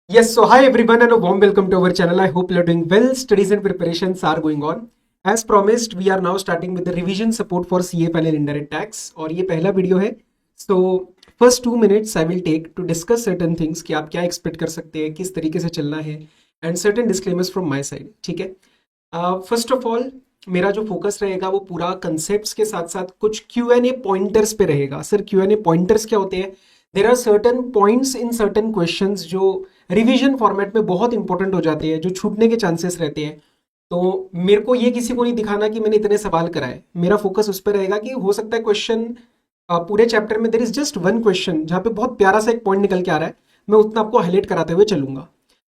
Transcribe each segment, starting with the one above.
Yes, so hi everyone and a warm welcome to our channel. I hope you're doing well. Studies and preparations are going on. As promised, we are now starting with the revision support for CA final indirect tax और ये पहला video है. So first 2 minutes I will take to discuss certain things कि आप क्या expect कर सकते हैं, किस तरीके से चलना है and certain disclaimers from my side. ठीक है. फर्स्ट ऑफ ऑल मेरा जो फोकस रहेगा वो पूरा कंसेप्ट्स के साथ साथ कुछ Q&A पॉइंटर्स पे रहेगा. सर Q&A पॉइंटर्स क्या होते हैं? There are certain points in certain questions जो रिवीजन फॉर्मेट में बहुत इंपॉर्टेंट हो जाते हैं, जो छूटने के चांसेस रहते हैं. तो मेरे को ये किसी को नहीं दिखाना कि मैंने इतने सवाल कराए. मेरा फोकस उस पर रहेगा कि हो सकता है क्वेश्चन पूरे चैप्टर में there is just one question जहाँ पे बहुत प्यारा सा एक पॉइंट निकल के आ रहा है, मैं उतना आपको हाईलाइट कराते हुए चलूंगा.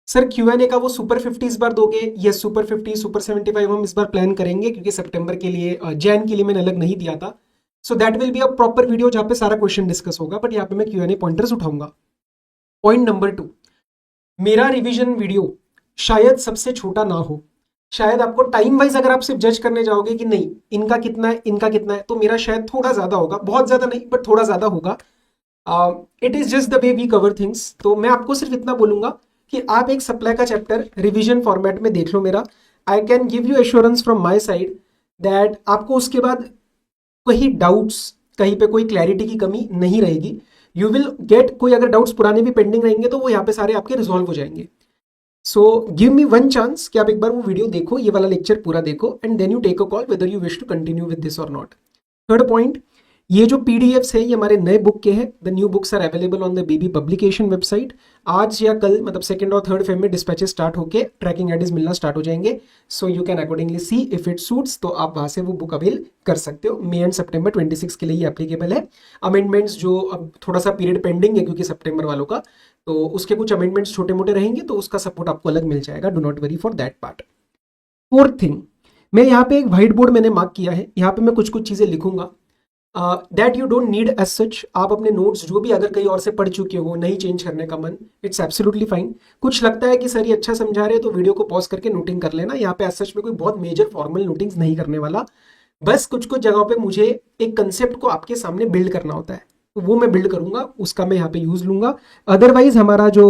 सर Q&A का वो सुपर 50 इस बार दोगे? यस, सुपर 50 सुपर 75 हम इस बार प्लान करेंगे क्योंकि सितंबर के लिए जैन के लिए मैंने अलग नहीं दिया था. So that will be a proper video जहाँ पे सारा क्वेश्चन डिस्कस होगा, बट यहाँ पे मैं Q&A पॉइंटर्स उठाऊंगा. पॉइंट नंबर 2, मेरा रिवीजन वीडियो शायद सबसे छोटा ना हो. शायद आपको टाइम वाइज अगर आप सिर्फ जज करने जाओगे कि नहीं इनका कितना है इनका कितना है, तो मेरा शायद थोड़ा ज्यादा होगा, बहुत ज्यादा नहीं बट थोड़ा ज्यादा होगा. It is just the way we cover things. तो मैं आपको सिर्फ इतना बोलूंगा कि आप एक सप्लाई का चैप्टर रिवीजन फॉर्मेट में देख लो मेरा. I can give you assurance from my side that आपको उसके बाद कहीं डाउट्स, कहीं पे कोई क्लैरिटी की कमी नहीं रहेगी. यू विल गेट, कोई अगर डाउट्स पुराने भी पेंडिंग रहेंगे तो वो यहाँ पे सारे आपके रिजॉल्व हो जाएंगे. So give me one chance कि आप एक बार वो वीडियो देखो, ये वाला लेक्चर पूरा देखो and then you take a call whether you wish to continue with this और नॉट. थर्ड पॉइंट, ये जो पीडीएफ्स है ये हमारे नए बुक के हैं. The new books are available on the BB publication website. आज या कल मतलब 2 और 3 फेब में डिस्पैचेस स्टार्ट होके ट्रैकिंग आईडीज मिलना स्टार्ट हो जाएंगे. So you can accordingly see if it suits, तो आप वहां से वो बुक अवेल कर सकते हो. मई एंड सितंबर 26 के लिए ये एप्लीकेबल है. अमेंडमेंट्स जो अब थोड़ा सा पीरियड पेंडिंग है क्योंकि सितंबर वालों का, तो उसके कुछ अमेंडमेंट्स छोटे मोटे रहेंगे तो उसका सपोर्ट आपको अलग मिल जाएगा. Do not worry for that part. Fourth thing, मैं यहाँ पे एक व्हाइट बोर्ड मैंने मार्क किया है, यहाँ पे मैं कुछ कुछ चीजें लिखूंगा that you don't need as such. आप अपने नोट्स जो भी अगर कहीं और से पढ़ चुके हो, नहीं चेंज करने का मन, इट्स एब्सोल्युटली फाइन. कुछ लगता है कि सर ये अच्छा समझा रहे हैं तो वीडियो को पॉज करके नोटिंग कर लेना. यहाँ पे एज सच में कोई बहुत मेजर फॉर्मल नोटिंग्स नहीं करने वाला. बस कुछ कुछ जगहों पे मुझे एक कंसेप्ट को आपके सामने बिल्ड करना होता है, तो वो मैं बिल्ड करूंगा, उसका मैं यहाँ पे यूज लूंगा. अदरवाइज हमारा जो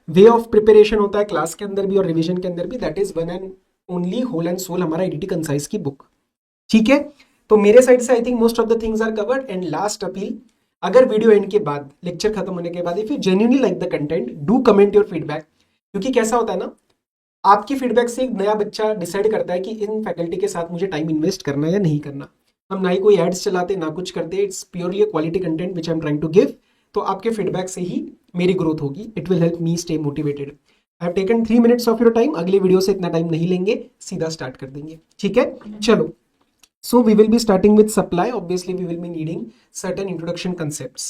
वे ऑफ प्रिपरेशन होता है क्लास के अंदर भी और रिविजन के अंदर भी, that is one and only whole and sole हमारा एडीटी कंसाइज की बुक. ठीक है. तो मेरे साइड से I think most of the things are covered. And last appeal, अगर वीडियो एंड के बाद, लेक्चर खत्म होने के बाद, if you genuinely like the content, do comment your feedback. क्योंकि कैसा होता है ना, आपकी फीडबैक से एक नया बच्चा डिसाइड करता है कि इन फैकल्टी के साथ मुझे टाइम इन्वेस्ट करना है या नहीं करना. हम ना ही कोई एड्स चलाते ना कुछ करते, it's purely quality content which I am trying to give. तो आपके फीडबैक से ही मेरी ग्रोथ होगी. It will help me stay motivated. I have taken 3 minutes of your time. अगले वीडियो से इतना टाइम नहीं लेंगे, सीधा स्टार्ट कर देंगे. ठीक है, चलो. So we will be starting with supply. Obviously we will be needing certain introduction concepts.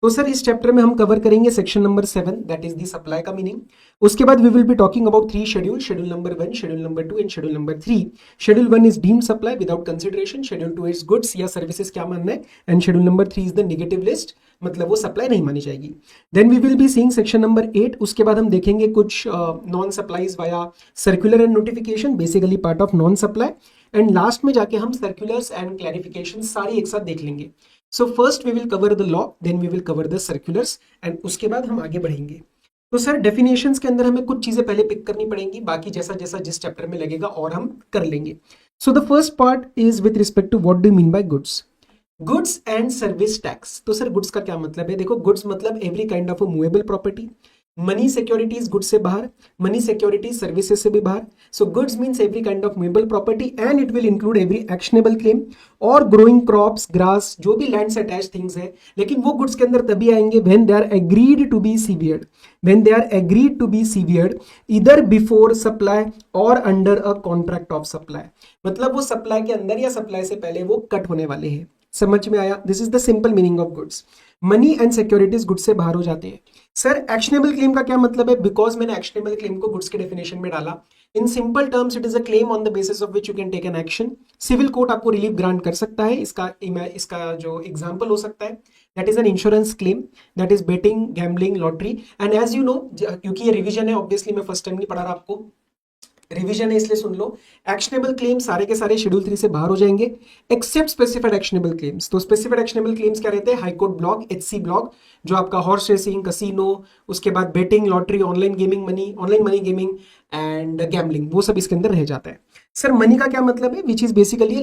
तो सर इस चैप्टर में हम कवर करेंगे section number 7, that is the supply का मीनिंग. उसके बाद we will be talking about 3 schedule, schedule number 1, schedule number 2 and schedule number 3. Schedule 1 is deemed supply without consideration, schedule 2 is goods या services क्या मानना है, and schedule number 3 is the negative list, मतलब वो supply नहीं मानी जाएगी. Then we will be seeing section number 8. उसके बाद हम देखेंगे कुछ non supplies via circular and notification, basically part of non supply. And last में जाके हम सर्कुलर्स एंड क्लैरिफिकेशन सारी एक साथ देख लेंगे. So first we will cover the law, then we will cover the circulars and उसके बाद हम आगे बढ़ेंगे. तो सर डेफिनेशंस के अंदर हमें कुछ चीजें पहले पिक करनी पड़ेंगी, बाकी जैसा जैसा जिस चैप्टर में लगेगा और हम कर लेंगे. So the first part is with respect to what do you mean by goods. Goods and service tax. तो सर गुड्स का क्या मतलब है? देखो, गुड्स मतलब every kind of a movable property. Money securities goods से बाहर, मनी सिक्योरिटीज सर्विसेज से भी बाहर. So goods means every kind of movable property and it will include every actionable claim और ग्रोइंग क्रॉप्स, ग्रास, जो भी land से attach things है. लेकिन वो गुड्स के अंदर तभी आएंगे when they are agreed to be severed, when they are agreed to be severed इधर बिफोर सप्लाई और under a contract of supply. मतलब वो सप्लाई के अंदर या सप्लाई से पहले वो कट होने वाले हैं. समझ में आया? This is the simple meaning of goods. Money and securities goods से बाहर हो जाते हैं. सर एक्शनेबल क्लेम का क्या मतलब है? बिकॉज मैंने एक्शनेबल क्लेम को गुड्स के डेफिनेशन में डाला. In simple terms it is a claim on the basis of which you can take an action. Civil court आपको रिलीफ ग्रांट कर सकता है. इसका जो एग्जांपल हो सकता है that is an insurance claim, that is betting, gambling, lottery. And as you know, क्योंकि ये रिवीजन है, ऑब्वियसली मैं फर्स्ट टाइम नहीं पढ़ा रहा आपको, रिवीजन है इसलिए सुन लो। एक्शनेबल क्लेम सारे के सारे शेड्यूल 3 से बाहर हो जाएंगे एक्सेप्ट स्पेसिफाइड एक्शनेबल क्लेम्स। तो स्पेसिफाइड एक्शनेबल क्लेम्स क्या रहते हैं? High court block, HC block, जो आपका हॉर्स रेसिंग, कसिनो, उसके बाद betting, lottery, online gaming, online money gaming and gambling, वो सब इसके अंदर रह जाता है। सर मनी का क्या मतलब है? Which is basically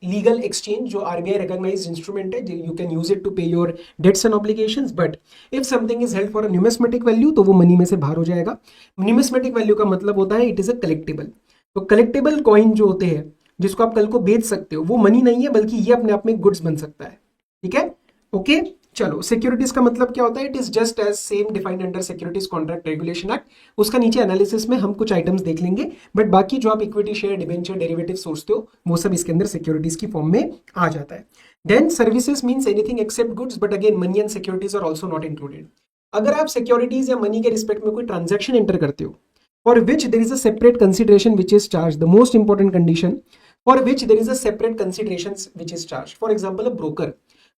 legal exchange, जो आरबीआई रिकॉग्नाइज्ड इंस्ट्रूमेंट है, you can use it to pay your debts and obligations, but if something is held for a numismatic value तो वो मनी में से बाहर हो जाएगा। न्यूमिस्मेटिक वैल्यू का मतलब होता है इट इज अ कलेक्टिबल। तो कलेक्टिबल कॉइन जो होते हैं जिसको आप कल को बेच सकते हो, वो मनी नहीं है, बल्कि ये अपने आप में गुड्स बन सकता है। ठीक है, ओके। चलो, सिक्योरिटीज का मतलब क्या होता है? It is just as same defined under securities contract regulation act. उसका नीचे एनालिसिस में हम कुछ आइटम्स देख लेंगे, बट बाकी जो आप इक्विटी शेयर, डिबेंचर, डेरिवेटिव सोचते हो, वो सब इसके अंदर सिक्योरिटीज की फॉर्म में आ जाता है। Then services means anything except goods, but again money and securities are also not included. अगर आप सिक्योरिटीज या मनी के रिस्पेक्ट में कोई ट्रांजेक्शन एंटर करते हो for which there is a separate consideration which is charged, the most important condition for which there is a separate consideration which is charged, for example a broker,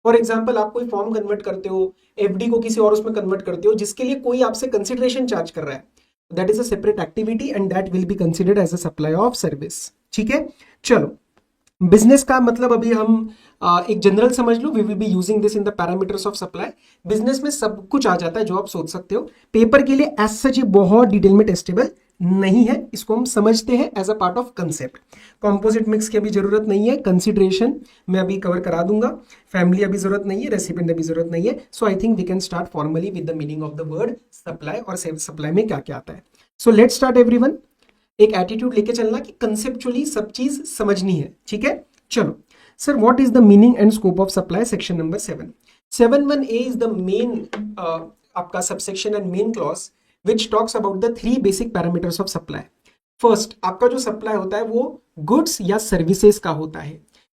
for example आप कोई form convert करते हो, FD को किसी और उसमें convert करते हो, जिसके लिए कोई आपसे कंसिडरेशन चार्ज कर रहा है, that is a separate activity and that will be considered as a supply of service. ठीक है, चलो बिजनेस का मतलब अभी हम एक जनरल समझ लो, we will be using this in the parameters of supply. Business में सब कुछ आ जाता है जो आप सोच सकते हो। पेपर के लिए एज सच ये बहुत डिटेल में टेस्टेबल नहीं है, इसको हम समझते हैं as a part of concept. Composite mix की अभी जरूरत नहीं है, कंसिडरेशन मैं अभी कवर करा दूंगा, फैमिली अभी जरूरत नहीं है, रेसिपिएंट अभी जरूरत नहीं है। So I think we can start formally with the meaning of the word supply और सप्लाई में क्या क्या आता है। So let's start everyone. एक एटीट्यूड लेके चलना कि कंसेप्चुअली सब चीज समझनी है। ठीक है, चलो sir what is the meaning and scope of supply, section number 7.1a is the main आपका subsection and main clause which talks about the 3 basic parameters of supply. First, आपका जो सप्लाई होता है वो गुड्स या सर्विसेज का होता है।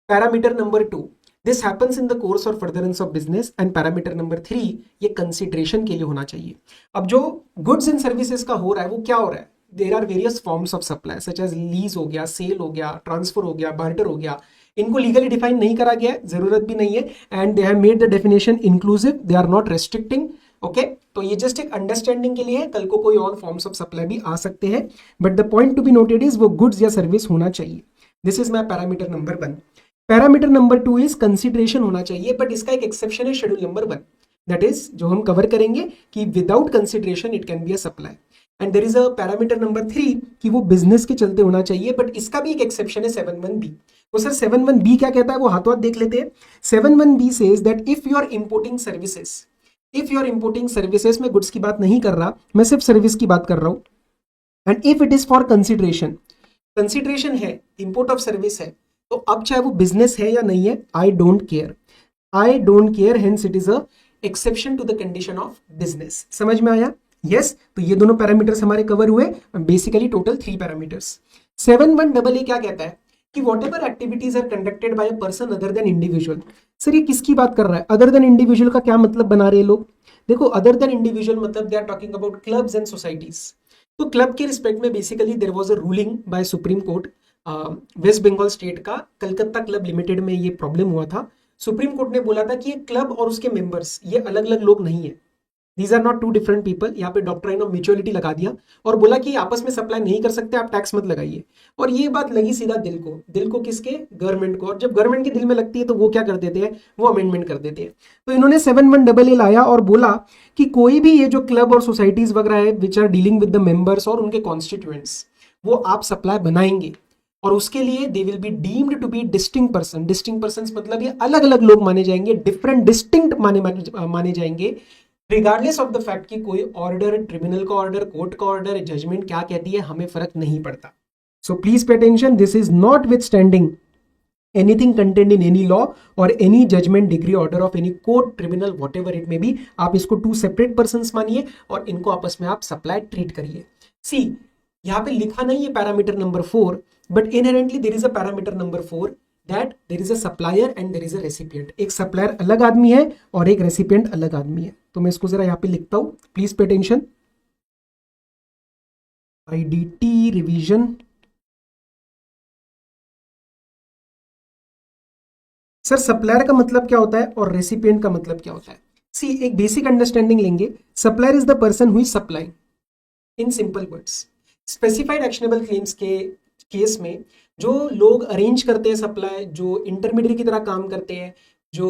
Parameter number 2, this happens in the course और furtherance of business, and parameter number 3, ये कंसिडरेशन के लिए होना चाहिए। अब जो गुड्स एंड सर्विसेज का हो रहा है वो क्या हो रहा है? There are various forms of supply such as lease हो गया, सेल हो गया, ट्रांसफर हो गया, बार्टर हो गया। इनको लीगली डिफाइन नहीं करा गया है, जरूरत भी नहीं है, and they have made the definition inclusive, they are not restricting. Okay, तो ये जस्ट एक अंडरस्टैंडिंग के लिए है, कल को कोई और फॉर्म्स ऑफ सप्लाई भी आ सकते हैं, but the point to be noted is वो गुड्स या सर्विस होना चाहिए। This is my parameter number 1। Parameter number 2 is consideration होना चाहिए, बट इसका एक एक्सेप्शन है शेड्यूल नंबर 1, दैट इज जो हम कवर करेंगे कि without consideration it can be a supply. And there is a parameter number 3 कि वो बिजनेस के चलते होना चाहिए, बट इसका भी एक एक्सेप्शन है 7.1b। तो सर 7.1b क्या कहता है वो हाथों हाथ देख लेते हैं। 7.1b says that if you are importing services, if you are importing services, में गुड्स की बात नहीं कर रहा, मैं सिर्फ सर्विस की बात कर रहा हूं, and if it is for consideration, consideration है, इंपोर्ट ऑफ सर्विस है, तो अब चाहे वो बिजनेस है या नहीं है, I don't care, I don't care, hence it is a exception to the condition of business. समझ में आया? यस, तो ये दोनों पैरामीटर्स हमारे कवर हुए, बेसिकली टोटल 3 पैरामीटर्स। 7.1a क्या कहता है कि whatever activities are conducted by a person other than individual। Sir ये किसकी बात कर रहा है? अदर देन इंडिविजुअल का क्या मतलब बना रहे हैं लोग? देखो, अदर देन इंडिविजुअल मतलब they are talking about clubs and societies. तो क्लब के रिस्पेक्ट में basically there was a ruling by supreme court, west Bengal state का कलकत्ता क्लब लिमिटेड में ये प्रॉब्लम हुआ था। सुप्रीम कोर्ट ने बोला था कि ये क्लब और उसके मेंबर्स ये अलग अलग लोग नहीं है, these are not 2 different people. यहाँ पे डॉक्ट्राइन ऑफ म्यूचुअलिटी लगा दिया और बोला कि आपस में सप्लाई नहीं कर सकते, आप टैक्स मत लगाइए। और ये बात लगी सीधा दिल को किसके? गवर्नमेंट को। और जब गवर्नमेंट के दिल में लगती है तो वो क्या कर देते हैं? वो अमेंडमेंट कर देते हैं। तो इन्होंने 7.1a लाया और बोला कि कोई भी ये जो क्लब और सोसाइटीज वगैरह है which are dealing with the members और उनके कॉन्स्टिट्यूएंट्स, वो आप सप्लाई बनाएंगे और उसके लिए they will be deemed to be distinct person. Distinct person मतलब ये अलग अलग लोग माने जाएंगे, डिफरेंट डिस्टिंक्ट माने जाएंगे, रिगार्डलेस ऑफ द फैक्ट कि कोई ऑर्डर, ट्रिब्यूनल का ऑर्डर, कोर्ट का ऑर्डर, जजमेंट क्या कहती है, हमें फर्क नहीं पड़ता। So please pay attention, this is notwithstanding anything contained in any law और any judgment, decree, order of any court, tribunal, whatever it may be. आप इसको 2 सेपरेट पर्सन मानिए और इनको आपस में आप सप्लाई ट्रीट करिए। सी, यहाँ पे लिखा नहीं है parameter number 4, but inherently there is a parameter number 4 that there is a supplier and there is a recipient। एक सप्लायर अलग आदमी है और एक रेसिपिएंट अलग आदमी है। तो मैं इसको जरा यहाँ पे लिखता हूं, please pay attention. IDT revision. Sir supplier का मतलब क्या होता है और रेसिपिएंट का मतलब क्या होता है? सी, एक बेसिक अंडरस्टैंडिंग लेंगे। Supplier is the person who is supplying, in simple words. Specified actionable claims के केस में जो लोग अरेंज करते हैं सप्लाई, जो इंटरमीडिएट की तरह काम करते हैं, जो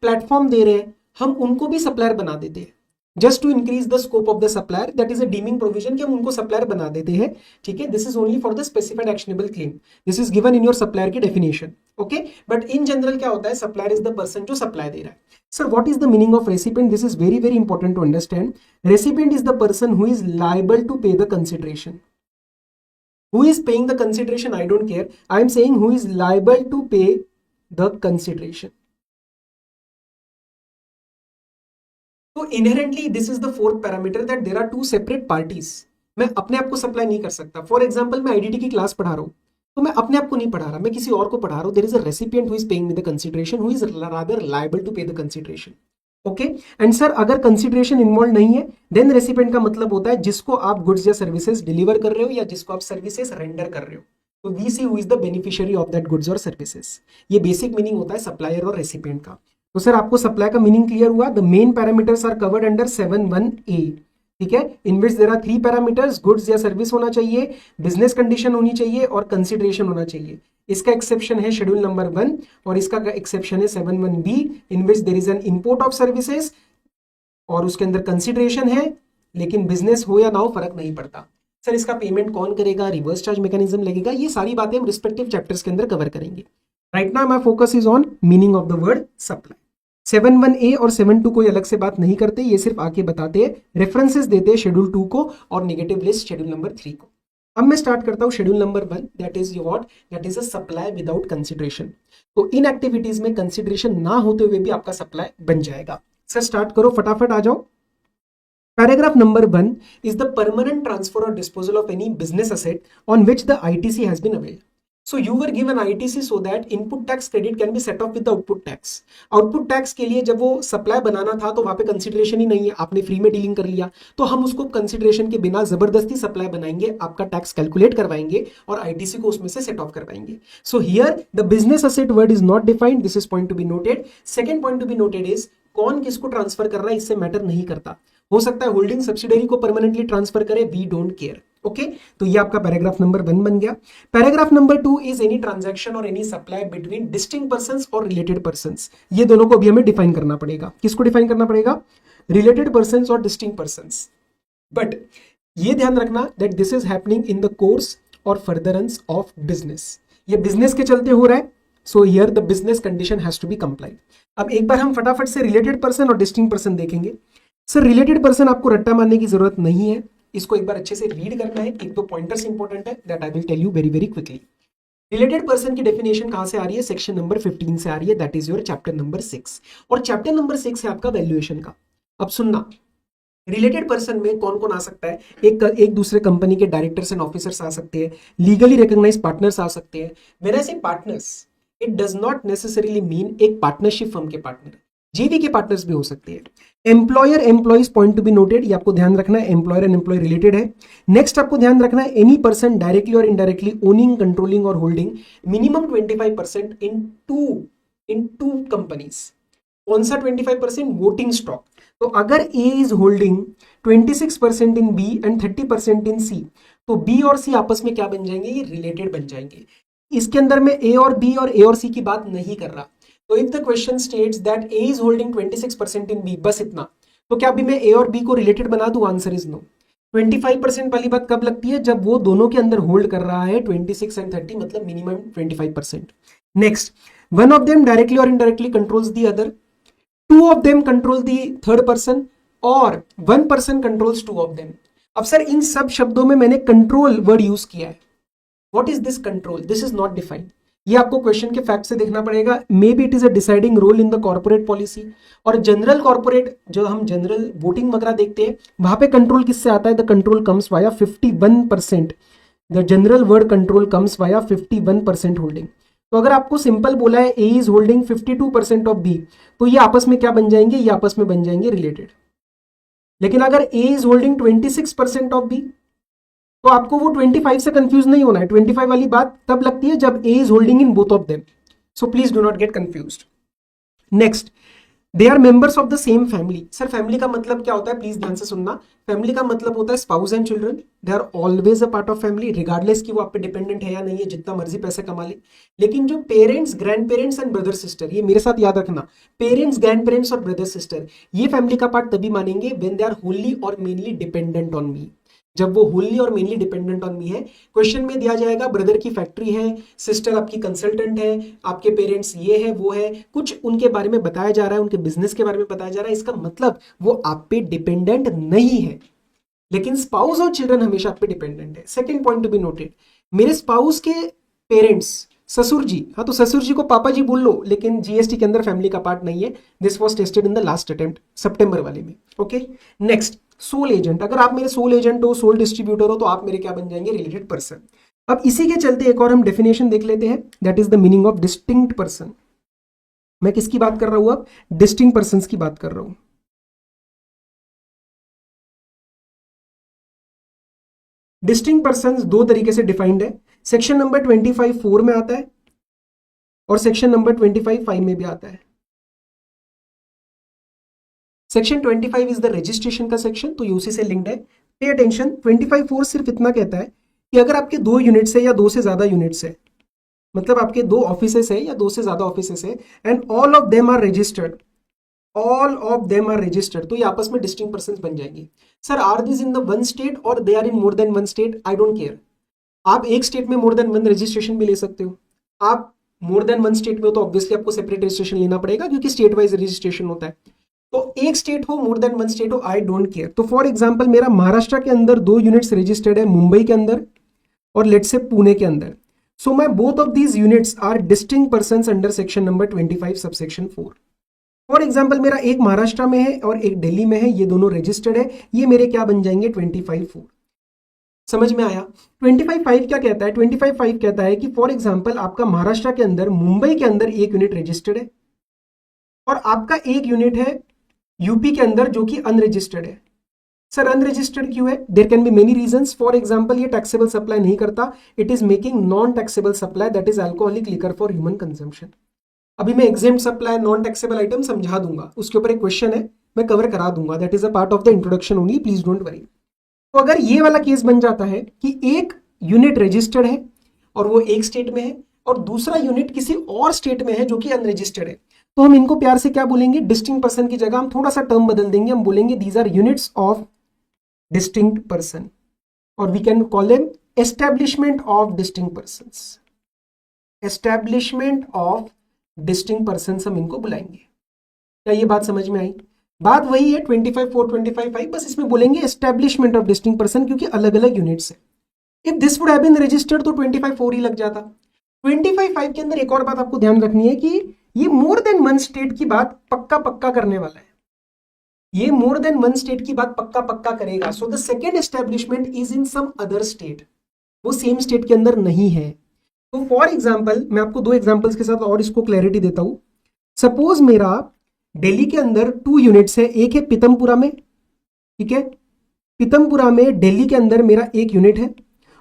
प्लेटफॉर्म दे रहे हैं, हम उनको भी सप्लायर बना देते हैं just to increase the scope of the supplier. That is a deeming provision कि हम उनको सप्लायर बना देते हैं. ठीक है, this is only for the specified actionable claim. This is given in your supplier की definition. Okay, but in general क्या होता है, सप्लायर इज द पर्सन जो सप्लाई दे रहा है. Sir what is the meaning of recipient? This is very very important to understand. Recipient is the person who is liable to pay the consideration. Who is paying the consideration? I don't care. I am saying who is liable to pay the consideration. So inherently this is the fourth parameter that there are two separate parties. मैं अपने आप को supply नहीं कर सकता. For example मैं IDT की class पढ़ा रहा हूं, तो मैं अपने आप को नहीं पढ़ा रहा, मैं किसी और को पढ़ा रहा हूं. There is a recipient who is paying me the consideration, who is rather liable to pay the consideration. Okay, and sir अगर कंसिडरेशन इन्वॉल्व नहीं है, देन रेसिपिएंट का मतलब होता है जिसको आप गुड्स या सर्विसेज डिलीवर कर रहे हो या जिसको आप सर्विसेज रेंडर कर रहे हो. तो we see who is the beneficiary of that goods और सर्विसेज. ये बेसिक मीनिंग होता है सप्लायर और रेसिपिएंट का. तो सर आपको सप्लाई का मीनिंग क्लियर हुआ. The main parameters are covered under 7(1)(a). ठीक है, in which there are 3 parameters. Goods या सर्विस होना चाहिए, बिजनेस कंडीशन होनी चाहिए और कंसिडरेशन होना चाहिए. इसका एक्सेप्शन है शेड्यूल नंबर 1 और इसका एक्सेप्शन है 7(1)(b), in which there is an import of services और उसके अंदर कंसिडरेशन है, लेकिन बिजनेस हो या ना हो फर्क नहीं पड़ता. सर इसका पेमेंट कौन करेगा, रिवर्स चार्ज मैकेनिज्म लगेगा, ये सारी बातें हम रिस्पेक्टिव चैप्टर्स के अंदर कवर करेंगे. Right now my focus is on meaning of the word supply. 7(1)(a) और 7(2) कोई अलग से बात नहीं करते, ये सिर्फ आके बताते हैं, रेफरेंसेस देते हैं शेड्यूल 2 को और नेगेटिव लिस्ट शेड्यूल नंबर 3 को. अब मैं स्टार्ट करता हूं schedule number 1, that is what, that is a supply without consideration. तो इन एक्टिविटीज में कंसिडरेशन ना होते हुए भी आपका सप्लाई बन जाएगा. सर स्टार्ट करो, फटाफट आ जाओ. Paragraph number 1 is the permanent transfer or disposal of any business asset on which the ITC has been availed. So you were given ITC so that input tax credit can be set off with the output tax. Output tax के लिए जब वो supply बनाना था तो वहां पे consideration ही नहीं है, आपने फ्री में डीलिंग कर लिया, तो हम उसको कंसिडरेशन के बिना जबरदस्ती सप्लाई बनाएंगे, आपका टैक्स कैलकुलेट करवाएंगे और आईटीसी को उसमें से सेट ऑफ करवाएंगे. सो here the business asset word is not defined. This is point to be noted. Second point to be noted is कौन किसको ट्रांसफर कर रहा है इससे मैटर नहीं करता. हो सकता है होल्डिंग सब्सिडरी को परमानेंटली ट्रांसफर करे, वी डोंट केयर. ओके, तो ये आपका पैराग्राफ नंबर 1 बन गया. Paragraph number 2 is any transaction और any supply between distinct persons और रिलेटेड पर्संस. ये दोनों को अभी हमें डिफाइन करना पड़ेगा. किसको डिफाइन करना पड़ेगा? रिलेटेड पर्संस और डिस्टिंक्ट पर्संस. बट ये ध्यान रखना that this is happening in the course और फर्दरेंस ऑफ बिजनेस. ये बिजनेस के चलते हो रहा है, so here the business condition has to be complied. अब एक बार हम फटाफट से रिलेटेड पर्सन और डिस्टिंक्ट पर्सन देखेंगे. सर रिलेटेड पर्सन आपको रट्टा मारने की जरूरत नहीं है, इसको एक बार अच्छे से रीड करना है. एक दो पॉइंटर्स इंपॉर्टेंट है that I will tell you very very quickly. Related person की डेफिनेशन कहां से आ रही है? सेक्शन नंबर 15 से आ रही है, that is your chapter number 6. और चैप्टर नंबर 6 है आपका वैल्यूएशन का. अब सुनना, रिलेटेड पर्सन में कौन कौन आ सकता है? एक दूसरे कंपनी के डायरेक्टर्स एंड ऑफिसर्स आ सकते हैं, लीगली रिकॉग्नाइज्ड पार्टनर्स आ सकते हैं. When I say partners, it does not necessarily mean एक पार्टनरशिप फर्म के पार्टनर, जीवी के पार्टनर्स भी हो सकते हैं. Employer employees point to be noted, ये आपको ध्यान रखना है, एम्प्लॉयर एंड एम्प्लॉय रिलेटेड है. नेक्स्ट आपको ध्यान रखना है एनी पर्सन डायरेक्टली और इनडायरेक्टली ओनिंग, कंट्रोलिंग और holding minimum 25% in two companies. कौन सा 25%? Voting stock. तो अगर A is holding 26% in B and 30% इन सी, तो बी और सी आपस में क्या बन जाएंगे? ये रिलेटेड बन जाएंगे. इसके अंदर में ए और बी और ए और सी की बात नहीं कर रहा. तो if the question states that A is holding 26% in B, बस इतना, तो क्या अभी मैं ए और बी को रिलेटेड बना दूं? Answer is no. 25% वाली बात कब लगती है? जब वो दोनों के अंदर होल्ड कर रहा है 26 एंड 30, मतलब minimum 25%. Next, one of them directly और indirectly controls the other, two of them control the third person और one person controls two of them. अब सर इन सब शब्दों में मैंने कंट्रोल वर्ड यूज किया है. What is this control? This is not defined. ये आपको क्वेश्चन के फैक्ट से देखना पड़ेगा. Maybe it is a deciding role in the corporate policy. और जनरल कॉर्पोरेट, जो हम जनरल वोटिंग वगैरह देखते हैं, वहां पे कंट्रोल किससे आता है? The control comes via 51%. The general word control comes via 51% holding. तो अगर आपको सिंपल बोला है ए इज होल्डिंग 52% ऑफ बी, तो ये आपस में क्या बन जाएंगे? ये आपस में बन जाएंगे रिलेटेड. लेकिन अगर A is holding 26% of B, तो आपको वो 25 से कंफ्यूज नहीं होना है. 25 वाली बात तब लगती है जब A is holding in both of them. So please do not get confused. Next, they are members of the same family. Sir family का मतलब क्या होता है? प्लीज ध्यान से सुनना. फैमिली का मतलब होता है spouse and children, they are always a part of family, regardless कि वो आप पे डिपेंडेंट है या नहीं है, जितना मर्जी पैसे कमा ले। लेकिन जो parents, grand parents and brother sister, ये मेरे साथ याद रखना, पेरेंट्स, ग्रैंड पेरेंट्स और ब्रदर सिस्टर, ये फैमिली का पार्ट तभी मानेंगे व्हेन दे आर होली और मेनली डिपेंडेंट ऑन मी, जब वो होली और मेनली डिपेंडेंट ऑन मी है। क्वेश्चन में दिया जाएगा ब्रदर की फैक्ट्री है, सिस्टर आपकी कंसल्टेंट है, आपके पेरेंट्स ये है वो है, कुछ उनके बारे में बताया जा रहा है, उनके बिजनेस के बारे में बताया जा रहा है, इसका मतलब वो आप पे डिपेंडेंट नहीं है। लेकिन स्पाउस और चिल्ड्रन हमेशा आप पे डिपेंडेंट है। Second point to be noted, मेरे स्पाउस के पेरेंट्स, ससुर जी, हाँ तो ससुर जी को पापा जी बोल लो, लेकिन जीएसटी के अंदर फैमिली का पार्ट नहीं है। This was tested in the last attempt सितंबर वाले में। Okay, next sole agent. अगर आप मेरे सोल एजेंट हो, सोल डिस्ट्रीब्यूटर हो, तो आप मेरे क्या बन जाएंगे, रिलेटेड पर्सन। अब इसी के चलते एक और हम डेफिनेशन देख लेते हैं, that is the meaning of distinct person. मैं किसकी बात कर रहा हूं, अब डिस्टिंक्ट पर्सन की बात कर रहा हूं। डिस्टिंक्ट पर्सन दो तरीके से डिफाइंड है, सेक्शन नंबर 25(4) में आता है और सेक्शन नंबर 25(5) में भी आता है। सेक्शन 25 इज द रजिस्ट्रेशन का सेक्शन, तो ये उसी से लिंक्ड है। पे अटेंशन, 25(4) सिर्फ इतना कहता है कि अगर आपके 2 यूनिट्स है या 2 से ज्यादा यूनिट्स है, मतलब आपके 2 ऑफिसेस है या 2 से ज्यादा ऑफिसेस है, and all of them are registered, all of them are registered, तो ये आपस में डिस्टिंक्ट पर्सन बन जाएंगे। Sir are this in the one state और they are in more than one state, I don't care. आप एक स्टेट में मोर देन वन रजिस्ट्रेशन भी ले सकते हो। आप मोर देन वन स्टेट में हो तो ऑब्वियसली आपको सेपरेट रजिस्ट्रेशन लेना पड़ेगा, क्योंकि स्टेट वाइज रजिस्ट्रेशन होता है। तो एक स्टेट हो, मोर देन वन स्टेट हो, आई डोंट केयर। तो फॉर एग्जाम्पल मेरा महाराष्ट्र के अंदर 2 यूनिट्स रजिस्टर्ड है, मुंबई के अंदर और लेट्स से पुणे के अंदर। So my both of these units are distinct persons under section number 25 subsection 4। For example मेरा एक महाराष्ट्र में है और एक दिल्ली में है, ये दोनों रजिस्टर्ड है, ये मेरे क्या बन जाएंगे, 25(4). समझ में आया। 25(5) क्या कहता है, 25(5) कहता है कि फॉर एग्जाम्पल आपका महाराष्ट्र के अंदर, मुंबई के अंदर एक यूनिट रजिस्टर्ड है और आपका एक यूनिट है यूपी के अंदर जो कि अनरजिस्टर्ड है। सर अनरजिस्टर्ड क्यों है, there can be many reasons. For example ये टैक्सेबल सप्लाई नहीं करता, it is making non taxable supply, that is alcoholic liquor for human consumption. अभी मैं exempt supply, non taxable item समझा दूंगा, उसके ऊपर एक क्वेश्चन है, मैं कवर करा दूंगा, that is a part of the introduction only, please don't worry. तो अगर ये वाला केस बन जाता है कि एक यूनिट रजिस्टर्ड है और वो एक स्टेट में है और दूसरा यूनिट किसी और स्टेट में है जो कि अनरजिस्टर्ड है, तो हम इनको प्यार से क्या बोलेंगे, डिस्टिंक्ट पर्सन की जगह हम थोड़ा सा टर्म बदल देंगे, हम बोलेंगे these are units of distinct person, और we can call them establishment of distinct persons, establishment of distinct persons हम इनको बुलाएंगे। क्या ये बात समझ में आई? बात वही है 25(4), 25(5), बस इसमें बोलेंगे एस्टैब्लिशमेंट ऑफ डिस्टिंक्ट पर्सन, क्योंकि अलग अलग यूनिट्स है। If this would have been registered तो 25(4) ही लग जाता। 25(5) के अंदर एक और बात आपको ध्यान रखनी है कि ये मोर देन वन स्टेट की बात पक्का पक्का करने वाला है, ये मोर देन वन स्टेट की बात पक्का पक्का करेगा। So the second establishment is in some other state, वो सेम स्टेट के अंदर नहीं है। तो फॉर एग्जाम्पल मैं आपको 2 एग्जाम्पल्स के साथ और इसको क्लैरिटी देता हूं। सपोज मेरा दिल्ली के अंदर 2 यूनिट्स है, एक है पीतमपुरा में, ठीक है, पीतमपुरा में दिल्ली के अंदर मेरा एक यूनिट है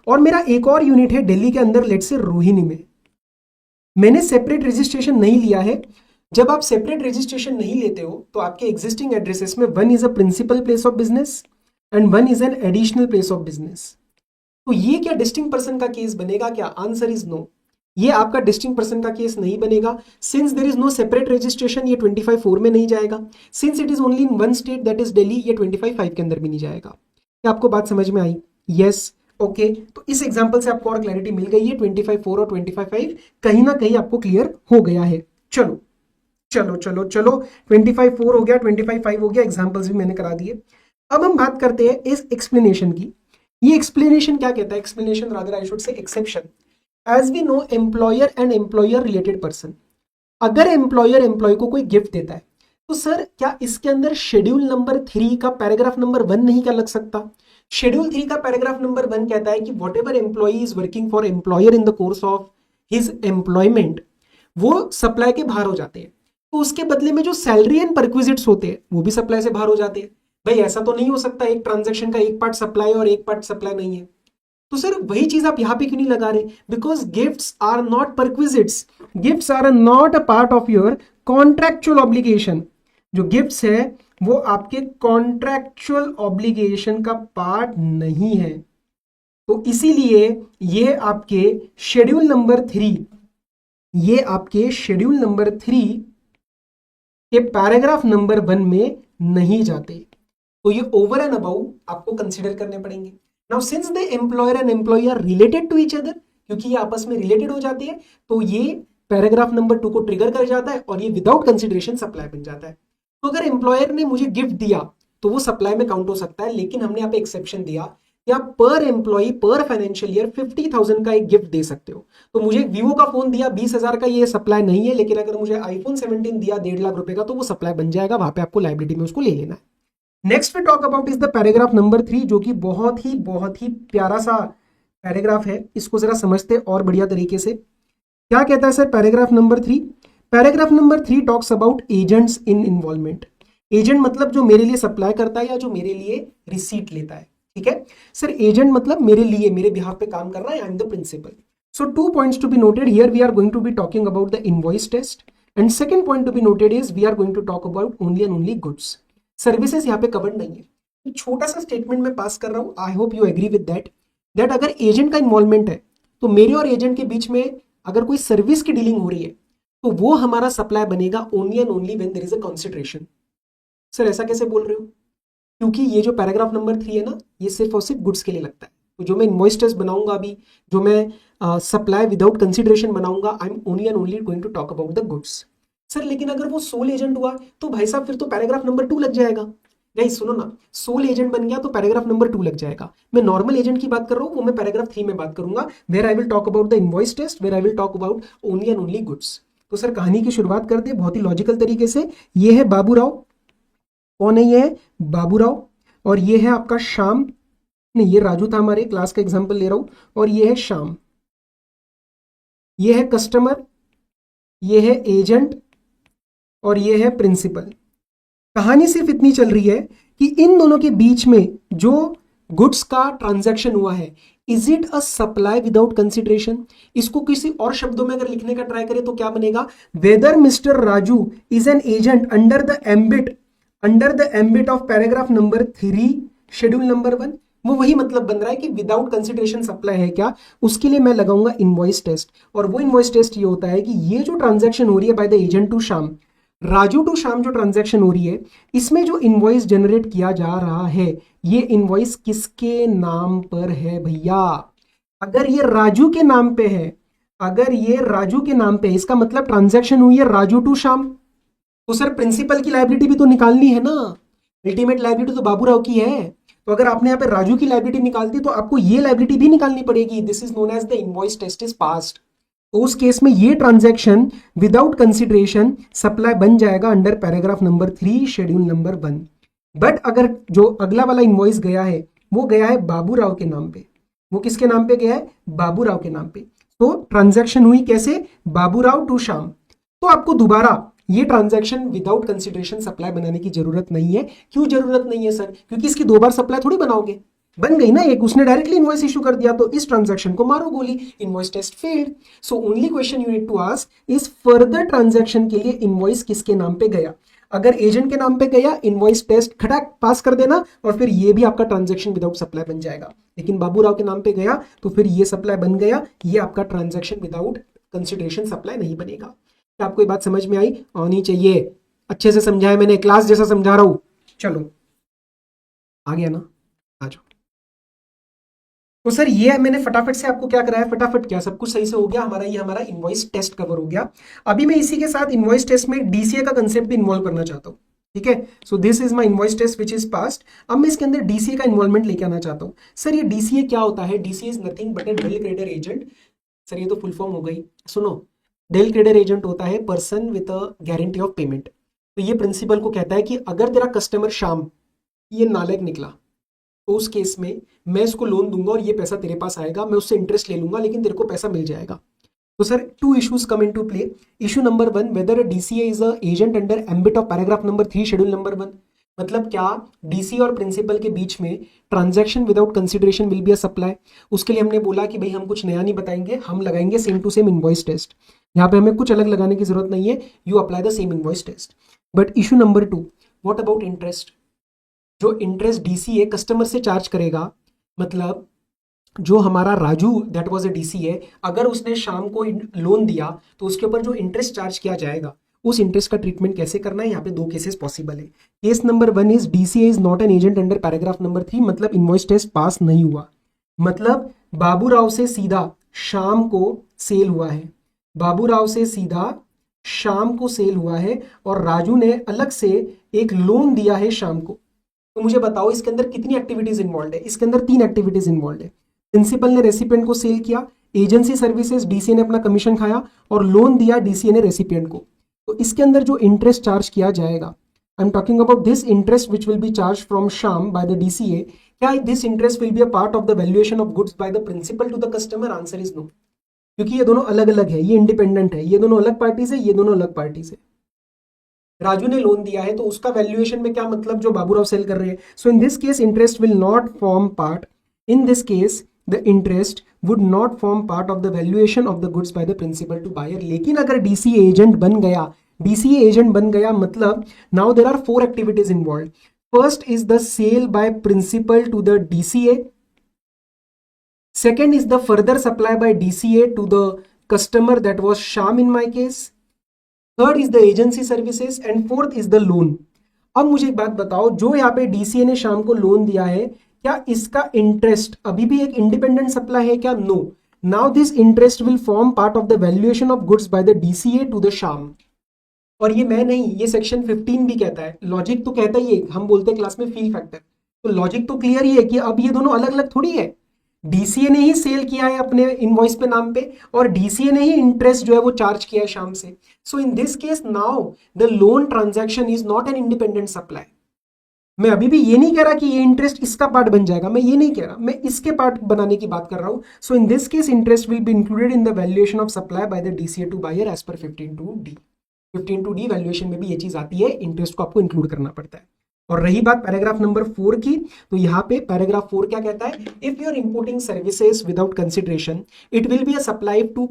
और मेरा एक और यूनिट है दिल्ली के अंदर लेट्स से रोहिणी में। मैंने सेपरेट रजिस्ट्रेशन नहीं लिया है। जब आप सेपरेट रजिस्ट्रेशन नहीं लेते हो तो आपके एग्जिस्टिंग एड्रेसेस में one is a principal place of business and one is an additional place of business. तो ये क्या डिस्टिंक्ट पर्सन का केस बनेगा क्या? आंसर इज नो, ये आपका डिस्टिंक्ट पर्सन का केस नहीं बनेगा। Since there is no separate registration, ये 25(4) में नहीं जाएगा। Since it is only in one state that is Delhi, ये 25(5) के अंदर भी नहीं जाएगा। क्या आपको बात समझ में आई? Yes, okay. तो इस एग्जांपल से आपको और क्लैरिटी मिल गई है, 25(4) और 25(5) कहीं ना कहीं आपको क्लियर हो गया है। चलो चलो चलो चलो 25(4) हो गया, 25(5) हो गया, एग्जाम्पल्स भी मैंने करा दिए। अब हम बात करते हैं इस एक्सप्लेनेशन की। ये एक्सप्लेनेशन क्या कहता है? Explanation rather I should say exception. As we know employer and employer related person, अगर एम्प्लॉयर एम्प्लॉय को कोई गिफ्ट देता है तो सर क्या इसके अंदर शेड्यूल नंबर 3 का पैराग्राफ नंबर 1 नहीं क्या लग सकता? शेड्यूल 3 का पैराग्राफ नंबर 1 कहता है कि whatever employee is working for employer in the course of his employment, वो सप्लाई के बाहर हो जाते हैं, तो उसके बदले में जो सैलरी एंड परक्विजिट्स होते हैं वो भी सप्लाई से बाहर हो जाते हैं। भाई ऐसा तो नहीं हो सकता एक ट्रांजैक्शन का एक पार्ट सप्लाई और एक पार्ट सप्लाई नहीं है। तो सर वही चीज आप यहां पे क्यों नहीं लगा रहे? Because gifts are not perquisites, gifts are not a part of your contractual obligation. जो गिफ्ट्स है वो आपके कॉन्ट्रैक्चुअल ऑब्लिगेशन का पार्ट नहीं है। तो इसीलिए ये आपके शेड्यूल नंबर 3, ये आपके शेड्यूल नंबर 3 के पैराग्राफ नंबर 1 में नहीं जाते। तो ये ओवर एंड अबाउ आपको कंसीडर करने पड़ेंगे। Now since the employer and employee are related to each other, क्योंकि ये आपस में रिलेटेड हो जाती है, तो ये पैराग्राफ नंबर 2 को ट्रिगर कर जाता है और ये विदाउट कंसिडरेशन सप्लाई बन जाता है। तो अगर एम्प्लॉयर ने मुझे गिफ्ट दिया तो वो सप्लाई में काउंट हो सकता है, लेकिन हमने यहाँ पे एक्सेप्शन दिया कि आप पर एम्प्लॉई पर फाइनेंशियल ईयर 50,000 का एक गिफ्ट दे सकते हो। तो मुझे वीवो का फोन दिया 20,000 का, ये सप्लाई नहीं है, लेकिन अगर मुझे आईफोन 17 दिया 1.5 लाख रुपए का, तो वो सप्लाई बन जाएगा, वहां पे आपको लाइबिलिटी में उसको ले लेना है। Next we talk about is the paragraph number 3, जो कि बहुत ही प्यारा सा पैराग्राफ है। इसको जरा समझते और बढ़िया तरीके से। क्या कहता है sir paragraph number 3? Paragraph number 3 talks about agents in involvement. Agent मतलब जो मेरे लिए सप्लाई करता है या जो मेरे लिए रिसीट लेता है, ठीक है सर। एजेंट मतलब मेरे लिए, मेरे बिहाफ पे काम कर रहा है, I am the principal. So 2 points to be noted here, we are going to be talking about the invoice test, and second point to be noted is we are going to talk about only and only goods. Services यहाँ पे covered नहीं है। छोटा सा statement में पास कर रहा हूं, I hope you agree with that अगर एजेंट का इन्वॉल्वमेंट है तो मेरे और एजेंट के बीच में अगर कोई सर्विस की डीलिंग हो रही है तो वो हमारा सप्लाई बनेगा only and only when there is a consideration. Sir ऐसा कैसे बोल रहे हो? क्योंकि ये जो पैराग्राफ नंबर 3 है ना, ये सिर्फ और सिर्फ गुड्स के लिए लगता है। तो जो मैं इनवॉइस टेस्ट बनाऊंगा अभी, जो मैं सप्लाई विदाउट कंसिडरेशन बनाऊंगा, I am only and only going to talk about the goods. Sir लेकिन अगर वो सोल एजेंट हुआ तो भाई साहब फिर तो पैराग्राफ नंबर 2 लग जाएगा। गाइस सुनो ना, सोल एजेंट बन गया तो पैराग्राफ नंबर 2 लग जाएगा। मैं नॉर्मल एजेंट की बात कर रहा हूं, वो मैं पैराग्राफ 3 में बात करूंगा, where I will talk about the invoice test, where I will talk about only and only goods. तो सर कहानी की शुरुआत करते हैं बहुत ही लॉजिकल तरीके से। ये है बाबूराव। कौन है ये? बाबूराव। और ये है आपका श्याम, नहीं ये राजू था, हमारे क्लास का एग्जांपल ले रहा हूं। और ये है श्याम। ये है कस्टमर, ये है एजेंट, और ये है प्रिंसिपल। कहानी सिर्फ इतनी चल रही है कि इन दोनों के बीच में जो गुड्स का ट्रांजैक्शन हुआ है, is it a supply without consideration? इसको किसी और शब्दों में अगर लिखने का ट्राई करें तो क्या बनेगा? Whether mister Raju is an agent under the ambit of paragraph number 3 schedule number 1। वो वही मतलब बन रहा है कि विदाउट कंसिडरेशन सप्लाई है क्या, उसके लिए मैं लगाऊंगा इनवॉइस टेस्ट। और वो इनवॉइस टेस्ट ये होता है कि ये जो ट्रांजैक्शन हो रही है by the agent to Shyam, Raju to Shyam जो ट्रांजैक्शन हो रही है, इसमें जो इनवॉइस जनरेट किया जा रहा है, ये इनवॉइस किसके नाम पर है भैया? अगर ये राजू के नाम पे है, अगर ये राजू के नाम पे है, इसका मतलब ट्रांजैक्शन हुई है राजू टू श्याम। तो सर प्रिंसिपल की लायबिलिटी भी तो निकालनी है ना, अल्टीमेट लायबिलिटी तो बाबूराव की है। तो अगर आपने यहाँ पे राजू की लायबिलिटी निकालती तो आपको ये लायबिलिटी भी निकालनी पड़ेगी। This is known as the invoice test is passed. तो उस केस में ये ट्रांजैक्शन विदाउट कंसिडरेशन सप्लाई बन जाएगा under paragraph number 3 schedule number 1। But अगर जो अगला वाला इनवॉइस गया है वो गया है बाबूराव के नाम पे, वो किसके नाम पे गया है? बाबूराव के नाम पे। तो ट्रांजैक्शन हुई कैसे? बाबूराव टू श्याम। तो आपको दोबारा ये ट्रांजैक्शन विदाउट कंसिडरेशन सप्लाई बनाने की जरूरत नहीं है। क्यों जरूरत नहीं है सर? क्योंकि इसकी 2 बार सप्लाई थोड़ी बनाओगे, बन गई ना एक, उसने डायरेक्टली इनवॉइस इशू कर दिया, तो इस ट्रांजैक्शन को मारो गोली, invoice test failed. So only question you need to ask is further transaction के लिए इनवॉइस किसके नाम पे गया? अगर एजेंट के नाम पे गया, इनवॉइस टेस्ट खटाक पास कर देना और फिर ये भी आपका ट्रांजैक्शन विदाउट सप्लाई बन जाएगा। लेकिन बाबूराव के नाम पे गया तो फिर ये सप्लाई बन गया, ये आपका ट्रांजैक्शन विदाउट कंसिडरेशन सप्लाई नहीं बनेगा। क्या आपको ये बात समझ में आई? आनी चाहिए। अच्छे से समझाया मैंने, क्लास जैसा समझा रहा हूं। चलो आ गया ना, आ जाओ। तो सर ये मैंने फटाफट से आपको क्या कराया, फटाफट क्या सब कुछ सही से हो गया हमारा, ये हमारा इनवॉइस टेस्ट कवर हो गया। अभी मैं इसी के साथ इनवॉइस टेस्ट में डीसीए का कंसेप्ट भी इन्वॉल्व करना चाहता हूँ, ठीक है। So this is my invoice test which is passed. अब मैं इसके अंदर डीसीए का इन्वॉल्वमेंट लेके आना चाहता हूँ। सर ये डीसीए क्या होता है? DCA is nothing but a del credere agent. Sir ये तो फुल फॉर्म हो गई, सुनो। डेल क्रेडिटर एजेंट होता है person with a guarantee of payment. तो ये प्रिंसिपल को कहता है कि अगर तेरा कस्टमर शाम ये नालायक निकला तो उस केस में मैं इसको लोन दूंगा और ये पैसा तेरे पास आएगा, मैं उससे इंटरेस्ट ले लूंगा लेकिन तेरे को पैसा मिल जाएगा। तो sir 2 issues come into play. Issue number 1, whether DCA is a agent under ambit of paragraph number 3 schedule number 1। मतलब क्या डीसी और प्रिंसिपल के बीच में transaction without consideration will be a supply? उसके लिए हमने बोला कि भाई हम कुछ नया नहीं बताएंगे, हम लगाएंगे same to same invoice test. यहाँ पे हमें कुछ अलग लगाने की जरूरत नहीं है, you apply the same invoice test. But issue number 2, what about interest? जो इंटरेस्ट डीसीए कस्टमर से चार्ज करेगा, मतलब जो हमारा Raju that was a DCA, अगर उसने शाम को लोन दिया तो उसके ऊपर जो इंटरेस्ट चार्ज किया जाएगा उस इंटरेस्ट का ट्रीटमेंट कैसे करना है। यहाँ पे दो केसेस पॉसिबल है। Case number 1 is DCA is not N agent under paragraph number 3, मतलब इनवॉइस टेस्ट पास नहीं हुआ, मतलब बाबूराव से सीधा शाम को सेल हुआ है, बाबूराव से सीधा शाम को सेल हुआ है और राजू ने अलग से एक लोन दिया है शाम को। तो मुझे बताओ इसके अंदर कितनी एक्टिविटीज इन्वॉल्व है? इसके अंदर 3 एक्टिविटीज इन्वॉल्व है। प्रिंसिपल ने रेसिपिएंट को सेल किया, एजेंसी सर्विसेज डीसीए ने अपना कमीशन खाया और लोन दिया डीसीए ने रेसिपिएंट को। तो इसके अंदर जो इंटरेस्ट चार्ज किया जाएगा, I am talking about this interest which will be charge from Shyam by the DCA, क्या this interest will be a part of the valuation of goods by the principal to the customer? Answer is no, क्योंकि ये दोनों अलग अलग है, ये independent है, ये दोनों अलग पार्टीज है, ये दोनों अलग पार्टीज है। राजू ने लोन दिया है तो उसका वैल्यूएशन में क्या मतलब जो बाबूराव सेल कर रहे हैं। So in this case interest will not form part, in this case the interest would not form part of the valuation of the goods by the principal to buyer। लेकिन अगर DCA agent बन गया, DCA agent बन गया मतलब now there are 4 activities involved. First is the sale by principal to the DCA. Second is the further supply by DCA to the customer, that was Sham in my case. Third is the agency services and fourth is the loan। अब मुझे एक बात बताओ, जो यहाँ पे DCA ने शाम को लोन दिया है, क्या इसका इंटरेस्ट अभी भी एक इंडिपेंडेंट सप्लाई है क्या? No. Now this interest will form part of the valuation of goods by the DCA to the Shyam. और ये मैं नहीं, ये सेक्शन 15 भी कहता है, लॉजिक तो कहता ही है, हम बोलते हैं क्लास में फील फैक्टर। तो लॉजिक तो क्लियर ही है कि अब ये दोनों अलग अलग थोड़ी है। डीसीए ने ही सेल किया है अपने इनवॉइस पे नाम पे और डीसीए ने ही इंटरेस्ट जो है वो चार्ज किया है शाम से। So in this case now the loan transaction is not an independent supply. मैं अभी भी ये नहीं कह रहा कि ये इंटरेस्ट इसका पार्ट बन जाएगा, मैं ये नहीं कह रहा, मैं इसके पार्ट बनाने की बात कर रहा हूं। So in this case interest will be included in the valuation of supply by the DCA to buyer as per 15(2)(d). 15(2)(d) valuation में भी ये चीज आती है, इंटरेस्ट को आपको इंक्लूड करना पड़ता है। और रही बात पैराग्राफ नंबर 4 की, तो यहाँ पे पैराग्राफ 4 क्या कहता है? If you are importing services without consideration it will be a supply if 2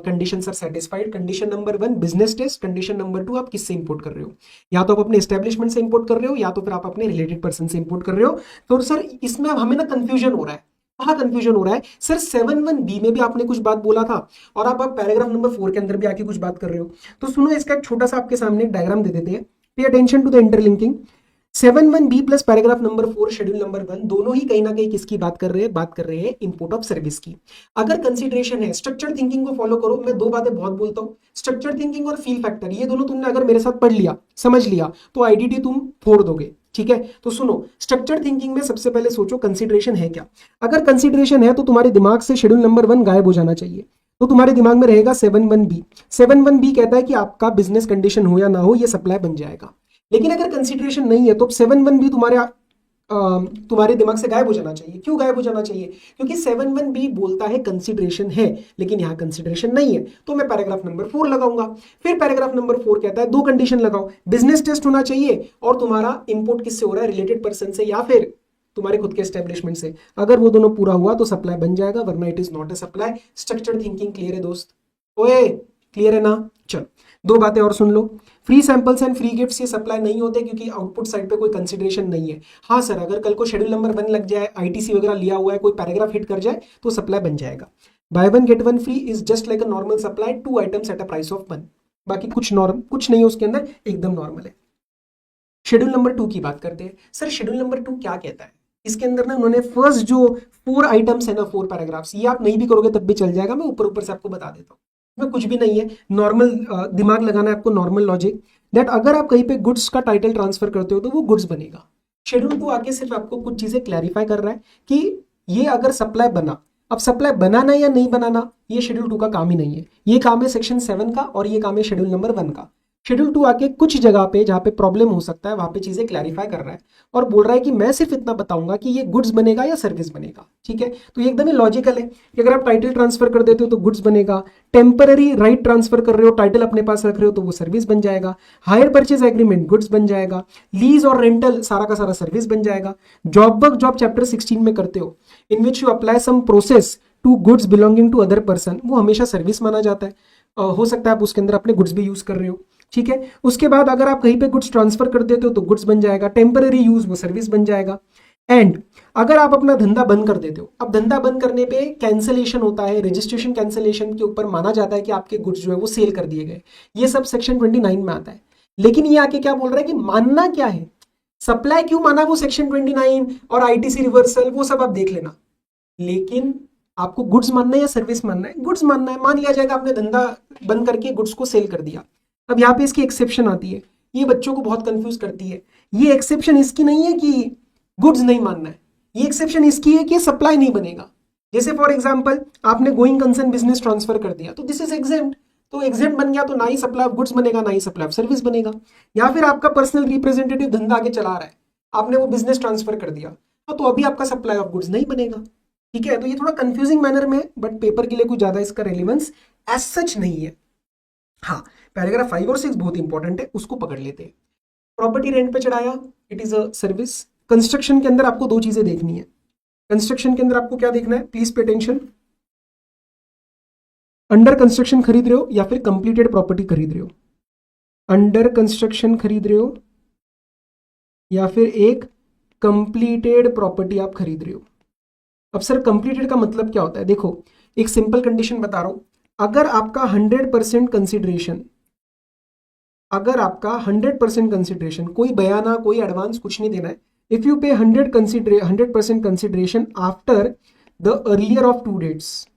conditions are satisfied. Condition number 1 business test, condition number 2 आप किससे इंपोर्ट कर रहे हो? या तो आप अपने एस्टेब्लिशमेंट से इंपोर्ट कर रहे हो या तो फिर आप अपने रिलेटेड पर्सन से इंपोर्ट कर रहे हो। तो सर इसमें अब हमें ना कंफ्यूजन हो रहा है। कहाँ कंफ्यूजन हो रहा है सर? 7(1)(b) में भी आपने कुछ बात बोला था और आप पैराग्राफ नंबर 4 के अंदर भी आके कुछ बात कर रहे हो। तो सुनो, इसका एक छोटा सा आपके सामने एक डायग्राम दे देते हैं। Pay attention to the interlinking. 7(1)(b) plus paragraph number 4 schedule number 1 दोनों ही कहीं ना कहीं किसकी बात कर रहे हैं? बात कर रहे हैं इंपोर्ट ऑफ सर्विस की। अगर कंसीडरेशन है, स्ट्रक्चर थिंकिंग को फॉलो करो। मैं 2 बातें बहुत बोलता हूँ, स्ट्रक्चर थिंकिंग और फील फैक्टर, ये दोनों तुमने अगर मेरे साथ पढ़ लिया, समझ लिया, तो आईडीटी तुम फोड़ दोगे। ठीक है, तो सुनो, स्ट्रक्चर थिंकिंग में सबसे पहले सोचो कंसीडरेशन है क्या। अगर कंसीडरेशन है तो तुम्हारे दिमाग से शेड्यूल नंबर 1 गायब हो जाना चाहिए। तो तुम्हारे दिमाग में रहेगा 7(1)(b। 7(1)(b) कहता है कि आपका बिजनेस कंडीशन हो या ना हो, ये सप्लाई बन जाएगा। लेकिन अगर कंसीडरेशन नहीं है तो 7(1)(b) तुम्हारे दिमाग से गायब हो जाना चाहिए। क्यों गायब हो जाना चाहिए? क्योंकि 7(1)(b) बोलता है कंसीडरेशन है, लेकिन यहां कंसीडरेशन नहीं है। तो मैं पैराग्राफ नंबर 4 लगाऊंगा। फिर पैराग्राफ नंबर 4 कहता है 2 कंडीशन लगाओ, बिजनेस टेस्ट होना चाहिए और तुम्हारा इंपोर्ट किससे हो रहा है? रिलेटेड पर्सन से या फिर तुम्हारे खुद के एस्टेब्लिशमेंट से। अगर वो दोनों पूरा हुआ तो सप्लाई बन जाएगा, वरना it is not a supply. Structure thinking clear है दोस्त? ओए क्लियर है ना? चलो 2 बातें और सुन लो। Free samples and free gifts ये सप्लाई नहीं होते क्योंकि आउटपुट साइड पे कोई कंसीडरेशन नहीं है। हाँ सर, अगर कल को शेड्यूल नंबर 1 लग जाए, आईटीसी वगैरह लिया हुआ है, कोई पैराग्राफ हिट कर जाए तो सप्लाई बन जाएगा। Buy 1 get 1 free is just like a normal supply, 2 items at a price of 1। बाकी कुछ नहीं है उसके अंदर, एकदम नॉर्मल है। शेड्यूल नंबर 2 की बात करते हैं। सर शेड्यूल नंबर 2 क्या कहता है? इसके अंदर ना उन्होंने फर्स्ट जो 4 आइटम्स है ना, 4 पैराग्राफ्स, ये आप नहीं भी करोगे तब भी चल जाएगा, मैं ऊपर ऊपर से आपको बता देता हूँ। इसमें कुछ भी नहीं है, नॉर्मल दिमाग लगाना है आपको, नॉर्मल लॉजिक दैट अगर आप कहीं पे गुड्स का टाइटल ट्रांसफर करते हो तो वो गुड्स बनेगा। शेड्यूल 2 आके सिर्फ आपको कुछ चीजें क्लैरिफाई कर रहा है कि ये अगर सप्लाई बना, अब सप्लाई बनाना या नहीं बनाना ये शेड्यूल 2 का काम ही नहीं है, ये काम है सेक्शन 7 का और ये काम है शेड्यूल नंबर 1 का। शेड्यूल 2 आके कुछ जगह पे जहां पे प्रॉब्लम हो सकता है वहां पे चीजें क्लैरिफाई कर रहा है और बोल रहा है कि मैं सिर्फ इतना बताऊंगा कि ये गुड्स बनेगा या सर्विस बनेगा। ठीक है, तो ये एकदम ही लॉजिकल है कि अगर आप टाइटल ट्रांसफर कर देते हो तो गुड्स बनेगा, टेम्पररी राइट ट्रांसफर कर रहे हो, टाइटल अपने पास रख रहे हो तो वो सर्विस बन जाएगा, हायर परचेज एग्रीमेंट गुड्स बन जाएगा, लीज और रेंटल सारा का सारा सर्विस बन जाएगा, जॉब वर्क जॉब चैप्टर 16 में करते हो in which you apply some process to goods belonging to other person, वो हमेशा सर्विस माना जाता है। हो सकता है आप उसके अंदर अपने गुड्स भी यूज कर रहे हो। ठीक है। उसके बाद अगर आप कहीं पे गुड्स ट्रांसफर कर देते हो तो गुड्स बन जाएगा, टेम्पररी यूज वो सर्विस बन जाएगा। एंड अगर आप अपना धंधा बंद कर देते हो, अब धंधा बंद करने पे कैंसलेशन होता है, रजिस्ट्रेशन कैंसलेशन के ऊपर माना जाता है कि आपके गुड्स जो है वो सेल कर दिए गए, ये सब सेक्शन 29 में आता है। लेकिन ये आके क्या बोल रहा है कि मानना क्या है, सप्लाई क्यों माना वो सेक्शन 29 और आईटीसी रिवर्सल वो सब आप देख लेना, लेकिन आपको गुड्स मानना है या सर्विस मानना है, गुड्स मानना है। मान लिया जाएगा आपने धंधा बंद करके गुड्स को सेल कर दिया, अब यहाँ पे इसकी एक्सेप्शन आती है, ये बच्चों को बहुत कंफ्यूज करती है। ये एक्सेप्शन इसकी नहीं है कि गुड्स नहीं मानना है, ये एक्सेप्शन इसकी है कि सप्लाई नहीं बनेगा। जैसे फॉर एग्जांपल आपने गोइंग कंसर्न बिजनेस ट्रांसफर कर दिया तो दिस इज एग्जेम्प्ट, तो एग्जेम्प्ट बन गया तो ना ही सप्लाई ऑफ गुड्स बनेगा ना ही सप्लाई ऑफ सर्विस बनेगा। या फिर आपका पर्सनल रिप्रेजेंटेटिव धंधा आगे चला रहा है, आपने वो बिजनेस ट्रांसफर कर दिया, तो अभी आपका सप्लाई ऑफ गुड्स नहीं बनेगा। ठीक है, तो ये थोड़ा कंफ्यूजिंग मैनर में, बट पेपर के लिए कुछ ज्यादा इसका रेलिवेंस एज सच नहीं है। हाँ, पैराग्राफ 5 और 6 बहुत इंपॉर्टेंट है, उसको पकड़ लेते हैं। प्रॉपर्टी रेंट पे चढ़ाया, it is a service. Construction के अंदर आपको दो चीजें देखनी है, कंस्ट्रक्शन के अंदर आपको क्या देखना है, please pay attention. Under construction खरीद रहे हो या फिर कंप्लीटेड प्रॉपर्टी खरीद रहे हो, अंडर कंस्ट्रक्शन खरीद रहे हो या फिर एक कंप्लीटेड प्रॉपर्टी आप खरीद रहे हो। अब सर कंप्लीटेड का मतलब क्या होता है, देखो एक सिंपल कंडीशन बता रहा हूं, अगर आपका 100% कंसिडरेशन, अगर आपका 100% कंसिडरेशन, कोई बयाना कोई एडवांस कुछ नहीं देना है, if you pay 100% consideration after the earlier of two dates,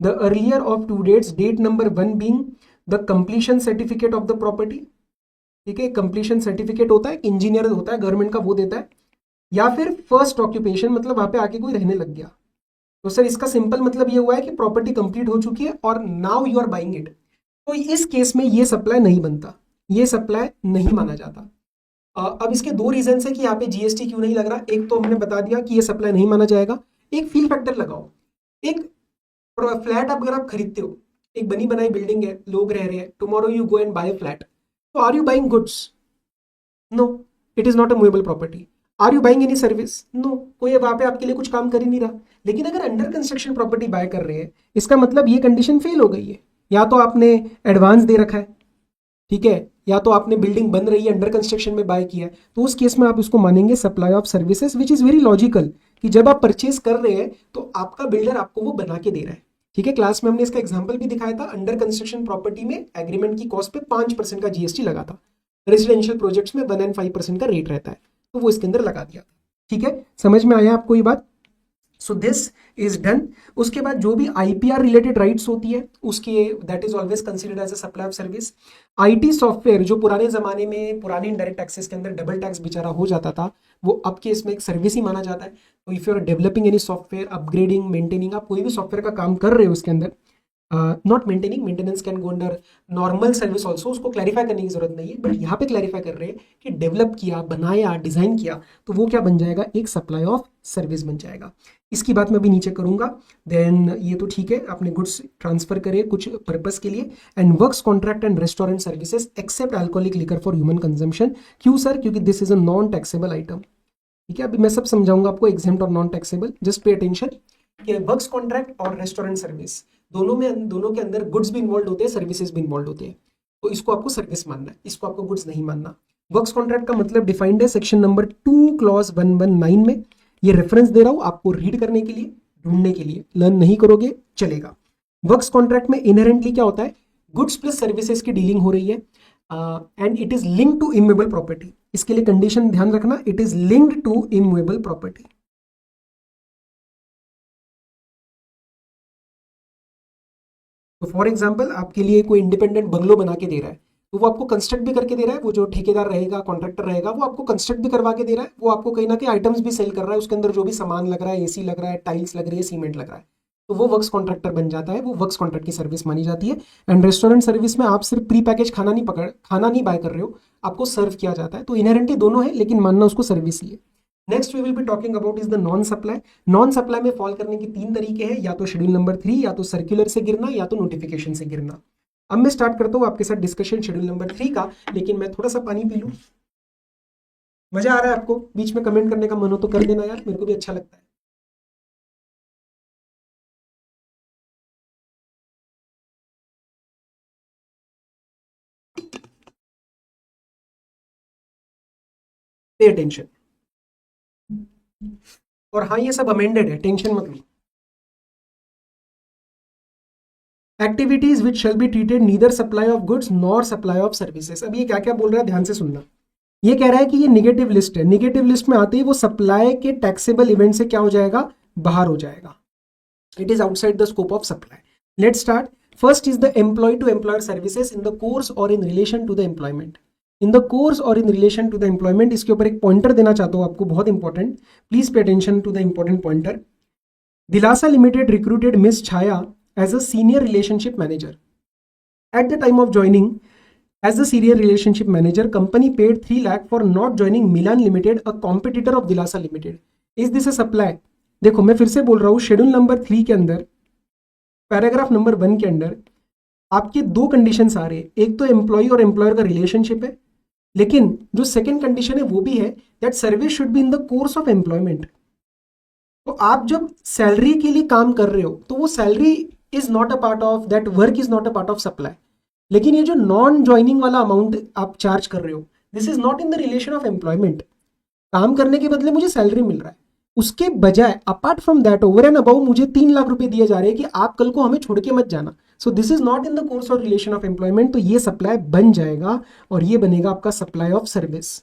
the earlier of two dates, date number 1 being the completion certificate of the property. ठीक है, कंप्लीशन सर्टिफिकेट होता है, इंजीनियर होता है गवर्नमेंट का, वो देता है। या फिर फर्स्ट ऑक्यूपेशन, मतलब वहां पे आके कोई रहने लग गया, तो सर इसका सिंपल मतलब ये हुआ है कि प्रॉपर्टी कंप्लीट हो चुकी है और now you are buying it, तो इस केस में ये सप्लाई नहीं बनता, ये सप्लाई नहीं माना जाता। अब इसके दो रीजन है कि यहाँ पे जीएसटी क्यों नहीं लग रहा। एक तो हमने बता दिया कि ये सप्लाई नहीं माना जाएगा, एक फील फैक्टर लगाओ। एक फ्लैट अगर आप खरीदते हो, एक बनी बनाई बिल्डिंग है, लोग रह रहे हैं, tomorrow you go and buy flat, तो are you buying goods? No, it is not a movable property. Are you buying any service? No, कोई वहां पे आपके लिए कुछ काम कर ही नहीं रहा। लेकिन अगर अंडर कंस्ट्रक्शन प्रॉपर्टी बाय कर रहे हैं, इसका मतलब ये कंडीशन फेल हो गई है, या तो आपने एडवांस दे रखा है, ठीक है, या तो आपने बिल्डिंग बन रही है अंडर कंस्ट्रक्शन में बाय किया है, तो उस केस में आप इसको मानेंगे supply of services, which is very logical, कि जब आप परचेज कर रहे हैं तो आपका बिल्डर आपको वो बना के दे रहा है। ठीक है, क्लास में हमने इसका एग्जांपल भी दिखाया था, अंडर कंस्ट्रक्शन प्रॉपर्टी में एग्रीमेंट की कॉस्ट पे 5% का जीएसटी लगा था, रेजिडेंशियल प्रोजेक्ट्स में 1 and 5% का रेट रहता है, तो वो इसके अंदर लगा दिया। ठीक है, समझ में आया आपको ये बात? सो दिस इज डन। उसके बाद जो भी आईपीआर रिलेटेड राइट्स होती है उसके, that is always considered as a supply of service. IT software जो पुराने जमाने में पुराने इनडायरेक्ट टैक्सेस के अंदर डबल टैक्स बेचारा हो जाता था, वो अब के इसमें एक सर्विस ही माना जाता है। तो if you are developing any software, upgrading, maintaining, आप कोई भी सॉफ्टवेयर का काम कर रहे हो उसके अंदर, not maintaining, maintenance can go under normal service also, उसको क्लैरिफाई करने की जरूरत नहीं है, बट यहाँ पे क्लैरिफाई कर रहे हैं कि डेवलप किया, बनाया, डिजाइन किया, तो वो क्या बन जाएगा, एक सप्लाई ऑफ सर्विस बन जाएगा। इसकी बात मैं अभी नीचे करूंगा। देन ये तो ठीक है, आपने गुड्स ट्रांसफर करे कुछ पर्पस के लिए। And works contract and restaurant services except alcoholic liquor for human consumption. क्यों सर? क्योंकि this is a non taxable item. ठीक है, अभी मैं सब समझाऊंगा आपको, एग्जेम्प्ट और non taxable, just pay attention. कि वर्क्स कॉन्ट्रैक्ट और रेस्टोरेंट सर्विस दोनों के अंदर गुड्स भी इन्वॉल्व होते हैं, सर्विसेज भी इन्वॉल्व होते हैं, तो इसको आपको सर्विस मानना है, इसको आपको गुड्स नहीं मानना। वर्क्स कॉन्ट्रैक्ट का मतलब डिफाइंड है सेक्शन नंबर 2 क्लॉज 119 में। ये रेफरेंस दे रहा हूं आपको रीड करने के लिए, ढूंढने के लिए, लर्न नहीं करोगे चलेगा। वर्क्स कॉन्ट्रैक्ट में इनहेरेंटली क्या होता है, गुड्स प्लस सर्विसेज की डीलिंग हो रही है, and it is linked to immovable property. इसके लिए कंडीशन ध्यान रखना, it is linked to immovable property. तो फॉर एग्जाम्पल आपके लिए कोई इंडिपेंडेंट बंगलो बना के दे रहा है, तो वो आपको कंस्ट्रक्ट भी करके दे रहा है, वो जो ठेकेदार रहेगा, कॉन्ट्रैक्टर रहेगा, वो आपको कंस्ट्रक्ट भी करवा के दे रहा है, वो आपको कहीं ना कहीं आइटम्स भी सेल कर रहा है, उसके अंदर जो भी सामान लग रहा है, एसी लग रहा है, टाइल्स लग रही है, सीमेंट लग रहा है, तो वो वर्क्स कॉन्ट्रैक्टर बन जाता है, वो वर्क्स कॉन्ट्रैक्ट की सर्विस मानी जाती है। एंड रेस्टोरेंट सर्विस में आप सिर्फ प्री पैकेज खाना नहीं बाय कर रहे हो, आपको सर्व किया जाता है, तो इनहेरेंटली दोनों है, लेकिन मानना उसको सर्विस ही है। Next we will be talking about is the non supply. Non supply में फॉल करने के तीन तरीके हैं, या तो शेड्यूल नंबर 3, या तो सर्कुलर से गिरना, या तो नोटिफिकेशन से गिरना। अब मैं स्टार्ट करता हूँ आपके साथ डिस्कशन शेड्यूल नंबर 3 का, लेकिन मैं थोड़ा सा पानी पी लूँ। मजा आ रहा है आपको? बीच में कमेंट करने का मन हो तो कर देना यार, मेरे को भी अच्छा लगता है। Pay attention. और हाँ ये सब अमेंडेड है, टेंशन मत लो। Activities which shall be treated neither supply of goods nor supply of services. अब ये क्या क्या बोल रहा है ध्यान से सुनना। ये कह रहा है कि ये निगेटिव लिस्ट है, निगेटिव लिस्ट में आते ही वो सप्लाई के टैक्सेबल इवेंट से क्या हो जाएगा, बाहर हो जाएगा। It is outside the scope of supply. Let start. First is the employee to employer services in the course और in relation to the employment. In the course और in relation to the employment, इसके ऊपर एक pointer देना चाहता हूं आपको, बहुत important, please pay attention to the important pointer. Dilasa limited recruited miss Chhaya as a senior relationship manager. At the time of joining as a senior relationship manager, company paid 3 lakh for not joining Milan Limited, a competitor of Dilasa Limited. Is this a supply? देखो मैं फिर से बोल रहा हूँ, schedule number 3 के अंदर paragraph number 1 के अंदर आपके दो कंडीशंस आ रहे हैं। एक तो एम्प्लॉय और एम्प्लॉयर का रिलेशनशिप है, लेकिन जो सेकंड कंडीशन है वो भी है that service should be in the course of employment. तो आप जब सैलरी के लिए काम कर रहे हो तो वो salary is not a part of that, work is not a part of supply. लेकिन ये जो नॉन ज्वाइनिंग वाला अमाउंट आप चार्ज कर रहे हो, this is not in the relation of employment. काम करने के बदले मुझे सैलरी मिल रहा है, उसके बजाय apart from that over and about मुझे 3 लाख रुपए दिए जा रहे हैं कि आप कल को हमें छोड़ के मत जाना। सो this is not in the course और रिलेशन ऑफ एम्प्लॉयमेंट। तो ये सप्लाई बन जाएगा और ये बनेगा आपका supply of service.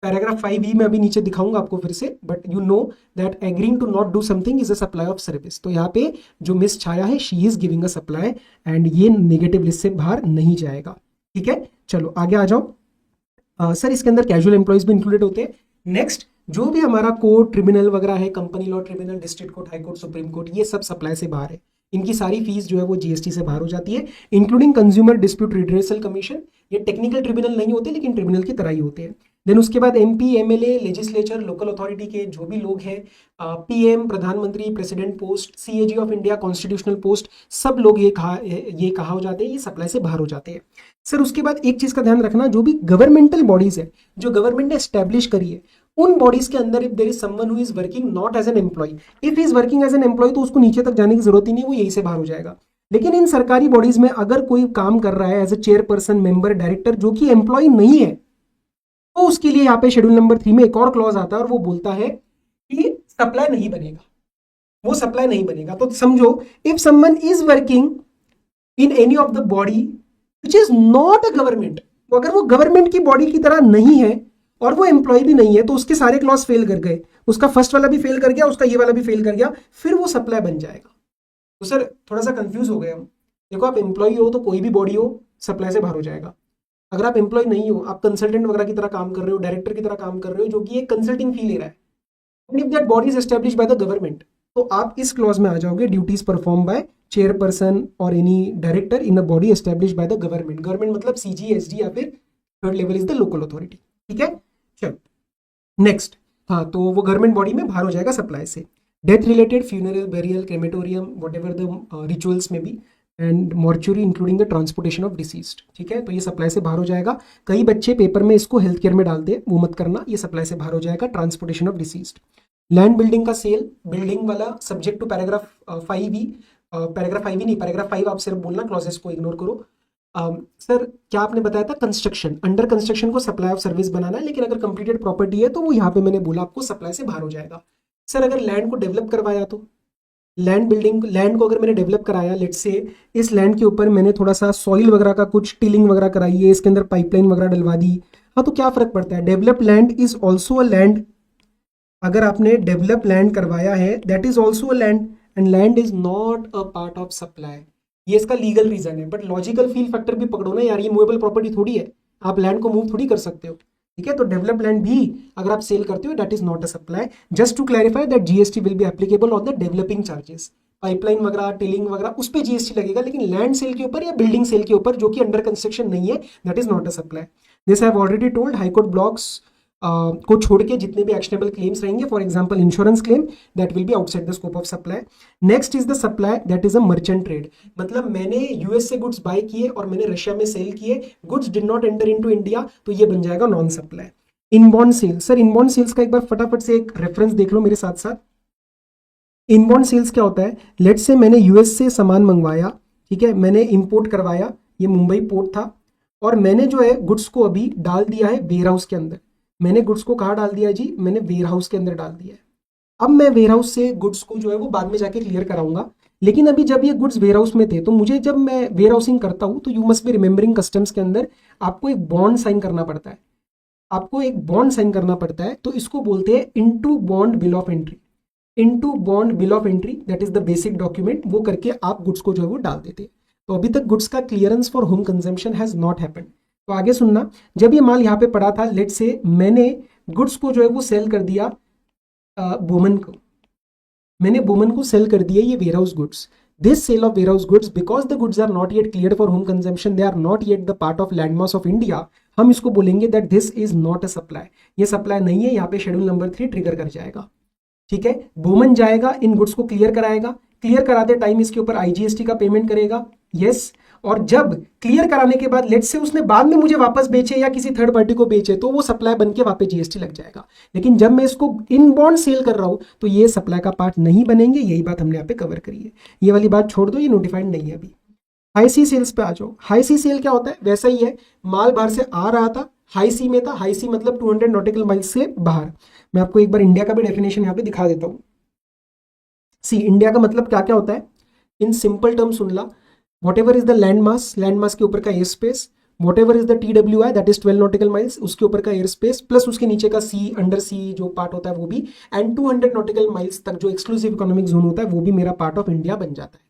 Paragraph 5E में अभी नीचे दिखाऊंगा आपको फिर से, but you know that agreeing to not do something is a supply of service. तो यहाँ पे जो मिस छाया है, she is giving a supply and ये नेगेटिव लिस्ट से बाहर नहीं जाएगा। ठीक है, चलो आगे आ जाओ। सर इसके अंदर कैजुअल एम्प्लॉयज भी इंक्लूडेड होते हैं। नेक्स्ट, जो भी हमारा कोर्ट ट्रिब्यूनल वगैरह है, company law tribunal, district court, high court, supreme court, ये सब सप्लाई से बाहर है। इनकी सारी फीस जो है वो जीएसटी से बाहर हो जाती है, including consumer dispute redressal commission. ये टेक्निकल ट्रिब्यूनल नहीं होते लेकिन ट्रिब्यूनल की तरह ही होते हैं। देन उसके बाद MP, MLA, legislature, local authority के जो भी लोग हैं, पीएम, प्रधानमंत्री, president post, CAG of India, constitutional post, सब लोग ये कहा हो जाते हैं, ये सप्लाई से बाहर हो जाते हैं। सर उसके बाद एक चीज का ध्यान रखना, जो भी गवर्नमेंटल बॉडीज है जो गवर्नमेंट ने एस्टेब्लिश करी है, उन बॉडीज के अंदर if there is someone who is working not as an employ, if he is working as an employ तो उसको नीचे तक जाने की जरूरत ही नहीं, वो यहीं से बाहर हो जाएगा। लेकिन इन सरकारी बॉडीज में अगर कोई काम कर रहा है as a chairperson, member, director, जो कि एम्प्लॉय नहीं है, तो उसके लिए यहाँ पे शेड्यूल नंबर 3 में एक और क्लॉज आता है और वो बोलता है कि सप्लाई नहीं बनेगा, वो सप्लाई नहीं बनेगा। तो समझो, if someone is working in any of the body which is not a government, तो अगर वो गवर्नमेंट की बॉडी की तरह नहीं है और वो एम्प्लॉय भी नहीं है, तो उसके सारे क्लॉज फेल कर गए। उसका फर्स्ट वाला भी फेल कर गया, उसका ये वाला भी फेल कर गया, फिर वो सप्लाई बन जाएगा। तो सर थोड़ा सा कंफ्यूज हो गए हम। देखो, आप एम्प्लॉय हो तो कोई भी बॉडी हो सप्लाई से बाहर हो जाएगा। अगर आप एम्प्लॉय नहीं हो, आप कंसल्टेंट वगैरह की तरह काम कर रहे हो, डायरेक्टर की तरह काम कर रहे हो, जो कि एक कंसल्टिंग फी ले रहा है, and if that body is established by the government, तो आप इस क्लॉज में आ जाओगे, ड्यूटीज परफॉर्म बाय चेयरपर्सन और any director in a body established by the government. Government मतलब सीजी, एसडी या फिर third level is the local authority. ठीक है, चलो नेक्स्ट। हाँ, तो वो गवर्नमेंट बॉडी में बाहर हो जाएगा सप्लाई से। Death related, funeral, burial, crematorium, what ever the rituals में भी, and mortuary including the transportation of deceased. ठीक है, तो ये सप्लाई से बाहर हो जाएगा। कई बच्चे पेपर में इसको हेल्थ केयर में डालते हैं, वो मत करना, ये सप्लाई से बाहर हो जाएगा। Transportation of deceased. Land building का सेल, बिल्डिंग वाला subject to paragraph 5E, paragraph 5E नहीं, पैराग्राफ 5 आप सिर्फ बोलना, क्लॉजेस को इग्नोर करो। सर क्या आपने बताया था, कंस्ट्रक्शन, अंडर कंस्ट्रक्शन को सप्लाई ऑफ सर्विस बनाना है, लेकिन अगर कंप्लीटेड प्रॉपर्टी है तो वो यहाँ पे मैंने बोला आपको सप्लाई से बाहर हो जाएगा। सर अगर लैंड को डेवलप करवाया, तो लैंड बिल्डिंग, लैंड को अगर मैंने डेवलप कराया, लेट्स से इस लैंड के ऊपर मैंने थोड़ा सा सॉइल वगैरह का कुछ टिलिंग वगैरह कराई है, इसके अंदर पाइपलाइन वगैरह डलवा दी, हाँ तो क्या फर्क पड़ता है। Develop land is also a land. अगर आपने डेवलप लैंड करवाया है, that is also a land, and land is not a part of supply. ये इसका लीगल रीजन है, बट लॉजिकल फील फैक्टर भी पकड़ो ना यार, ये मूवेबल प्रॉपर्टी थोड़ी है, आप लैंड को मूव थोड़ी कर सकते हो। ठीक है, तो डेवलप लैंड भी अगर आप सेल करते हो, that is not a supply. Just to clarify that GST will be applicable on the developing charges. Pipeline वगैरह, टिलिंग वगैरह, उस पर जीएसटी लगेगा, लेकिन लैंड सेल के ऊपर या बिल्डिंग सेल के ऊपर जो कि अंडर कंस्ट्रक्शन नहीं है, that is not a supply. This I have already told. High court blocks को छोड़ के जितने भी एक्शनेबल क्लेम्स रहेंगे, for example insurance claim, that will be outside the scope of supply. Next is the supply that is a merchant trade. मतलब मैंने US से goods by किए और मैंने रशिया में सेल किए, goods did not enter into India, तो ये बन जाएगा non supply. Inbound sales, sir inbound sales का एक बार फटाफट से एक रेफरेंस देख लो मेरे साथ साथ। इनबाउंड सेल्स क्या होता है, लेट्स से मैंने यूएस से सामान मंगवाया, ठीक है, मैंने इंपोर्ट करवाया, ये मुंबई पोर्ट था, और मैंने जो है गुड्स को अभी डाल दिया है वेयर हाउस के अंदर। मैंने गुड्स को कहाँ डाल दिया जी, मैंने वेयर हाउस के अंदर डाल दिया है। अब मैं वेयर हाउस से गुड्स को जो है वो बाद में जाके क्लियर कराऊंगा, लेकिन अभी जब ये गुड्स वेयर हाउस में थे तो मुझे, जब मैं वेयर हाउसिंग करता हूँ तो you must be remembering customs के अंदर आपको एक बॉन्ड साइन करना पड़ता है, आपको एक बॉन्ड साइन करना पड़ता है, तो इसको बोलते हैं into bond bill of entry. Into bond bill of entry, that is the basic document, वो करके आप गुड्स को जो है वो डाल देते हैं। तो अभी तक गुड्स का clearance for home consumption has not happened. तो आगे सुनना, जब ये माल यहाँ पे पड़ा था, लेट से मैंने गुड्स को जो है वो सेल कर दिया बोमन को, मैंने बोमन को सेल कर दिया ये warehouse goods. This sale of warehouse goods, because the goods are not yet cleared for home consumption, they are not yet the part of land mass of India, हम इसको बोलेंगे that this is not a supply, ये supply नहीं है, यहाँ पे schedule number 3 trigger कर जाएगा। ठीक है, बोमन जाएगा, इन गुड्स को क्लियर कराएगा, क्लियर कराते टाइम इसके ऊपर आईजीएसटी का पेमेंट करेगा, यस। और जब क्लियर कराने के बाद लेट्स से उसने बाद में मुझे वापस बेचे या किसी थर्ड पार्टी को बेचे, तो वो सप्लाई बन के वापस जीएसटी लग जाएगा। लेकिन जब मैं इसको इन बॉन्ड सेल कर रहा हूं तो ये सप्लाई का पार्ट नहीं बनेंगे, यही बात हमने यहाँ पे कवर करी है। ये वाली बात छोड़ दो, ये नोटिफाइड नहीं है अभी। हाई सी सेल्स पे आ जाओ। हाई सी सेल क्या होता है, वैसा ही है, माल बाहर से आ रहा था, हाई सी में था, हाई सी मतलब 200 नॉटिकल माइल्स से बाहर। मैं आपको एक बार इंडिया का भी डेफिनेशन यहाँ पे दिखा देता हूँ। सी, इंडिया का मतलब क्या क्या होता है, इन सिंपल टर्म सुन ला, whatever is the land mass, land mass के ऊपर का air space, whatever is the TWI that is 12 nautical miles, उसके ऊपर का एयर स्पेस प्लस उसके नीचे का सी, अंडर सी जो पार्ट होता है वो भी, एंड 200 नॉटिकल माइल्स तक जो एक्सक्लूसिव इकोनॉमिक जोन होता है वो भी मेरा पार्ट ऑफ इंडिया बन जाता है।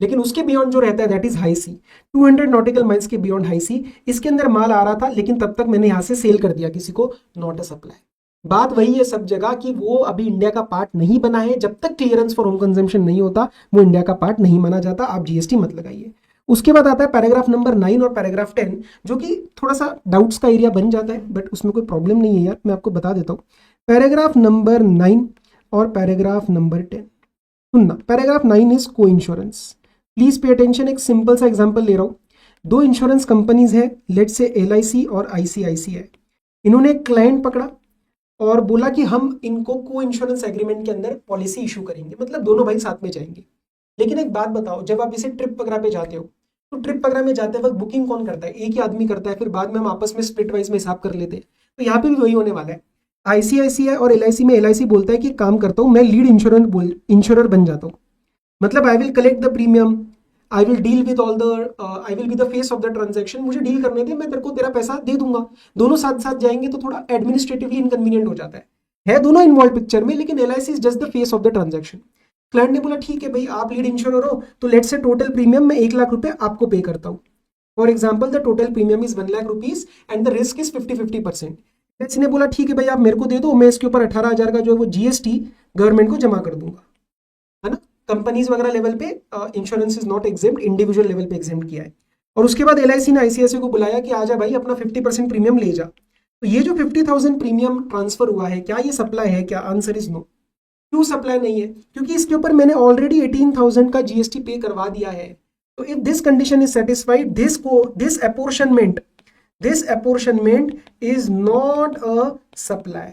लेकिन उसके बियॉन्ड जो रहता है that is high sea, 200 nautical miles के बियॉन्ड हाई सी, इसके अंदर माल आ रहा था लेकिन तब तक मैंने यहाँ से सेल कर दिया किसी को, नॉट अ सप्लाई। बात वही है सब जगह कि वो अभी इंडिया का पार्ट नहीं बना है, जब तक क्लियरेंस फॉर होम कंजम्पशन नहीं होता वो इंडिया का पार्ट नहीं माना जाता, आप जीएसटी मत लगाइए। उसके बाद आता है पैराग्राफ नंबर 9 और पैराग्राफ 10, जो कि थोड़ा सा डाउट्स का एरिया बन जाता है, बट उसमें कोई प्रॉब्लम नहीं है यार, मैं आपको बता देता हूँ। पैराग्राफ नंबर 9 और पैराग्राफ नंबर 10 सुनना। पैराग्राफ 9 इज को इंश्योरेंस, प्लीज पे अटेंशन। एक सिंपल सा एग्जांपल ले रहा हूँ, दो इंश्योरेंस कंपनीज है, लेट्स से LIC और ICICI। इन्होंने एक क्लाइंट पकड़ा और बोला कि हम इनको को इंश्योरेंस एग्रीमेंट के अंदर पॉलिसी इशू करेंगे, मतलब दोनों भाई साथ में जाएंगे। लेकिन एक बात बताओ, जब आप इसे ट्रिप वगैरह पे जाते हो तो ट्रिप वगैरह में जाते वक्त बुकिंग कौन करता है, एक ही आदमी करता है, फिर बाद में हम आपस में स्प्लिट वाइज में हिसाब कर लेते हैं। तो यहाँ पे भी वही होने वाला है। ICICI और LIC में LIC बोलता है कि काम करता हूँ मैं, लीड इंश्योरर बन जाता हूँ, मतलब I will collect the premium, I will deal with all the, I will be the face of the transaction, मुझे डील करने दे, मैं तेरे को तेरा पैसा दे दूंगा। दोनों साथ साथ जाएंगे तो थोड़ा एडमिनिस्ट्रेटिवली इनकन्वीनियंट हो जाता है दोनों इन्वॉल्व पिक्चर में, लेकिन LIC is just the face of the transaction. Client ने बोला ठीक है भाई, आप लीड इंश्योरर हो तो लेट से टोटल प्रीमियम मैं 1 लाख रुपए आपको पे करता हूँ। For example the total premium is 1 lakh rupees and the risk is 50-50%। LIC ने बोला ठीक है भाई, आप मेरे को दे दो, मैं इसके ऊपर 18,000 का जो है वो GST गवर्नमेंट को जमा कर दूंगा, है ना। कंपनीज वगैरह लेवल पे insurance is not exempt, individual level पे एग्जेम्प्ट किया है। और उसके बाद LIC ने ICICI को बुलाया कि आजा भाई अपना 50% प्रीमियम ले जा। तो ये जो 50,000 प्रीमियम ट्रांसफर हुआ है, क्या ये सप्लाई है, क्या आंसर इज नो। क्यों सप्लाई नहीं है, क्योंकि इसके ऊपर मैंने ऑलरेडी 18,000 का GST पे करवा दिया है। तो if this condition is satisfied, this apportionment is not a supply,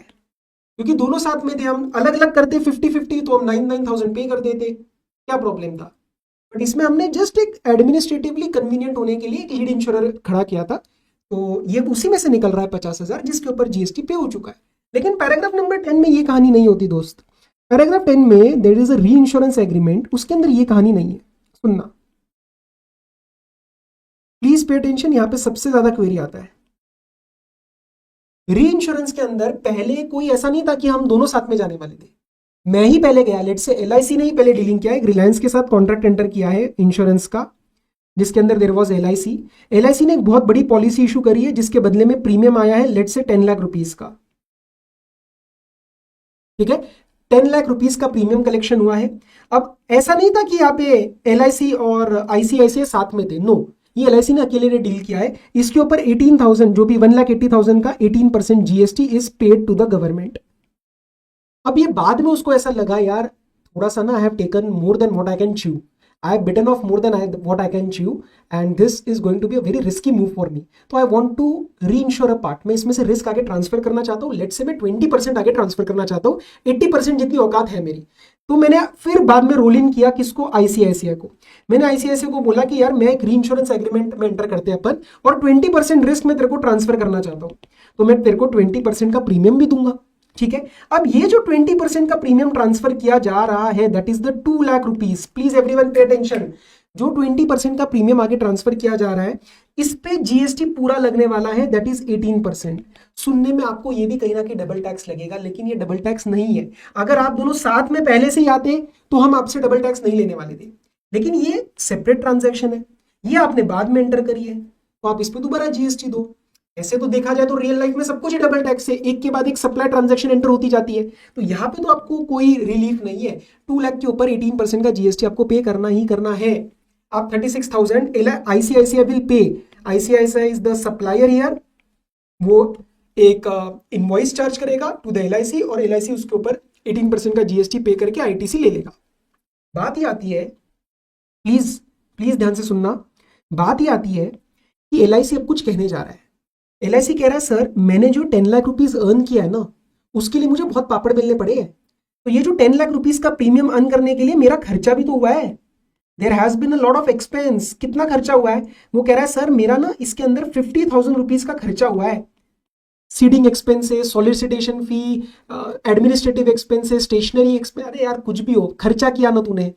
क्योंकि दोनों साथ में थे, हम अलग अलग करते 50-50 तो हम 9,000 पे कर देते, क्या प्रॉब्लम था। बट इसमें हमने जस्ट एक एडमिनिस्ट्रेटिवली कन्वीनियंट होने के लिए एक लीड इंश्योरर खड़ा किया था, तो ये उसी में से निकल रहा है 50,000 जिसके ऊपर GST पे हो चुका है। लेकिन पैराग्राफ नंबर 10 में ये कहानी नहीं होती दोस्त। पैराग्राफ 10 में देयर इज अ री इंश्योरेंस एग्रीमेंट, उसके अंदर ये कहानी नहीं है। सुनना प्लीज पे अटेंशन, यहाँ पे सबसे ज्यादा क्वेरी आता है। री इंश्योरेंस के अंदर पहले कोई ऐसा नहीं था कि हम दोनों साथ में जाने वाले थे, मैं ही पहले गया, लेट से LIC ने ही पहले डीलिंग किया है, रिलायंस के साथ कॉन्ट्रैक्ट एंटर किया है इंश्योरेंस का, जिसके अंदर देयर वाज LIC ने एक बहुत बड़ी पॉलिसी इशू करी है जिसके बदले में प्रीमियम आया है लेट से 10 लाख रुपीज का, ठीक है, 10 लाख रुपीज का प्रीमियम कलेक्शन हुआ है। अब ऐसा नहीं था कि यहाँ पे LIC और ICICI साथ में थे, नो, ये LIC ने अकेले ने डील किया है। इसके ऊपर 18,000 जो भी 1,80,000 का 18% GST is paid to the government. अब ये बाद में उसको ऐसा लगा यार थोड़ा सा ना, आई have taken more than what I can chew, I have bitten off more than what I can chew and this is going to be a very risky move for me. तो I want to reinsure a part. मैं इसमें से risk आगे transfer करना चाहता हूँ, late से मैं 20% आगे ट्रांसफर करना चाहता हूँ, 80% जितनी औकात है मेरी। तो मैंने फिर बाद में रोल इन किया किसको, ICICI को। मैंने ICICI को बोला कि यार मैं एक री इंश्योरेंस एग्रीमेंट में एंटर करते हैं अपन और 20% रिस्क मैं तेरे को ट्रांसफर करना चाहता हूँ। तो मैं तेरे को 20% का प्रीमियम भी दूंगा, ठीक है। अब ये जो 20% का प्रीमियम ट्रांसफर किया जा रहा है that is the 2 lakh rupees. Please everyone pay attention. जो 20% का प्रीमियम आगे ट्रांसफर किया जा रहा है इस पे जीएसटी पूरा लगने वाला है दैट इज 18%। सुनने में आपको ये भी कहीं ना कहीं डबल टैक्स लगेगा, लेकिन ये डबल टैक्स नहीं है। अगर आप दोनों साथ में पहले से ही आते तो हम आपसे डबल टैक्स नहीं लेने वाले थे, लेकिन ये सेपरेट ट्रांजैक्शन है, ये आपने बाद में एंटर करी है तो आप इस पे दोबारा जीएसटी दो। ऐसे तो देखा जाए तो रियल लाइफ में सब कुछ ही डबल टैक्स है, एक के बाद एक सप्लाई ट्रांजैक्शन एंटर होती जाती है, तो यहाँ पे तो आपको कोई रिलीफ नहीं है। 2 लाख के ऊपर 18% का जीएसटी आपको पे करना ही करना है। आप 36,000 ICICI will pay, ICICI is the supplier here, वो एक इनवॉइस चार्ज करेगा टू द एलआईसी और एलआईसी उसके ऊपर 18% का जीएसटी पे करके आईटीसी ले लेगा। बात ये आती है, प्लीज प्लीज ध्यान से सुनना, बात ये आती है कि एलआईसी अब कुछ कहने जा रहा है। एलआईसी कह रहा है सर मैंने जो 10 लाख रुपीज अर्न किया है ना उसके लिए मुझे बहुत पापड़ बेलने पड़े हैं, तो ये जो 10 लाख रुपीज का प्रीमियम अर्न करने के लिए मेरा खर्चा भी तो हुआ है, there has been a lot of expense. कितना खर्चा हुआ है? वो कह रहा है सर मेरा ना इसके अंदर 50,000 रुपीज का खर्चा हुआ है, सीडिंग एक्सपेंसेस, सॉलिसिटेशन फी, एडमिनिस्ट्रेटिव एक्सपेंसेस, स्टेशनरी एक्सपेंस, अरे यार कुछ भी हो खर्चा किया ना तूने।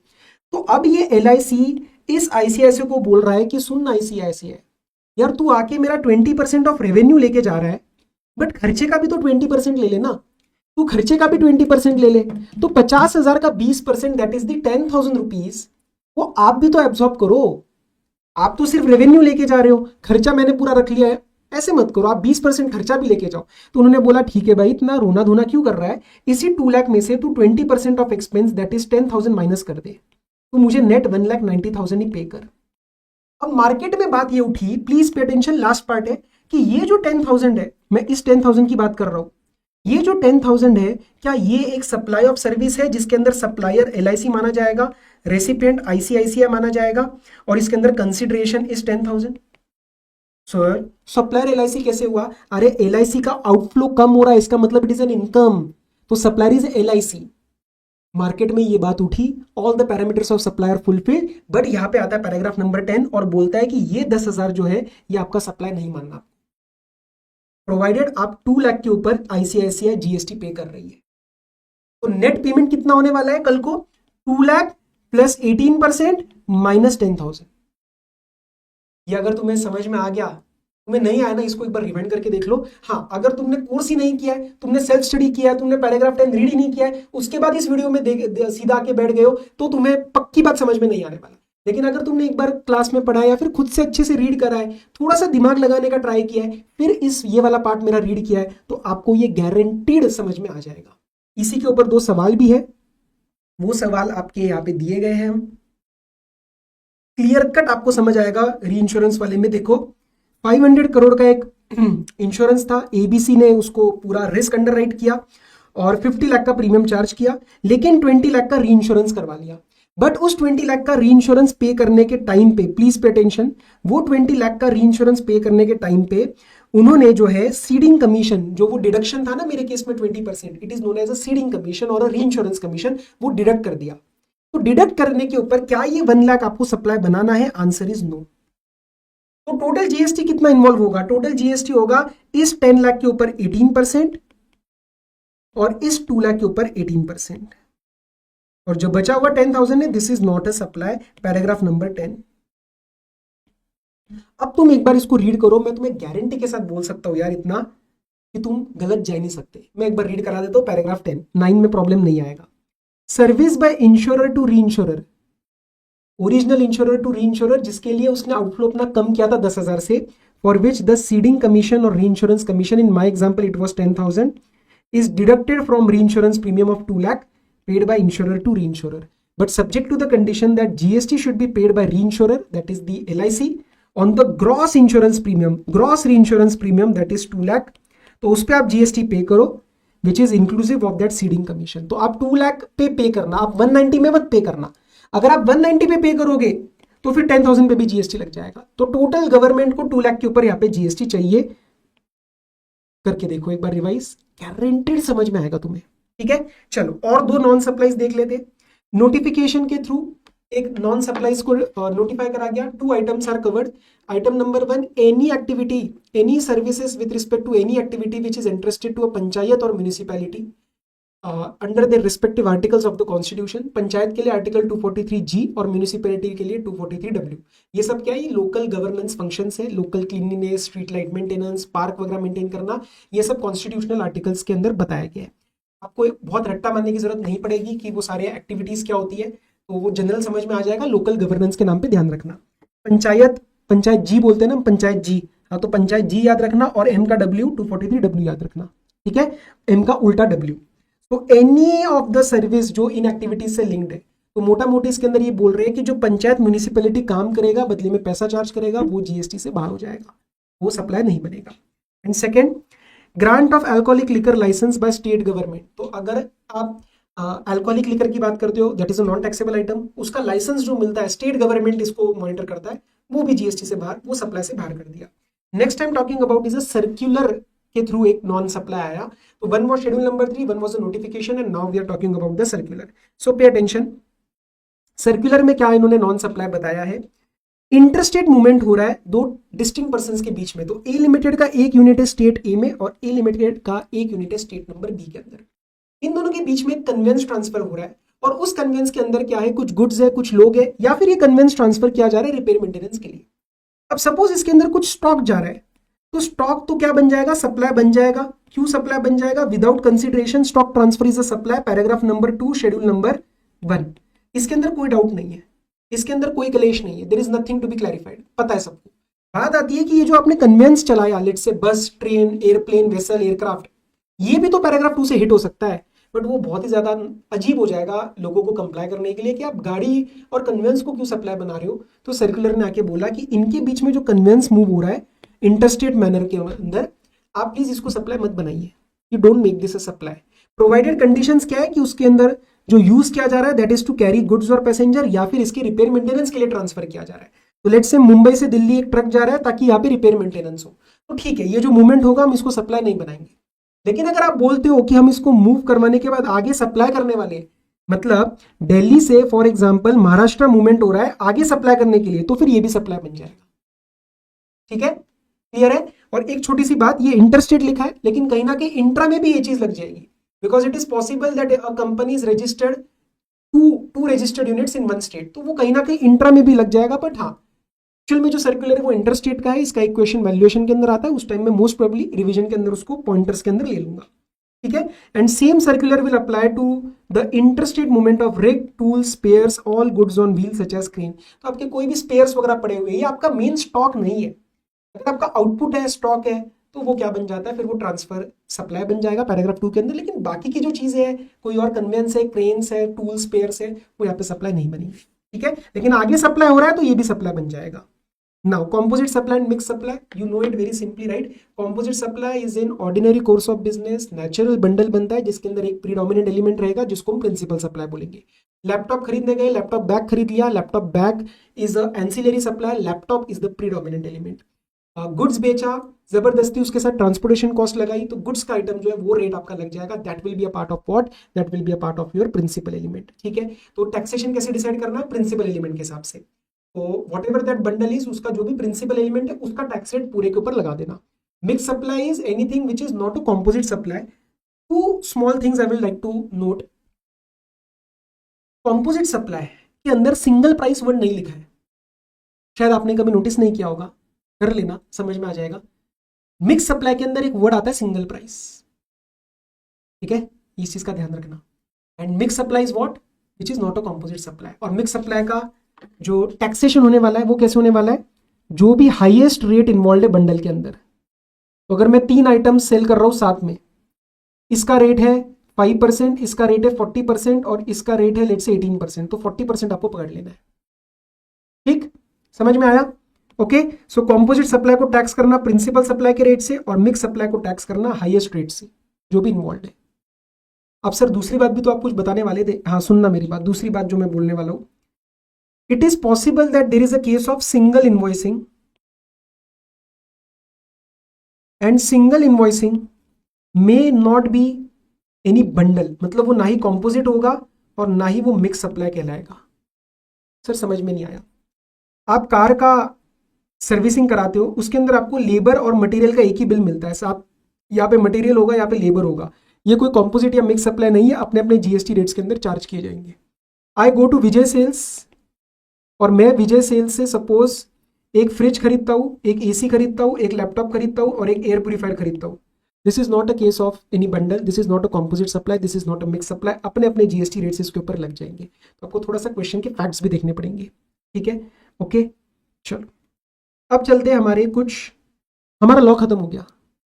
तो अब ये एलआईसी इस आईसीआईसीआई को बोल रहा है कि सुन आईसीआईसीआई यार तू आके मेरा 20% ऑफ रेवेन्यू लेके जा रहा है, बट खर्चे का भी तो 20% ले लेना, तू खर्चे का भी 20% ले ले, तो 50,000 का 20% दैट इज द 10,000 रुपीज, वो आप भी तो एब्जॉर्ब करो। आप तो सिर्फ रेवेन्यू लेके जा रहे हो, खर्चा मैंने पूरा रख लिया है, ऐसे मत करो, आप 20% खर्चा भी लेके जाओ। तो उन्होंने बोला ठीक है भाई इतना रोना धोना क्यों कर रहा है, इसी 2 लाख में से तू 20% of expense that is 10,000 minus कर दे, तो मुझे नेट 1,90,000 ही पे कर। अब मार्केट में बात ये उठी, please pay attention, last part है कि ये जो 10,000 है, मैं इस 10,000 की बात कर रहा हूं, ये जो 10,000 है क्या ये एक सप्लाई ऑफ सर्विस है जिसके अंदर सप्लायर एलआईसी माना जाएगा, रेसिपिएंट आईसीआईसीआई माना जाएगा और इसके अंदर consideration is 10,000। Sir supplier LIC कैसे हुआ? अरे एलआईसी का आउटफ्लो कम हो रहा है, इसका मतलब इट इज एन इनकम, तो सप्लायर इज एलआईसी। मार्केट में ये बात उठी, all the parameters of supplier fulfil, but यहां पे आता है पैराग्राफ नंबर 10 और बोलता है कि ये 10,000 जो है ये आपका सप्लाई नहीं मानना, प्रोवाइडेड आप 2 लाख के ऊपर आईसीआईसीआई जीएसटी पे कर रही है। तो नेट पेमेंट कितना होने वाला है कल को? 2 लाख प्लस 18% माइनस 10,000। ये अगर तुम्हें समझ में आ गया, तुम्हें नहीं आया ना इसको एक बार रिवाइंड करके देख लो। हाँ अगर तुमने कोर्स ही नहीं किया है, तुमने सेल्फ स्टडी किया है, तुमने पैराग्राफ 10 रीड ही नहीं किया है, उसके बाद इस वीडियो में सीधा आके बैठ गए हो तो तुम्हें पक्की बात समझ में नहीं आने वाला। लेकिन अगर तुमने एक बार क्लास में पढ़ा या फिर खुद से अच्छे से रीड करा है, थोड़ा सा दिमाग लगाने का ट्राई किया है, फिर ये वाला पार्ट मेरा रीड किया है, तो आपको ये गारंटीड समझ में आ जाएगा। इसी के ऊपर 2 सवाल भी है, वो सवाल आपके यहाँ पे दिए गए हैं, हम क्लियर कट आपको समझ आएगा। री इंश्योरेंस वाले में देखो 500 करोड़ का एक इंश्योरेंस था, एबीसी ने उसको पूरा रिस्क अंडरराइट किया और 50 लाख का प्रीमियम चार्ज किया, लेकिन 20 लाख का री इंश्योरेंस करवा लिया। बट उस 20 लाख का री इंश्योरेंस पे करने के टाइम पे, प्लीज पे अटेंशन, वो 20 लाख का री इंश्योरेंस पे करने के टाइम पे उन्होंने जो है सीडिंग कमीशन, जो वो डिडक्शन था ना मेरे केस में 20%, it is known as a ceding commission और अ री इंश्योरेंस कमीशन, वो डिडक्ट कर दिया। तो डिडक्ट करने के ऊपर क्या ये 1 लाख आपको सप्लाई बनाना है? Answer is no. तो टोटल जीएसटी कितना इन्वॉल्व होगा? टोटल जीएसटी होगा इस 10 लाख के ऊपर 18% और इस 2 लाख के ऊपर 18%, और जो बचा हुआ 10,000 है this is not a supply, paragraph number 10। अब तुम एक बार इसको रीड करो, मैं तुम्हें गारंटी के साथ बोल सकता हूं यार इतना कि तुम गलत जा नहीं सकते। मैं एक बार रीड करा देता हूं, पैराग्राफ 10, 9 में प्रॉब्लम नहीं आएगा। Service by insurer to reinsurer, original insurer to reinsurer, जिसके लिए उसने आउटफ्लो अपना कम किया था 10,000 से, for which the ceding commission और reinsurance commission, in my example it was 10,000, is deducted from reinsurance premium of 2 lakh paid by insurer to reinsurer, but subject to the condition that GST should be paid by reinsurer, that is the LIC, on the gross insurance premium, gross reinsurance premium that is 2 lakh, तो उस पे आप GST पे करो which is inclusive of that ceding commission। तो आप 2 लाख पे करना, आप 190 में मत पे करना। अगर आप 190 पे करोगे तो फिर 10,000 पे भी GST लग जाएगा। तो टोटल गवर्नमेंट को 2 लाख के ऊपर यहाँ पे GST चाहिए। करके देखो एक बार रिवाइज, गारंटेड समझ में आएगा तुम्हें, ठीक है। चलो और 2 नॉन सप्लाईज देख लेते। नोटिफिकेशन के थ्रू एक नॉन सप्लाईज को नोटिफाई करा गया। 2 items are covered. Item number 1, any activity, any services with respect to any activity which is entrusted to a panchayat और municipality under the respective articles of the constitution. Panchayat के लिए article 243G और municipality के लिए 243W। ये सब क्या है, ये लोकल गवर्नेंस फंक्शंस है, local cleanliness, street light maintenance, park वगैरह मेंटेन करना, ये सब कॉन्स्टिट्यूशनल आर्टिकल्स के अंदर बताया गया है। आपको बहुत रट्टा मारने की जरूरत नहीं पड़ेगी कि वो सारे एक्टिविटीज क्या होती है, तो वो जनरल समझ में आ जाएगा। लोकल गवर्नेंस के नाम पे ध्यान रखना। पंचायत, पंचायत जी बोलते हैं ना, पंचायत जी, हाँ तो पंचायत जी याद रखना और एम का W 243W याद रखना, ठीक है, एम का उल्टा W। तो एनी ऑफ द सर्विस जो इन एक्टिविटीज से लिंक्ड है, तो मोटा मोटी इसके अंदर ये बोल रहे हैं कि जो पंचायत म्यूनिसिपैलिटी काम करेगा बदले में पैसा चार्ज करेगा, वो GST से बाहर हो जाएगा, वो सप्लाई नहीं बनेगा। And second, grant of alcoholic liquor license by state government. तो अगर आप अल्कोहलिक लिकर की बात करते हो, that is a non taxable item, उसका लाइसेंस जो मिलता है स्टेट गवर्नमेंट इसको मॉनिटर करता है, वो भी GST से बाहर, वो सप्लाई से बाहर कर दिया। Next time talking about is a circular के थ्रू एक नॉन सप्लाई आया। तो one was schedule number 3, one was a notification, and now we are talking about the circular. So pay attention, circular में क्या इन्होंने नॉन सप्लाई बताया है, interstate movement हो रहा है दो डिस्टिंक्ट पर्संस के बीच में। तो ए लिमिटेड का एक यूनिट है स्टेट ए में और ए लिमिटेड का एक यूनिट है स्टेट नंबर बी के अंदर। इन दोनों के बीच में कन्वेंस ट्रांसफर हो रहा है और उस कन्वेंस के अंदर क्या है, कुछ गुड्स है, कुछ लोग है, या फिर ये कन्वेंस ट्रांसफर किया जा रहा है रिपेयर मेंटेनेंस के लिए। अब सपोज इसके अंदर कुछ स्टॉक जा रहा है, तो स्टॉक तो क्या बन जाएगा, सप्लाई बन जाएगा। क्यों सप्लाई बन जाएगा, without consideration stock transfer is a supply, paragraph number 2 schedule number 1। इसके अंदर कोई डाउट नहीं है, इसके अंदर कोई कलेश नहीं है, there is nothing to be clarified, पता है सबको। बात आती है कि ये जो आपने कन्वेंस चलाया, लेट से बस, ट्रेन, एयरप्लेन, वेसल, एयरक्राफ्ट, ये भी तो पैराग्राफ 2 से हिट हो सकता है, बट वो बहुत ही ज्यादा अजीब हो जाएगा लोगों को कंप्लाई करने के लिए कि आप गाड़ी और कन्वेंस को क्यों सप्लाई बना रहे हो। तो सर्कुलर ने आके बोला कि इनके बीच में जो कन्वेंस मूव हो रहा है इंटरस्टेट मैनर के अंदर, आप प्लीज इसको सप्लाई मत बनाइए, you don't make this a supply. Provided conditions क्या है कि उसके अंदर जो यूज किया जा रहा है that is to carry goods और पैसेंजर, या फिर इसके रिपेयर मेंटेनेंस के लिए ट्रांसफर किया जा रहा है। तो लेट से मुंबई से दिल्ली एक ट्रक जा रहा है ताकि यहाँ पे रिपेयर मेंटेनेंस हो, तो ठीक है, ये जो मूवमेंट होगा हम इसको सप्लाई नहीं बनाएंगे। लेकिन अगर आप बोलते हो कि हम इसको मूव करवाने के बाद आगे सप्लाई करने वाले, मतलब दिल्ली से फॉर एग्जांपल महाराष्ट्र मूवमेंट हो रहा है आगे सप्लाई करने के लिए, तो फिर ये भी सप्लाई बन जाएगा। ठीक है, क्लियर है। और एक छोटी सी बात, ये इंटरस्टेट लिखा है लेकिन कहीं ना कहीं इंट्रा में भी ये चीज लग जाएगी, because it is possible that a company is registered to registered units in one state, तो वो कहीं ना कहीं इंट्रा में भी लग जाएगा। बट हाँ, एक्चुअल में जो सर्कुलर है वो इंटरस्टेट का है, इसका एक क्वेश्चन वैल्यूएशन के अंदर आता है, उस टाइम में मोस्ट प्रोबेबली रिवीजन के अंदर उसको पॉइंटर्स के अंदर ले लूंगा। ठीक है, and same circular will apply to the interstate movement of rig, tools, spares, all goods on wheel such as crane. तो आपके कोई भी स्पेयर्स वगैरह पड़े हुए, ये आपका मेन स्टॉक नहीं है। अगर आपका आउटपुट है, स्टॉक है, तो वो क्या बन जाता है, फिर वो ट्रांसफर सप्लाई बन जाएगा पैराग्राफ 2 के अंदर। लेकिन बाकी की जो चीजें हैं, कोई और कन्वेंस है, क्रेन्स है, टूल्स, स्पेयर्स है, वो यहाँ पे सप्लाई नहीं बनेगी। ठीक है, लेकिन आगे सप्लाई हो रहा है तो ये भी सप्लाई बन जाएगा। Now, composite supply and mixed supply, you know it very simply, right? Composite supply is in ordinary course of business, natural bundle बनता है जिसके अंदर एक predominant element रहेगा जिसको हम principal supply बोलेंगे। लैपटॉप खरीदने गए, लैपटॉप बैग खरीद लिया, laptop bag is a ancillary supply, laptop is the predominant element। Goods बेचा, जबरदस्ती उसके साथ ट्रांसपोर्टेशन कॉस्ट लगाई, तो गुड्स का आइटम जो है वो रेट आपका लग जाएगा, that will be a part of what, that will be a part of your principal element. ठीक है, तो टैक्सेशन कैसे डिसाइड करना है, प्रिंसिपल एलिमेंट के हिसाब से। तो what ever that bundle is, उसका जो भी प्रिंसिपल एलिमेंट है उसका टैक्स रेट पूरे के ऊपर लगा देना। Mix supply is anything which is not a composite supply. Two small things I will like to note. Composite supply के अंदर सिंगल प्राइस वर्ड नहीं लिखा है, शायद आपने कभी नोटिस नहीं किया होगा, कर लेना, समझ में आ जाएगा। मिक्स सप्लाई के अंदर एक वर्ड आता है सिंगल प्राइस। ठीक है, इस चीज का ध्यान रखना। And mix supply is what, which is not a composite supply. और मिक्स सप्लाई का जो टैक्सेशन होने वाला है वो कैसे होने वाला है, जो भी हाईएस्ट रेट इन्वॉल्व है बंडल के अंदर। तो अगर मैं 3 आइटम सेल कर रहा हूं साथ में, इसका रेट है 5%, इसका रेट है 40% और इसका रेट है लेट से 18%, तो 40% आपको पकड़ लेना है। ठीक, समझ में आया। ओके, सो कॉम्पोजिट सप्लाई को टैक्स करना प्रिंसिपल सप्लाई के रेट से और मिक्स सप्लाई को टैक्स करना हाईएस्ट रेट से जो भी इन्वॉल्व है। अब सर दूसरी बात भी तो आप कुछ बताने वाले थे, हाँ सुनना मेरी बात, दूसरी बात जो मैं बोलने वाला हूं, it is possible that there is a case of single invoicing, and single invoicing may not be any bundle, मतलब वो ना ही composite होगा और ना ही वो mix supply कहलाएगा। सर समझ में नहीं आया। आप कार का सर्विसिंग कराते हो, उसके अंदर आपको लेबर और मटेरियल का एक ही बिल मिलता है। आप यहाँ पे मटेरियल होगा, यहाँ पे लेबर होगा, ये कोई कॉम्पोजिट या मिक्स सप्लाई नहीं है, अपने अपने जीएसटी रेट्स के अंदर चार्ज किए जाएंगे। आई गो टू विजय सेल्स और मैं विजय सेल्स से सपोज एक फ्रिज खरीदता हूँ, एक एसी खरीदता हूँ, एक लैपटॉप खरीदता हूँ और एक एयर प्यूरीफायर खरीदता हूँ। This is not a case of any bundle, this is not a composite supply, this is not a mix supply. अपने अपने जीएसटी रेट्स इसके ऊपर लग जाएंगे। तो आपको थोड़ा सा क्वेश्चन के फैक्ट्स भी देखने पड़ेंगे, ठीक है, ओके। चलो अब चलते हैं हमारे कुछ, हमारा लॉ खत्म हो गया,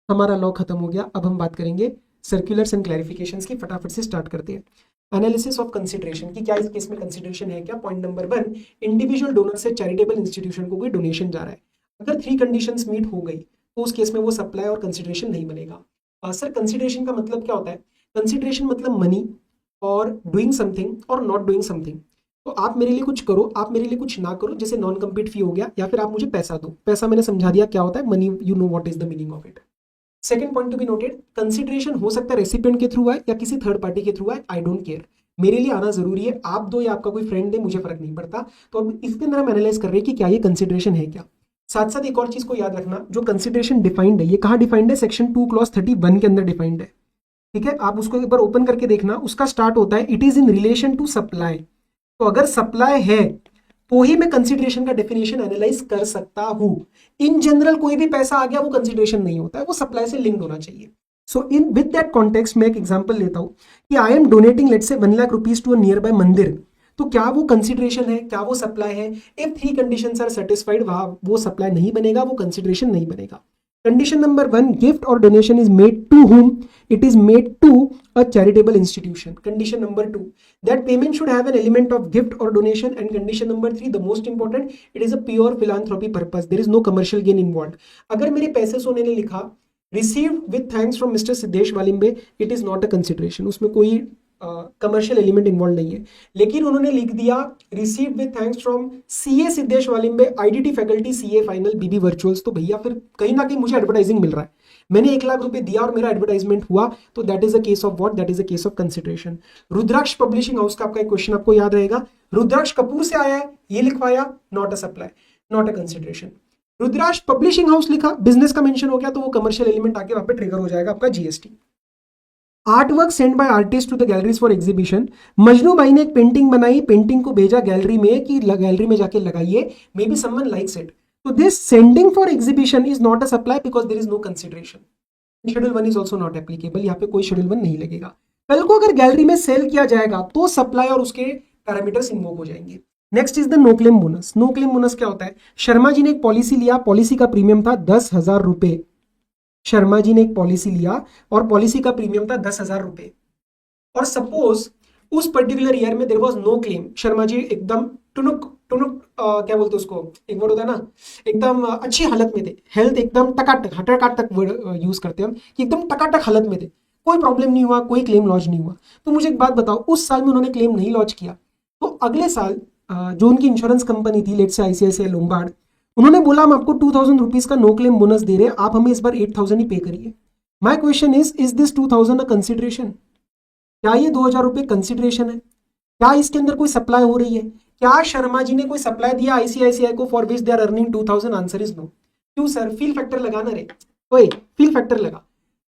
हमारा लॉ खत्म हो गया। अब हम बात करेंगे सर्कुलर्स एंड क्लैरिफिकेशंस की। फटाफट से स्टार्ट करते हैं। एनालिसिस ऑफ कंसिडरेशन की, क्या इस केस में कंसिडरेशन है क्या? पॉइंट नंबर 1, इंडिविजुअल डोनर से चैरिटेबल इंस्टीट्यूशन को कोई डोनेशन जा रहा है, अगर 3 कंडीशंस मीट हो गई तो उस केस में वो सप्लाई और कंसिडरेशन नहीं बनेगा। सर कंसिडरेशन का मतलब क्या होता है? कंसिडरेशन मतलब मनी और डूइंग समथिंग और नॉट डूइंग समथिंग। तो आप मेरे लिए कुछ करो, आप मेरे लिए कुछ ना करो, जैसे नॉन कम्पीट फी हो गया, या फिर आप मुझे पैसा दो। पैसा मैंने समझा दिया क्या होता है, money, you know what is the meaning of it. Second point to be noted, consideration हो सकता है रेसिपिएंट के थ्रू आए या किसी थर्ड पार्टी के थ्रू आए, आई डोंट केयर, मेरे लिए आना जरूरी है। आप दो या आपका कोई फ्रेंड दे, मुझे फर्क नहीं पड़ता। तो अब इसके अंदर हम एनालाइज कर रहे हैं कि क्या ये कंसिडरेशन है क्या। साथ साथ एक और चीज को याद रखना, जो कंसिडरेशन डिफाइंड है, ये कहाँ डिफाइंड है? सेक्शन 2 क्लॉज 31 के अंदर डिफाइंड है, ठीक है। आप उसको एक बार ओपन करके देखना, उसका स्टार्ट होता है it is in relation to supply. तो अगर सप्लाई है तो ही मैं कंसिडरेशन का डेफिनेशन एनालाइज कर सकता हूं। इन जनरल कोई भी पैसा आ गया वो कंसिडरेशन नहीं होता है, वो सप्लाई से लिंक्ड होना चाहिए। सो इन विद दैट कॉन्टेक्स्ट मैं एक एग्जांपल लेता हूं कि I am donating let's say 1 lakh rupees to a nearby mandir. तो क्या वो कंसिडरेशन है, क्या वो सप्लाई है? इफ 3 कंडीशंस आर सेटिस्फाइड, वहां वो सप्लाई नहीं बनेगा, वो कंसिडरेशन नहीं बनेगा। कंडीशन नंबर 1, गिफ्ट और donation is made to whom? It is made to a charitable institution. Condition number 2, that payment should have an element of gift or donation. And condition number 3, the most important, it is a pure philanthropy purpose. There is no commercial gain involved. अगर मेरे पैसे सोने ने लिखा received with thanks from Mr. Siddhesh Walimbe, it is not a consideration, उसमें कोई commercial element involve नहीं है। लेकिन उन्होंने लिख दिया receive with thanks from CA Siddhesh Walimbe, IDT faculty, CA final, BB virtuals, तो भैया फिर कहीं ना कहीं मुझे एडवर्टाइजिंग मिल रहा है। मैंने 1 लाख रुपए दिया और मेरा एडवर्टाइजमेंट हुआ, तो that is a case of what? That is a case of consideration. Rudraksh publishing house का आपका एक क्वेश्चन आपको याद रहेगा, रुद्राक्ष कपूर से आया है, ये लिखवाया, not a supply, not a consideration. Rudraksh publishing house लिखा, बिजनेस का मेंशन हो गया, तो वो कमर्शियल एलिमेंट आके वहां पे ट्रिगर हो जाएगा आपका GST. Art work send by artist to the galleries for exhibition, Majnu भाई ने एक पेंटिंग बनाई, पेंटिंग को भेजा गैलरी में कि गैलरी में जाके लगाइए, maybe someone likes it. तो this sending for exhibition is not a supply because there is no consideration. Schedule 1 is also not applicable, यहाँ पे कोई शेड्यूल 1 नहीं लगेगा। कल को अगर गैलरी में सेल किया जाएगा तो सप्लाई और उसके पैरामीटर्स इन्वोक हो जाएंगे। Next is the no claim bonus. No claim bonus क्या होता है? शर्मा जी ने एक पॉलिसी लिया, पॉलिसी का प्रीमियम था 10,000 रुपए। शर्मा जी ने एक पॉलिसी लिया और पॉलिसी का प्रीमियम था 10,000 रुपए, और सपोज उस पर्टिकुलर ईयर में there was no claim. Sharma ji एकदम टुनुक टुनुक क्या बोलते हैं उसको, एक वर्ड होता है ना, एकदम अच्छी हालत में थे, हेल्थ एकदम टकाटक, हटरकाट तक वर्ड यूज करते हैं हम कि एकदम टकाटक हालत में थे, कोई प्रॉब्लम नहीं हुआ, कोई क्लेम लॉन्च नहीं हुआ। तो मुझे एक बात बताओ, उस साल में उन्होंने क्लेम नहीं लॉन्च किया, तो अगले साल जो उनकी इंश्योरेंस कंपनी थी, लेट्स से आईसीआईसीआई लोम्बार्ड, उन्होंने बोला हम आपको 2,000 रुपीज का नो क्लेम बोनस दे रहे हैं, आप हमें इस बार 8,000 ही पे करिए। My question is this 2,000 a consideration? क्या ये 2,000 रुपए कंसिडरेशन है? क्या इसके अंदर कोई सप्लाई हो रही है? क्या शर्मा जी ने कोई सप्लाई दिया आईसीआईसीआई को for which they are earning 2,000? Answer is no. क्यों सर? फील फैक्टर लगाना रे, ओए फील फैक्टर लगा।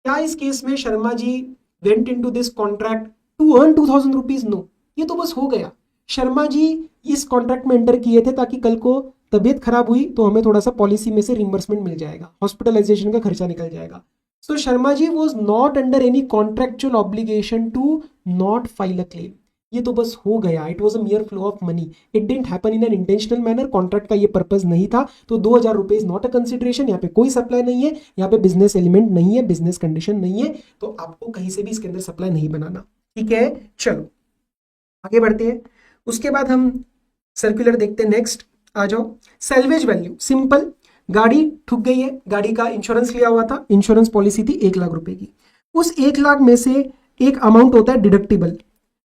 क्या इस केस में Sharma ji went into this contract to earn 2,000 rupees? No, ये तो बस हो गया। शर्मा जी इस कॉन्ट्रैक्ट में एंटर किए थे ताकि कल को तबीयत खराब हुई तो हमें थोड़ा सा पॉलिसी में से रिम्बर्समेंट मिल जाएगा, हॉस्पिटलाइजेशन का खर्चा निकल जाएगा। So Sharma ji was not under any contractual obligation to not file a claim. ये तो बस हो गया, it was a mere flow of money, it didn't happen in an intentional manner, contract का ये पर्पज नहीं था। तो 2,000 रुपए इज नॉट अ कंसिडरेशन, यहाँ पे कोई सप्लाई नहीं है, यहाँ पे बिजनेस एलिमेंट नहीं है, बिजनेस कंडीशन नहीं है, तो आपको कहीं से भी इसके अंदर सप्लाई नहीं बनाना, ठीक है। चलो आगे बढ़ते हैं। उसके बाद हम सर्कुलर देखते हैं। नेक्स्ट आ जाओ, सेल्वेज वैल्यू, सिंपल, गाड़ी ठुक गई है, गाड़ी का इंश्योरेंस लिया हुआ था, इंश्योरेंस पॉलिसी थी 1 लाख रुपए की, उस 1 लाख में से एक अमाउंट होता है डिडक्टिबल।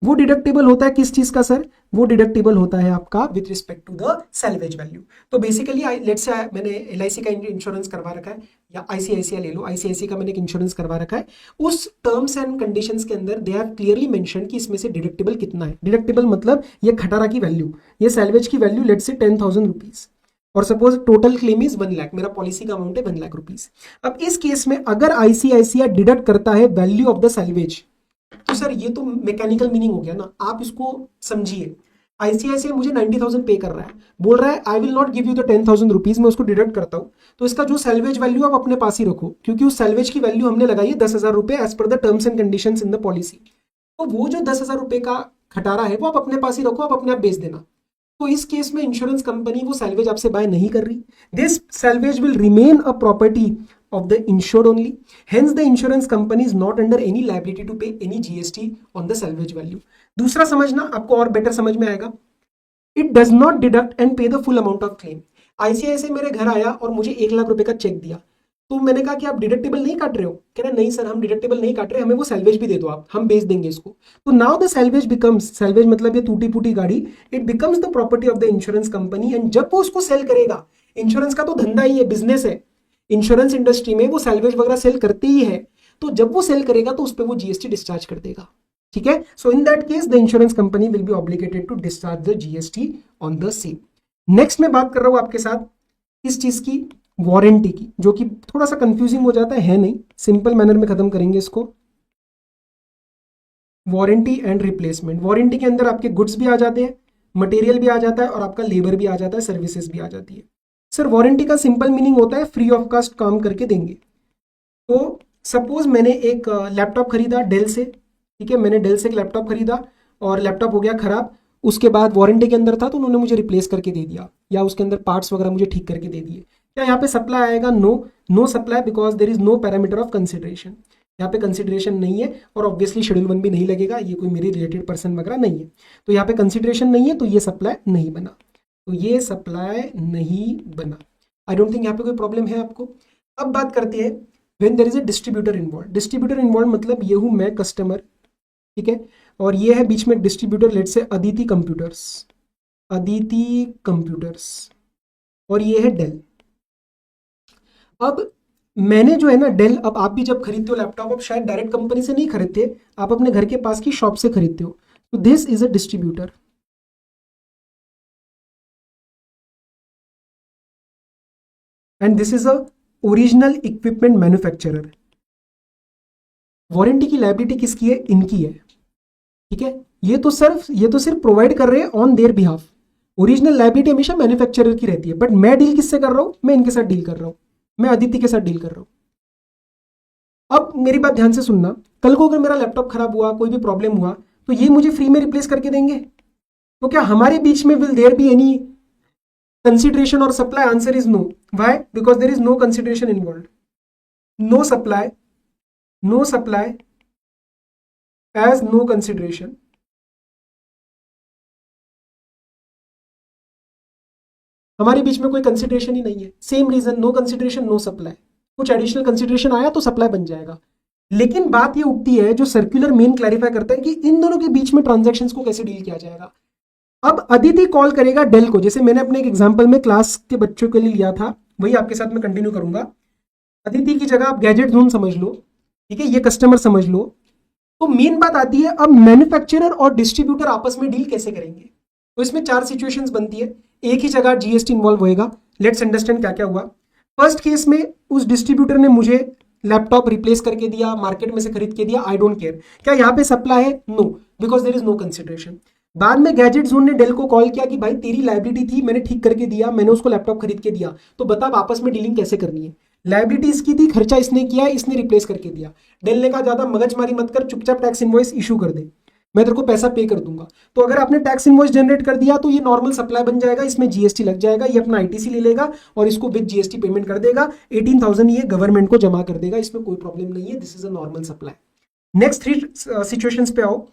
वो डिडक्टिबल होता है किस चीज का सर? वो डिडक्टेबल होता है आपका with respect to the salvage value. तो बेसिकली लेट्स से मैंने एलआईसी का इंश्योरेंस करवा रखा है, या आईसीआईसीआई ले लो, आईसीआईसी का मैंने एक इंश्योरेंस करवा रखा है। उस टर्म्स एंड कंडीशंस के अंदर दे हैव क्लियरली मेंशन कि इसमें से डिडक्टेबल कितना है। डिडक्टेबल मतलब ये खटारा की वैल्यू, ये सैल्वेज की वैल्यू लेट्स से 10,000 रुपीज, और suppose total claim is 1 lakh, मेरा पॉलिसी का अमाउंट है 1 लाख रुपीज। अब इस केस में अगर आईसीआईसीआई डिडक्ट करता है वैल्यू ऑफ द सैल्वेज, तो सर ये तो मैकेनिकल मीनिंग हो गया ना, आप इसको समझिए। आईसीआईसीआई मुझे 90,000 पे कर रहा है, बोल रहा है आई will not give you the 10,000 rupees, मैं उसको डिडक्ट करता हूं, तो इसका जो सैल्वेज वैल्यू आप अपने पास ही रखो, क्योंकि उस सैल्वेज की वैल्यू हमने लगाई है 10,000 रुपए as per the terms and conditions in the policy. तो वो जो 10,000 रुपए का खटारा है वो आप अपने पास ही रखो, आप अपने आप बेच देना। तो इस केस में इंश्योरेंस कंपनी वो सैल्वेज आपसे बाय नहीं कर रही। This salvage will remain a property of the insured only. Hence the insurance company is not under any liability to pay any GST on the salvage value. दूसरा समझना, आपको और better समझ में आएगा। It does not deduct and pay the full amount of claim. ICICI मेरे घर आया और मुझे 1 लाख रुपए का चेक दिया, तो मैंने कहा कि आप डिडक्टेबल नहीं काट रहे हो, कह रहे नहीं सर हम डिडक्टेबल नहीं काट रहे, हमें वो सैल्वेज भी दे दो आप, हम बेच देंगे इसको। तो now the salvage becomes, salvage मतलब ये टूटी फूटी गाड़ी, it becomes the property of the insurance company. And जब वो उसको सेल करेगा, इंश्योरेंस का तो धंधा ही है, बिजनेस है, इंश्योरेंस इंडस्ट्री में वो सैल्वेज वगैरह सेल करते ही है, तो जब वो सेल करेगा तो उस पर वो जीएसटी डिस्चार्ज कर देगा। ठीक है, so in that case the insurance company will be obligated to discharge the GST on the same. Next मैं बात कर रहा हूं आपके साथ इस चीज की, वारंटी की, जो कि थोड़ा सा कंफ्यूजिंग हो जाता है नहीं, सिंपल मैनर में खत्म करेंगे इसको। वारंटी एंड रिप्लेसमेंट, वारंटी के अंदर आपके गुड्स भी आ जाते हैं, मटेरियल भी आ जाता है, और आपका लेबर भी आ जाता है, सर्विसेज भी आ जाती है। सर वारंटी का सिंपल मीनिंग होता है फ्री ऑफ कॉस्ट काम करके देंगे। तो सपोज मैंने एक लैपटॉप खरीदा डेल से, ठीक है, मैंने डेल से एक लैपटॉप खरीदा और लैपटॉप हो गया खराब, उसके बाद वारंटी के अंदर था तो उन्होंने मुझे रिप्लेस करके दे दिया, या उसके अंदर पार्ट्स वगैरह मुझे ठीक करके दे दिए। क्या यहाँ पे सप्लाई आएगा? No, no supply, because there is no parameter of consideration, यहाँ पे कंसिडरेशन नहीं है, और ऑब्वियसली शेड्यूल 1 भी नहीं लगेगा, ये कोई मेरी रिलेटेड पर्सन वगैरह नहीं है, तो यहाँ पे कंसिडरेशन नहीं है, तो ये सप्लाई नहीं बना, तो ये सप्लाई नहीं बना। आई डोंट थिंक यहाँ पे कोई प्रॉब्लम है आपको। अब बात करते हैं when there is a distributor involve. Distributor involve मतलब ये हूँ मैं कस्टमर, ठीक है, और ये है बीच में डिस्ट्रीब्यूटर, लेट से अदिति कंप्यूटर्स, अदिति कंप्यूटर्स, और ये है डेल। अब मैंने जो है ना डेल, अब आप भी जब खरीदते हो लैपटॉप, आप शायद डायरेक्ट कंपनी से नहीं खरीदते, आप अपने घर के पास की शॉप से खरीदते हो, तो this is a distributor. And this is a original equipment manufacturer. Warranty की लायबिलिटी किसकी है? इनकी है, ठीक है, ये तो सिर्फ प्रोवाइड कर रहे हैं on their behalf. Original liability हमेशा मैन्युफैक्चरर की रहती है, बट मैं डील किससे कर रहा हूं? मैं इनके साथ डील कर रहा हूं, मैं अदिति के साथ डील कर रहा हूं। अब मेरी बात ध्यान से सुनना, कल को अगर मेरा लैपटॉप खराब हुआ, कोई भी प्रॉब्लम हुआ, तो ये मुझे फ्री में रिप्लेस करके देंगे? तो क्या हमारे बीच में will there be any consideration or supply? Answer is no. Why? Because there is no consideration involved. No supply as no consideration. हमारे बीच में कोई कंसिडरेशन ही नहीं है, same reason, no consideration no supply. कुछ एडिशनल कंसिडरेशन आया तो सप्लाई बन जाएगा। लेकिन बात ये उठती है, जो सर्कुलर मेन क्लैरिफाई करता है कि इन दोनों के बीच में ट्रांजैक्शंस को कैसे डील किया जाएगा। अब अदिति कॉल करेगा डेल को, जैसे मैंने अपने एक एग्जांपल में क्लास के बच्चों के लिए लिया था, वही आपके साथ मैं कंटिन्यू करूंगा। अदिति की जगह आप गैजेट जोन समझ लो, ठीक है, ये कस्टमर समझ लो। तो मेन बात आती है अब मैन्युफैक्चरर और डिस्ट्रीब्यूटर आपस में डील कैसे करेंगे। तो इसमें 4 सिचुएशंस बनती है, एक ही जगह जीएसटी इन्वॉल्व होएगा। लेट्स अंडरस्टैंड क्या क्या हुआ। फर्स्ट केस में उस डिस्ट्रीब्यूटर ने मुझे लैपटॉप रिप्लेस करके दिया, मार्केट में से खरीद के दिया, आई डोंट केयर। क्या यहाँ पे सप्लाई है? No, because there is no consideration. बाद में गैजेट जोन ने डेल को कॉल किया कि भाई तेरी लायबिलिटी थी, मैंने ठीक करके दिया, मैंने उसको लैपटॉप खरीद के दिया, तो बता आपस में डीलिंग कैसे करनी है। लायबिलिटी इसकी थी, खर्चा इसने किया, इसने रिप्लेस करके दिया। डेल ने कहा ज्यादा मगजमारी मत कर, चुपचाप टैक्स इनवॉइस इशू कर दे, मैं तेरे को पैसा पे कर दूंगा। तो अगर आपने टैक्स इनवॉइस जनरेट कर दिया तो ये नॉर्मल सप्लाई बन जाएगा, इसमें जीएसटी लग जाएगा, ये अपना आईटीसी ले लेगा और इसको विद जीएसटी पेमेंट कर देगा, 18,000 ये गवर्नमेंट को जमा कर देगा, इसमें कोई प्रॉब्लम नहीं है, this is a normal supply. Next 3 situations पे आओ।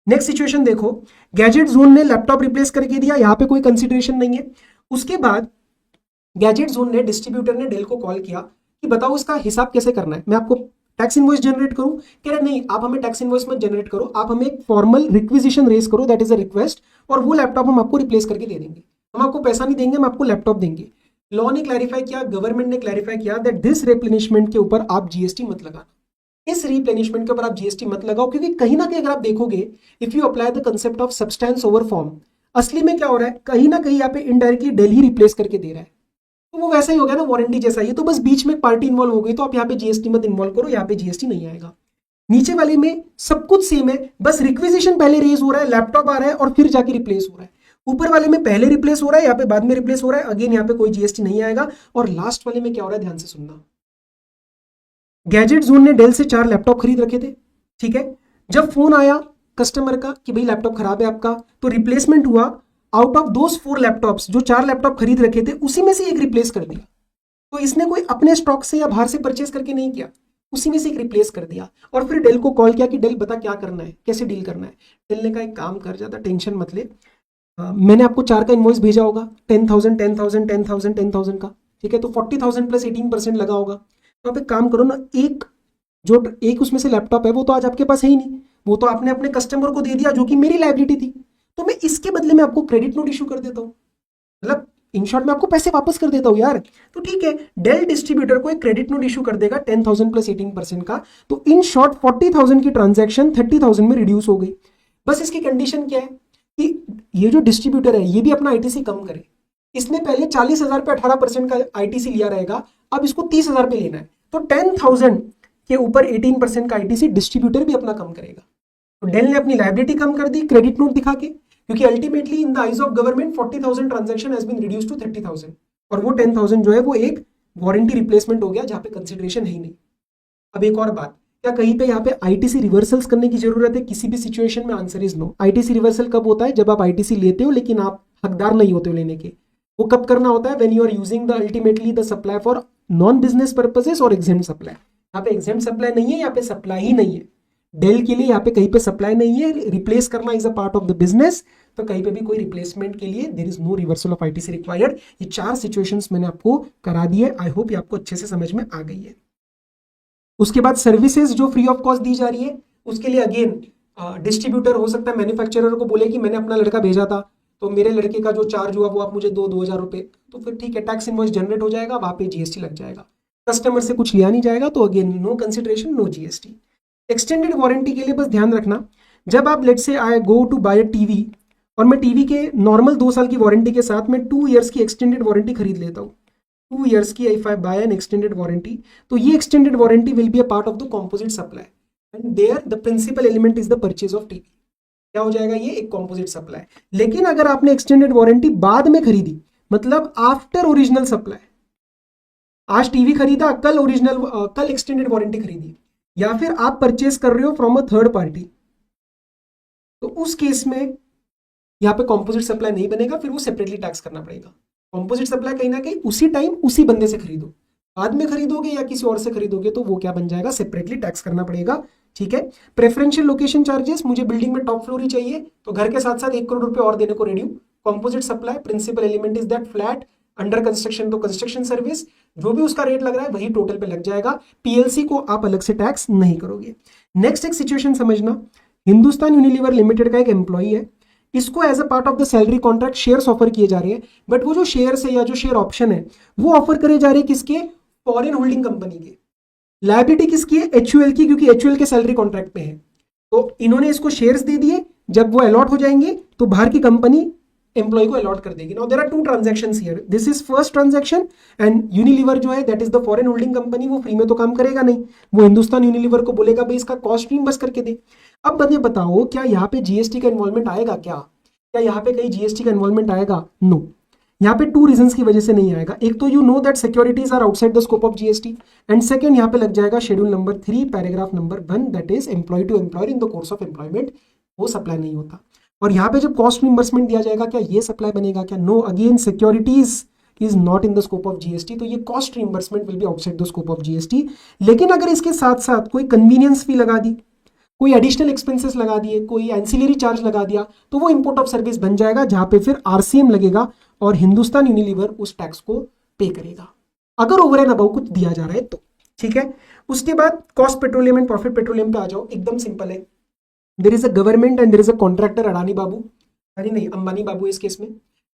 नेक्स्ट सिचुएशन देखो, गैजेट जोन ने लैपटॉप रिप्लेस करके दिया, यहां पे कोई कंसिडरेशन नहीं है। उसके बाद गैजेट जोन ने, डिस्ट्रीब्यूटर ने डेल को कॉल किया कि बताओ इसका हिसाब कैसे करना है, मैं आपको टैक्स इनवॉइस जनरेट करूं? कह रहे नहीं, आप हमें टैक्स इनवॉइस मत जनरेट करो, आप हमें एक फॉर्मल रिक्विजिशन रेज करो, दैट इज अ रिक्वेस्ट, और वो लैपटॉप हम आपको रिप्लेस करके दे देंगे। हम आपको पैसा नहीं देंगे, हम आपको लैपटॉप देंगे। लॉ ने क्लैरिफाई किया, गवर्नमेंट ने क्लैरिफाई किया दैट दिस रिप्लेनिशमेंट के ऊपर आप जीएसटी मत लगाना, इस रिप्लेनिशमेंट के ऊपर आप जीएसटी मत लगाओ, क्योंकि कहीं ना कहीं अगर आप देखोगे, if you apply the concept of substance over form, असली में क्या हो रहा है, कहीं ना कहीं यहाँ पे इनडायरेक्टली डेल ही रिप्लेस करके दे रहा है। तो वो वैसा ही हो गया ना, वारंटी जैसा ही है। तो बस बीच में एक पार्टी इन्वॉल्व हो गई, तो आप यहाँ पे जीएसटी मत इन्वॉल्व करो, यहाँ पे जीएसटी नहीं आएगा। नीचे वाले में सब कुछ सेम है, बस रिक्विजिशन पहले रेज हो रहा है, लैपटॉप आ रहा है और फिर जाके रिप्लेस हो रहा है। ऊपर वाले में पहले रिप्लेस हो रहा है, यहाँ पे बाद में रिप्लेस हो रहा है, अगेन यहाँ पे कोई जीएसटी नहीं आएगा। और लास्ट वाले में क्या हो रहा है, ध्यान से सुनना। गैजेट जोन ने डेल से 4 लैपटॉप खरीद रखे थे, ठीक है। जब फोन आया कस्टमर का कि भाई लैपटॉप खराब है आपका, तो रिप्लेसमेंट हुआ। आउट ऑफ दोस 4 लैपटॉप्स, जो 4 लैपटॉप खरीद रखे थे, उसी में से एक रिप्लेस कर दिया। तो इसने कोई अपने स्टॉक से या बाहर से परचेस करके नहीं किया, उसी में से एक रिप्लेस कर दिया। और फिर डेल को कॉल किया कि डेल बता क्या करना है, कैसे डील करना है। डेल ने कहा एक काम कर, ज्यादा टेंशन मत ले, मैंने आपको 4 का इनवॉइस भेजा होगा, 10,000 10,000 10,000 10,000 का, ठीक है। तो 40,000 प्लस 18% लगा होगा। तो आप एक काम करो ना, एक उसमें से लैपटॉप है, वो तो आज आपके पास है ही नहीं, वो तो आपने अपने कस्टमर को दे दिया, जो कि मेरी लायबिलिटी थी। तो मैं इसके बदले में आपको क्रेडिट नोट इशू कर देता हूँ, मतलब इन शॉर्ट में आपको पैसे वापस कर देता हूँ यार। तो ठीक है, डेल डिस्ट्रीब्यूटर को एक क्रेडिट नोट इशू कर देगा 10,000 प्लस 18% का। तो इन शॉर्ट 40,000 की ट्रांजैक्शन 30,000 में रिड्यूस हो गई। बस इसकी कंडीशन क्या है कि ये जो डिस्ट्रीब्यूटर है, ये भी अपना आईटीसी कम करे। इसने पहले 40,000 पे 18% का आईटीसी लिया रहेगा, अब इसको 30,000 पे लेना है। तो 10,000 के ऊपर 18% का आईटीसी डिस्ट्रीब्यूटर भी अपना कम करेगा। तो डेल ने अपनी लायबिलिटी कम कर दी क्रेडिट नोट दिखा के, क्योंकि ultimately in the eyes of government 40,000 transaction has been reduce to 30,000, और वो 10,000 जो है वो एक वारंटी रिप्लेसमेंट हो गया, जहां पे कंसिडरेशन है ही नहीं। अब एक और बात, क्या कहीं पे यहाँ पे आईटीसी रिवर्सल्स करने की जरूरत है किसी भी सिचुएशन में? Answer is no. ITC reversal कब होता है? जब आप आईटीसी लेते हो लेकिन आप हकदार नहीं होते हो लेने के। वो कब करना होता है? When you are using the ultimately the supply for non business purposes और एग्जेम्प्ट सप्लाई। यहाँ पे एग्जेम्प्ट सप्लाई नहीं है, यहाँ पे सप्लाई ही नहीं है। डेल के लिए यहाँ पे कहीं पे सप्लाई नहीं है, रिप्लेस करना is a part of the business. तो कहीं पे भी कोई रिप्लेसमेंट के लिए there is no reversal of ITC required. ये 4 सिचुएशंस मैंने आपको करा दी है। आई होप ये आपको अच्छे से समझ में आ गई है। उसके बाद सर्विसेज जो फ्री ऑफ कॉस्ट दी जा रही है, उसके लिए अगेन डिस्ट्रीब्यूटर हो सकता है मैन्युफैक्चरर को बोले कि मैंने अपना लड़का भेजा था, तो मेरे लड़के का जो चार्ज हुआ वो आप मुझे 2,000 रुपए, तो फिर ठीक है, टैक्स इनवॉइस जनरेट हो जाएगा, वहां पे जीएसटी लग जाएगा। कस्टमर से कुछ लिया नहीं जाएगा, तो again no consideration, no GST. Extended warranty के लिए बस ध्यान रखना, जब आप let say I go to buy a TV, और मैं टीवी के नॉर्मल 2 साल की वारंटी के साथ मैं 2 ईयर्स की एक्सटेंडेड वारंटी खरीद लेता हूँ, 2 ईयर्स की, if I buy an extended warranty, तो ये extended warranty will be a part of the composite supply, and there the principal element is the purchase of TV. क्या हो जाएगा? ये एक कॉम्पोजिट सप्लाई। लेकिन अगर आपने एक्सटेंडेड वारंटी बाद में खरीदी, मतलब आफ्टर ओरिजिनल सप्लाई, आज टीवी खरीदा, कल एक्सटेंडेड वारंटी खरीदी, या फिर आप परचेस कर रहे हो फ्रॉम अ थर्ड पार्टी, तो उस केस में यहाँ पे कॉम्पोजिट सप्लाई नहीं बनेगा, फिर वो सेपरेटली टैक्स करना पड़ेगा। कॉम्पोजिट सप्लाई कहीं ना कहीं उसी टाइम उसी बंदे से खरीदो, बाद में खरीदोगे या किसी और से खरीदोगे तो वो क्या बन जाएगा? सेपरेटली टैक्स करना पड़ेगा, ठीक है। प्रेफरेंशियल लोकेशन चार्जेस, मुझे बिल्डिंग में टॉप फ्लोर ही चाहिए, तो घर के साथ साथ 1 करोड़ रुपए और देने को रेडी हूं। Composite supply, principal element is that flat, under construction तो कंस्ट्रक्शन सर्विस, जो भी उसका रेट लग रहा है वही टोटल पे लग जाएगा। पीएलसी को आप अलग से टैक्स नहीं करोगे। नेक्स्ट एक सिचुएशन समझना, हिंदुस्तान यूनिलीवर लिमिटेड का एक एम्प्लॉई है, इसको as a part of the salary contract shares offer किए जा रहे हैं, बट वो जो शेयर्स है या जो शेयर ऑप्शन है वो ऑफर करे जा रहे हैं किसके? फॉरेन होल्डिंग कंपनी के। लायबिलिटी किसकी है? एचयूएल की, क्योंकि एचयूएल के सैलरी कॉन्ट्रैक्ट पे है। तो इन्होंने इसको शेयर्स दे दिए, जब वो अलॉट हो जाएंगे तो बाहर की कंपनी एम्प्लॉय को अलॉट कर देगी। Now there are 2 transactions here, this is first transaction, and Unilever जो है that is the foreign holding company, वो फ्री में तो काम करेगा नहीं, वो हिंदुस्तान यूनिलीवर को बोलेगा भाई इसका कॉस्ट स्ट्रीम बस करके दे। अब मुझे बताओ, क्या यहाँ पे जीएसटी का इन्वॉल्वमेंट आएगा? क्या यहाँ पे कहीं जीएसटी का इन्वॉल्वमेंट आएगा? नो। यहाँ पे 2 रीजंस की वजह से नहीं आएगा। एक तो you know that securities are outside the scope of GST, and second यहाँ पे लग जाएगा schedule number 3 paragraph number 1, that is employ to employer in the course of employment, वो सप्लाई नहीं होता। और यहाँ पे जब कॉस्ट रिम्बर्समेंट दिया जाएगा, क्या ये सप्लाई बनेगा? क्या? No, again securities is not in the scope of GST, तो ये cost reimbursement will be outside the scope of GST. लेकिन अगर इसके साथ साथ कोई कन्वीनियंस फी लगा दी, कोई एडिशनल एक्सपेंसेस लगा दिए, कोई एंसिलरी चार्ज लगा दिया, तो वो इंपोर्ट ऑफ सर्विस बन जाएगा, जहां पे फिर आरसीएम लगेगा और हिंदुस्तान यूनिलीवर उस टैक्स को पे करेगा, अगर ओवर एंड अबव कुछ दिया जा रहा है तो, ठीक है। उसके बाद cost petroleum and profit petroleum पे आ जाओ, एकदम सिंपल है। There is a government and there is a contractor, Adani बाबू। अरे नहीं, अंबानी बाबू इस केस में।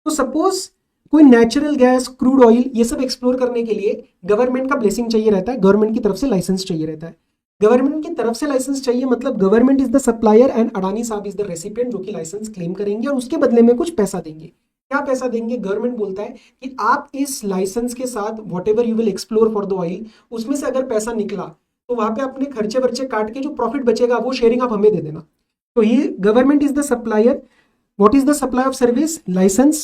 तो सपोज कोई नेचुरल गैस, क्रूड ऑयल, ये सब एक्सप्लोर करने के लिए गवर्नमेंट का ब्लेसिंग चाहिए रहता है, गवर्नमेंट की तरफ से लाइसेंस चाहिए रहता है। गवर्नमेंट की तरफ से लाइसेंस चाहिए मतलब government is the supplier and Adani साहब इज द रेसिपिएंट, जो कि लाइसेंस क्लेम करेंगे और उसके बदले में कुछ पैसा देंगे। क्या पैसा देंगे? गवर्नमेंट बोलता है कि आप इस लाइसेंस के साथ what ever you will explore for the oil, उसमें से अगर पैसा निकला तो वहां पे अपने खर्चे वर्चे काट के जो प्रॉफिट बचेगा वो शेयरिंग आप हमें दे देना। तो ये government is the supplier. What is the supply of service? License.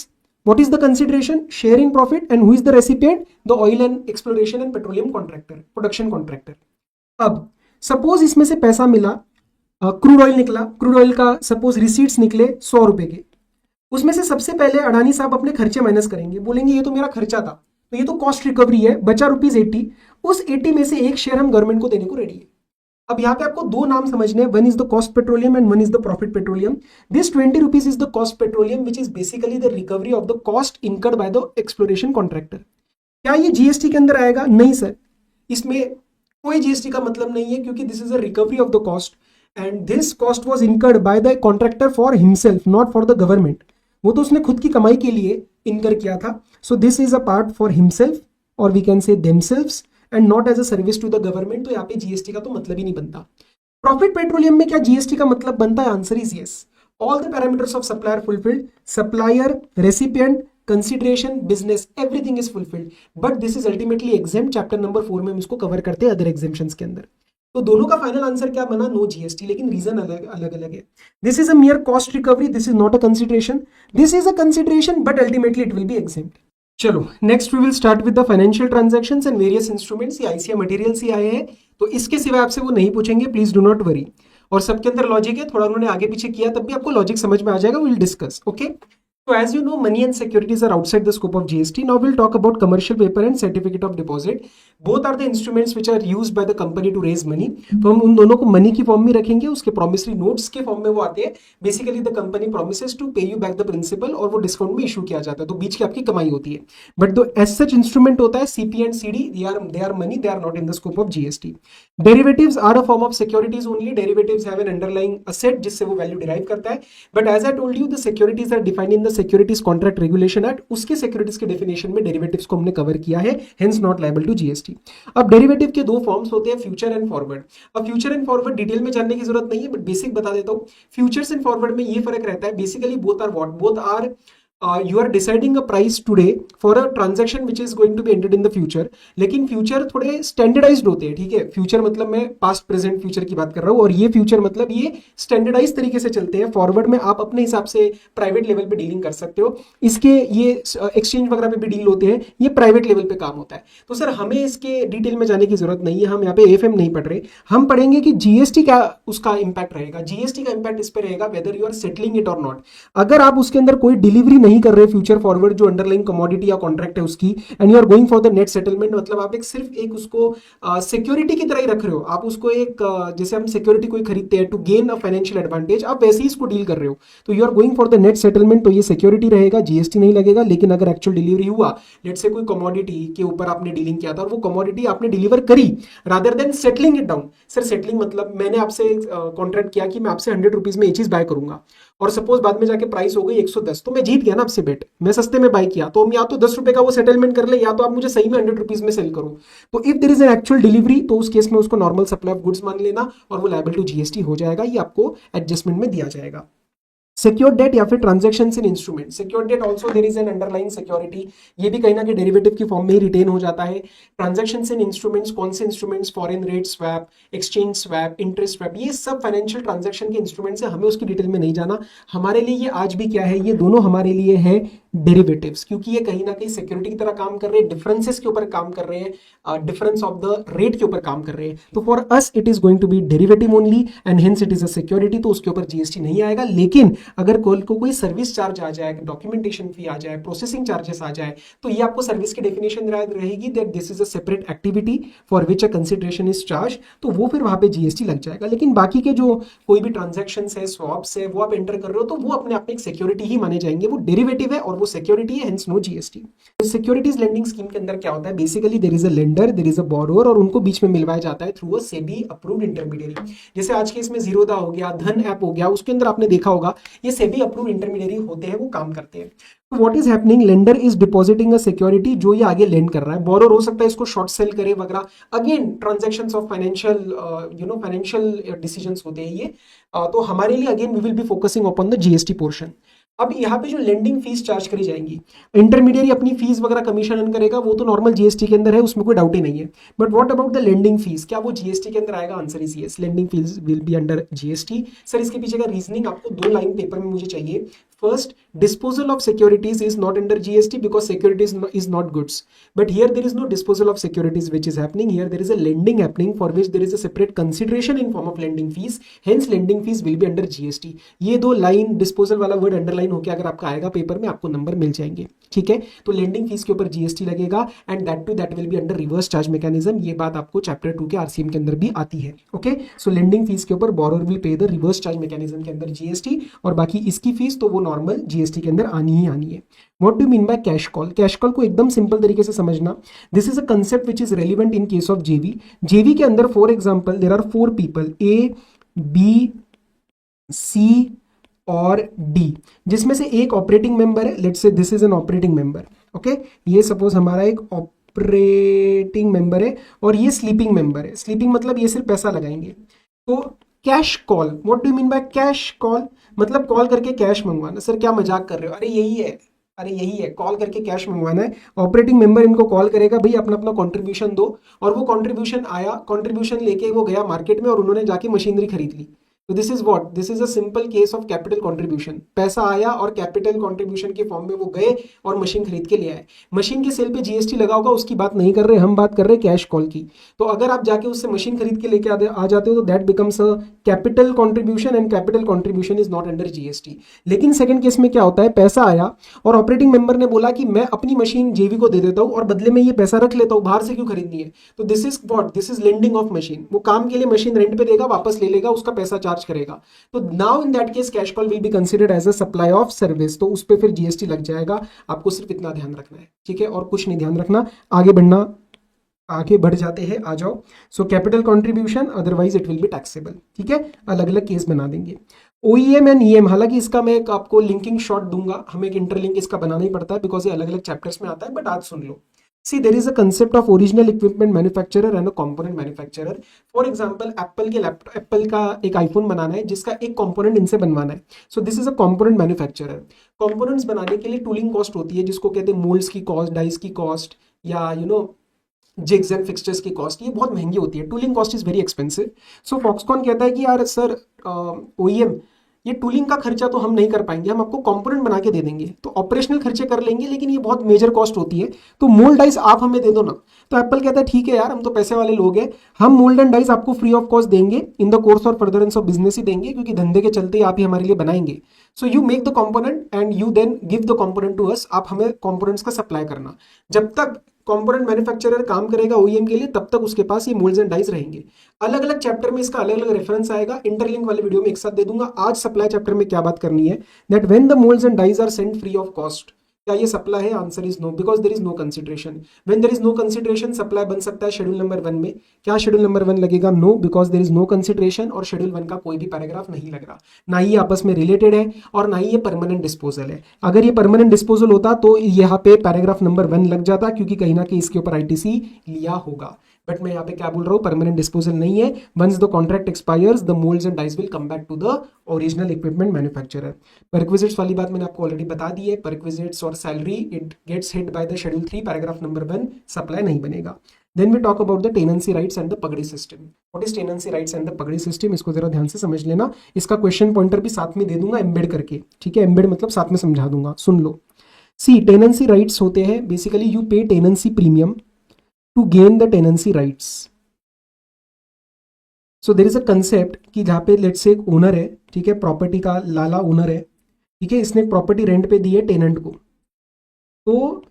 What is the consideration? Share in profit. And who is the recipient? The oil and exploration and petroleum contractor, production contractor. अब suppose इसमें से पैसा मिला, crude oil निकला, crude oil का suppose receipts निकले 100 रुपए के, उसमें से सबसे पहले अडानी साहब अपने खर्चे माइनस करेंगे, बोलेंगे ये तो मेरा खर्चा था, तो ये तो कॉस्ट रिकवरी है, बचा ₹80, उस 80 में से एक शेयर हम गवर्नमेंट को देने को रेडी है। अब यहाँ पे आपको दो नाम समझने हैं, one is the cost petroleum and one is the profit petroleum. This 20 rupees is the cost petroleum which is basically the recovery of the cost incurred by the exploration contractor. क्या ये जीएसटी के अंदर आएगा? नहीं sir, इसमें कोई GST का मतलब नहीं है, क्योंकि this is a recovery of the cost and this cost was incurred by the contractor for himself, not for the government. वो तो उसने खुद की कमाई के लिए इनकर किया था। So this is a part for himself और we can say themselves and not as a service to the government. तो यहाँ पे जीएसटी का तो मतलब ही नहीं बनता। प्रॉफिट पेट्रोलियम में क्या जीएसटी का मतलब बनता है? Answer is yes. All the parameters of supplier fulfilled, supplier, recipient, consideration, business, everything is fulfilled, but this is ultimately exempt. Chapter number 4 में हम इसको कवर करते हैं अदर एग्जाम्पशंस के अंदर। तो दोनों का फाइनल आंसर क्या बना? नो जीएसटी, लेकिन रीजन अलग अलग है। This is a mere cost recovery, this is not a consideration, this is a consideration but ultimately it will be exempt. चलो next we will start with the financial transactions and various instruments. ये ICA material से आए हैं, तो इसके सिवाय आपसे वो नहीं पूछेंगे, प्लीज डू नॉट वरी। और सबके अंदर लॉजिक है, थोड़ा उन्होंने आगे पीछे किया तब भी आपको लॉजिक समझ में आ जाएगा। Will discuss, okay. So as you know, money and securities are outside the scope of GST. Now we'll talk about commercial paper and certificate of deposit. Both are the instruments which are used by the company to raise money. तो हम उन दोनों को money की form में रखेंगे, उसके promissory notes के फॉर्म में वो आते हैं। Basically the company promises to pay you back the principal और वो डिस्काउंट में इशू किया जाता है, तो बीच की आपकी कमाई होती है। बट दो एज सच इंस्ट्रूमेंट होता है CP and CD, they are money, they are not in the scope of GST. Derivatives are a form of securities only. Derivatives have an underlying asset जिससे वो वैल्यू डिराइव करता है। But as I told you, the securities are defined in the securities contract regulation act, उसके securities के definition में derivatives को हमने cover किया है, hence not liable to GST. अब डेरिवेटिव के दो फॉर्म्स होते हैं, फ्यूचर एंड फॉरवर्ड। अब फ्यूचर एंड फॉरवर्ड डिटेल में जानने की जरूरत नहीं है, बट बेसिक बता देता हूं। फ्यूचर्स एंड फॉरवर्ड में ये फर्क रहता है, basically both are what, both are you are deciding a price today for a transaction which is going to be entered in the future। लेकिन फ्यूचर थोड़े स्टैंडर्डाइज्ड होते हैं, ठीक है। फ्यूचर मतलब मैं पास्ट प्रेजेंट फ्यूचर की बात कर रहा हूँ, और ये फ्यूचर मतलब ये स्टैंडर्डाइज तरीके से चलते हैं। फॉरवर्ड में आप अपने हिसाब से प्राइवेट लेवल पे डीलिंग कर सकते हो, इसके ये एक्सचेंज वगैरह पे भी डील होते हैं, ये प्राइवेट लेवल पे काम होता है। तो सर हमें इसके डिटेल में जाने की जरूरत नहीं है, हम यहाँ पे एएफएम नहीं पढ़ रहे, हम पढ़ेंगे कि जीएसटी क्या उसका इंपैक्ट रहेगा। जीएसटी का इंपैक्ट इस पे रहेगा whether you are settling it और नॉट। अगर आप उसके अंदर कोई डिलीवरी नहीं कर रहे फ्यूचर फॉरवर्ड जो अंडरलाइन कमोडिटी या कॉन्ट्रैक्ट है उसकी, and you are going for the net settlement, मतलब आप एक सिर्फ एक उसको सिक्योरिटी की तरह ही रख रहे हो। आप उसको एक जैसे हम सिक्योरिटी कोई खरीदते हैं to gain a financial advantage, आप वैसे ही इसको डील कर रहे हो, तो you are going for the net settlement, तो ये सिक्योरिटी रहेगा, जीएसटी नहीं लगेगा। लेकिन अगर एक्चुअल डिलीवरी हुआ, लेट्स से कोई कमोडिटी के ऊपर आपने डीलिंग किया था और वो कमोडिटी आपने डिलीवर करी rather than settling it down. Sir settling मतलब मैंने आपसे कॉन्ट्रैक्ट किया कि मैं आपसे 100 रुपीज में ये चीज बाय करूंगा, और सपोज बाद में जाके प्राइस हो गई 110, तो मैं जीत गया ना आपसे बेट, मैं सस्ते में बाय किया, तो हम या तो 10 रुपए का वो सेटलमेंट कर ले, या तो आप मुझे सही में 100 रुपीज में सेल करो। तो if there is an actual delivery, तो उस केस में उसको नॉर्मल सप्लाई ऑफ गुड्स मान लेना और वो लायबल टू जीएसटी हो जाएगा, ये आपको एडजस्टमेंट में दिया जाएगा। सिक्योर्ड डेट या फिर transactions in instrument. Secured debt also there is an underlying security, ये भी कहीं ना कहीं डेरिवेटिव की फॉर्म में ही रिटेन हो जाता है। ट्रांजैक्शंस इन इंस्ट्रूमेंट्स, कौन से instruments? Foreign rate swap, exchange swap, interest swap, ये सब फाइनेंशियल ट्रांजैक्शन के इंस्ट्रूमेंट्स है, हमें उसकी डिटेल में नहीं जाना। हमारे लिए ये आज भी क्या है, ये दोनों हमारे लिए है डेरिवेटिव्स, क्योंकि ये कहीं ना कहीं सिक्योरिटी की तरह काम कर रहे हैं, डिफरेंसेस के ऊपर काम कर रहे हैं, डिफरेंस ऑफ द रेट के ऊपर काम कर रहे हैं। तो for us it is going to be derivative only and hence it is a security, तो उसके ऊपर जीएसटी नहीं आएगा। लेकिन अगर कल को कोई सर्विस चार्ज आ जाए, डॉक्यूमेंटेशन फी आ जाए, प्रोसेसिंग चार्जेस आ जाए, तो ये आपको सर्विस की डेफिनेशन रहेगी that this is a separate activity for which a consideration is charge, तो वो फिर वहां पे जीएसटी लग जाएगा। लेकिन बाकी के जो कोई भी ट्रांजैक्शंस है, स्वैप्स है, वो आप एंटर कर रहे हो, तो वो अपने आप में एक सिक्योरिटी ही माने जाएंगे, वो डेरिवेटिव है और वो सिक्योरिटी है, हेंस नो जीएसटी। तो सिक्योरिटीज लेंडिंग स्कीम के अंदर क्या होता है, basically there is a lender, there is a borrower, और उनको बीच में मिलवाया जाता है through a SEBI approved intermediary. जैसे आज के इसमें जीरोधा हो गया, धन ऐप हो गया, उसके अंदर आपने देखा होगा ये सेबी अप्रूव्ड इंटरमीडियरी होते हैं, वो काम करते हैं। तो what is happening, lender is depositing a security, जो ये आगे लेंड कर रहा है। बोरोवर हो सकता है इसको शॉर्ट सेल करे वगैरह, again transactions of financial financial decisions होते हैं ये। तो हमारे लिए again we will be focusing upon the GST portion. अब यहाँ पे जो लेंडिंग फीस चार्ज करी जाएंगी, इंटरमीडियरी अपनी फीस वगैरह कमीशन अर्न करेगा, वो तो नॉर्मल जीएसटी के अंदर है, उसमें कोई डाउट ही नहीं है। But what about the lending fees, क्या वो जीएसटी के अंदर आएगा? Answer is yes, lending fees will be under GST. Sir इसके पीछे का रीजनिंग आपको 2 लाइन पेपर में मुझे चाहिए। First, disposal of securities is not under GST because securities is not goods. But here there is no disposal of securities which is happening. Here there is a lending happening for which there is a separate consideration in form of lending fees. Hence lending fees will be under GST. ये 2 line disposal वाला word underline होकर अगर आपका आएगा paper में, आपको number मिल जाएंगे। ठीक है, तो लेंडिंग फीस के ऊपर जीएसटी लगेगा and that will be under reverse charge mechanism. ये बात आपको चैप्टर 2 के आरसीएम के अंदर भी आती है। ओके, सो लेंडिंग फीस के ऊपर borrower will pay the reverse charge mechanism के अंदर जीएसटी, और बाकी इसकी फीस तो वो नॉर्मल जीएसटी के अंदर आनी ही आनी है। What do mean by cash call? Cash call को एकदम सिंपल तरीके से समझना, this is a concept which is relevant in case of JV. JV के अंदर for example there are 4 people, A B C और डी, जिसमें से एक ऑपरेटिंग मेंबर है। Let's say this is an operating member. Okay, ये suppose हमारा एक ऑपरेटिंग मेंबर है और ये स्लीपिंग मेंबर है। स्लीपिंग मतलब ये सिर्फ पैसा लगाएंगे। तो cash call, what do mean by cash call? मतलब कॉल करके कैश मंगवाना। सर क्या मजाक कर रहे हो? अरे यही है, कॉल करके कैश मंगवाना है। ऑपरेटिंग मेंबर इनको कॉल करेगा, भाई अपना अपना कंट्रीब्यूशन दो, और वो कंट्रीब्यूशन आया, कंट्रीब्यूशन लेके वो गया मार्केट में और उन्होंने जाके मशीनरी खरीद ली। तो this is what, this is a simple case of capital contribution. पैसा आया और कैपिटल कंट्रीब्यूशन के फॉर्म में वो गए और मशीन खरीद के ले आए। मशीन के सेल पे जीएसटी लगा होगा, उसकी बात नहीं कर रहे हम, बात कर रहे कैश कॉल की। तो अगर आप जाके उससे मशीन खरीद के लेके आ जाते हो तो that becomes a capital contribution and capital contribution is not under GST. लेकिन सेकंड केस में क्या होता है, पैसा आया और ऑपरेटिंग मेंबर ने बोला कि मैं अपनी मशीन जेवी को दे देता हूं और बदले में ये पैसा रख लेता हूं, बाहर से क्यों खरीदनी है? तो this is what, this is lending of machine. वो काम के लिए मशीन रेंट पे देगा, वापस ले लेगा, उसका पैसा चार्ज करेगा। तो now in that case cash call will be considered as a supply of service, तो उस पे फिर जीएसटी लग जाएगा। आपको सिर्फ इतना ध्यान रखना है, ठीक है, और कुछ नहीं ध्यान रखना। आगे बढ़ जाते हैं, आ जाओ। So capital contribution, otherwise it will be taxable. ठीक है, अलग अलग केस बना देंगे। ओईएम एंड ईएम, हालांकि इसका मैं आपको लिंकिंग शॉट दूंगा, हमें एक इंटरलिंक इसका बनाना ही पड़ता है बिकॉज ये अलग अलग चैप्टर्स में आता है, बट आज सुन लो। See, there is a concept of original equipment manufacturer and a component manufacturer. For example, Apple का एक आईफोन बनाना है जिसका एक कंपोनेंट इनसे बनवाना है। So this is a component manufacturer. Components बनाने के लिए टूलिंग कॉस्ट होती है, जिसको कहते हैं मोल्ड्स की कॉस्ट, डाइस की कॉस्ट, या जिग्स एंड फिक्सचर्स की कॉस्ट, ये बहुत महंगी होती है। Tooling cost is very expensive. So Foxconn कहता है कि यार सर ओईएम, ये टूलिंग का खर्चा तो हम नहीं कर पाएंगे, हम आपको कंपोनेंट बना के दे देंगे, तो ऑपरेशनल खर्चे कर लेंगे, लेकिन ये बहुत मेजर कॉस्ट होती है, तो मोल्ड डाइस आप हमें दे दो ना। तो एप्पल कहता है ठीक है यार, हम तो पैसे वाले लोग हैं, हम मोल्ड एंड डाइस आपको फ्री ऑफ कॉस्ट देंगे, इन द कोर्स और फर्दरेंस ऑफ बिजनेस ही देंगे, क्योंकि धंधे के चलते आप ही हमारे लिए बनाएंगे। So you make the component and you then give the component to us, आप हमें कंपोनेंट्स का सप्लाई करना। जब तक कंपोनेंट मैन्युफैक्चरर काम करेगा ओईएम के लिए, तब तक उसके पास ये मोल्ड्स एंड डाइस रहेंगे। अलग अलग चैप्टर में इसका अलग अलग रेफरेंस आएगा, इंटरलिंक वाले वीडियो में एक साथ दे दूंगा। आज सप्लाई चैप्टर में क्या बात करनी है, that when the moulds and dies are sent free of cost, क्या ये सप्लाई है? Answer is no, because there is no consideration. When there is no consideration, supply बन सकता है शेड्यूल नंबर 1 में। क्या शेड्यूल नंबर 1 लगेगा? No, because there is no consideration, और शेड्यूल 1 का कोई भी पैराग्राफ नहीं लग रहा, ना ही आपस में रिलेटेड है और ना ही ये परमानेंट डिस्पोजल है। अगर ये परमानेंट डिस्पोजल होता तो यहाँ पे पैराग्राफ नंबर 1 लग जाता, क्योंकि कहीं ना कहीं इसके ऊपर आईटीसी लिया होगा। बट मैं यहाँ पे क्या बोल रहा हूँ, परमानेंट डिस्पोजल नहीं है। Once the contract expires, the moulds and dies will come back to the original equipment manufacturer. Perquisites वाली बात मैंने आपको ऑलरेडी बता दी है, परक्विजिट्स और salary it gets hit by the schedule 3 paragraph number 1, supply नहीं बनेगा। Then we talk about the tenancy rights and the pagdi system. What is tenancy rights and the pagdi system, इसको जरा ध्यान से समझ लेना। इसका क्वेश्चन पॉइंटर भी साथ में दे दूंगा एम्बेड करके, ठीक है, एम्बेड मतलब साथ में समझा दूंगा, सुन लो। सी, टेनेंसी राइट्स होते हैं basically you pay tenancy premium to gain the tenancy rights. So there is a concept कि जहाँ पे लेट्स से एक ओनर है, ठीक है, प्रॉपर्टी का लाला ओनर है, ठीक है, इसने प्रॉपर्टी रेंट पे दी है टेनेंट को। तो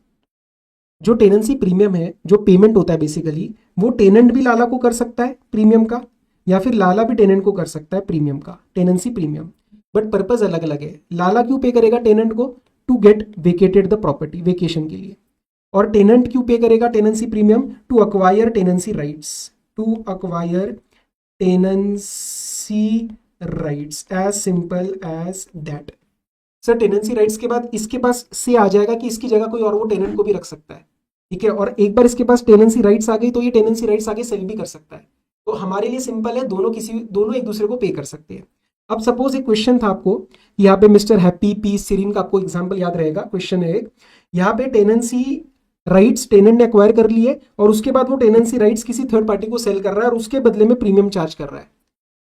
जो टेनेंसी प्रीमियम है, जो पेमेंट होता है बेसिकली, वो टेनेंट भी लाला को कर सकता है प्रीमियम का, या फिर लाला भी टेनेंट को कर सकता है प्रीमियम का, टेनेंसी प्रीमियम। बट पर्पज अलग अलग है। लाला क्यों पे करेगा टेनेंट को? To get vacated the property, vacation के लिए। और टेनेंट क्यों पे करेगा tenancy premium? To acquire tenancy rights, to acquire tenancy rights, as simple as that. Sir tenancy rights के बाद इसके पास से आ जाएगा कि इसकी जगह कोई और वो टेनेंट को भी रख सकता है, ठीक है। और एक बार इसके पास टेनेंसी राइट्स आ गई तो ये टेनेंसी राइट्स आगे सेल भी कर सकता है। तो हमारे लिए सिंपल है, दोनों एक दूसरे को पे कर सकते हैं। अब सपोज एक क्वेश्चन था आपको, यहाँ पे मिस्टर हैप्पी पी सिरिन का आपको एग्जांपल याद रहेगा। क्वेश्चन है यहाँ पे टेनेंसी राइट्स टेनेंट ने एक्वायर कर लिए और उसके बाद वो टेनेंसी राइट्स किसी थर्ड पार्टी को सेल कर रहा है और उसके बदले में प्रीमियम चार्ज कर रहा है।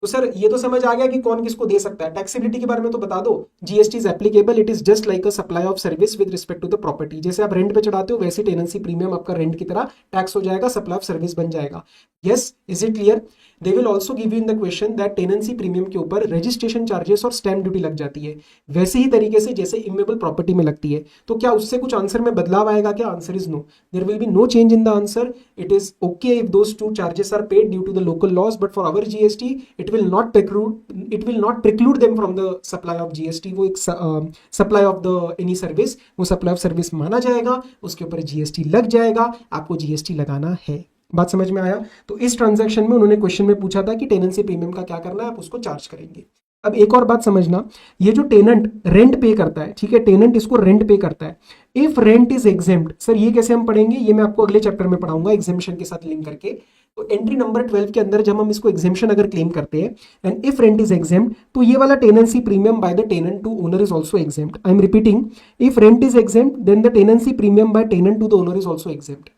तो सर ये तो समझ आ गया कि कौन किसको दे सकता है। टैक्सेबिलिटी के बारे में तो बता दो, GST is applicable, it is just like a supply of service with respect to the property. जैसे आप रेंट पे चढ़ाते हो वैसे टेनेंसी प्रीमियम आपका रेंट की तरह टैक्स हो जाएगा, सप्लाई ऑफ सर्विस बन जाएगा। Yes, is it clear? They will also give you in the question that tenancy premium के ऊपर रजिस्ट्रेशन चार्जेस और स्टैम्प ड्यूटी लग जाती है, वैसे ही तरीके से जैसे इमेबल प्रॉपर्टी में लगती है। तो क्या उससे कुछ आंसर में बदलाव आएगा क्या? Answer is no, there will be no change in the answer. It is okay if those two charges are paid due to the local laws, but for our GST it will not preclude them from the supply of GST. वो एक supply of the any service, वो supply of service माना जाएगा, उसके ऊपर GST लग जाएगा, आपको जीएसटी लगाना है। बात समझ में आया? तो इस ट्रांजैक्शन में उन्होंने क्वेश्चन में पूछा था कि टेनेंसी प्रीमियम का क्या करना है, आप उसको चार्ज करेंगे। अब एक और बात समझना, ये जो टेनेंट रेंट पे करता है, ठीक है, टेनेंट इसको रेंट पे करता है, if rent is exempt. Sir ये कैसे हम पढ़ेंगे, ये मैं आपको अगले चैप्टर में पढ़ाऊंगा एग्जेम्पशन के साथ लिंक करके। तो एंट्री नंबर 12 के अंदर जब हम इसको एग्जेम्पशन अगर क्लेम करते हैं and if rent is exempt, तो ये वाला tenancy premium by the tenant to owner is also exempt. I am repeating, if rent is exempt then the tenancy premium by tenant to the owner is also exempt.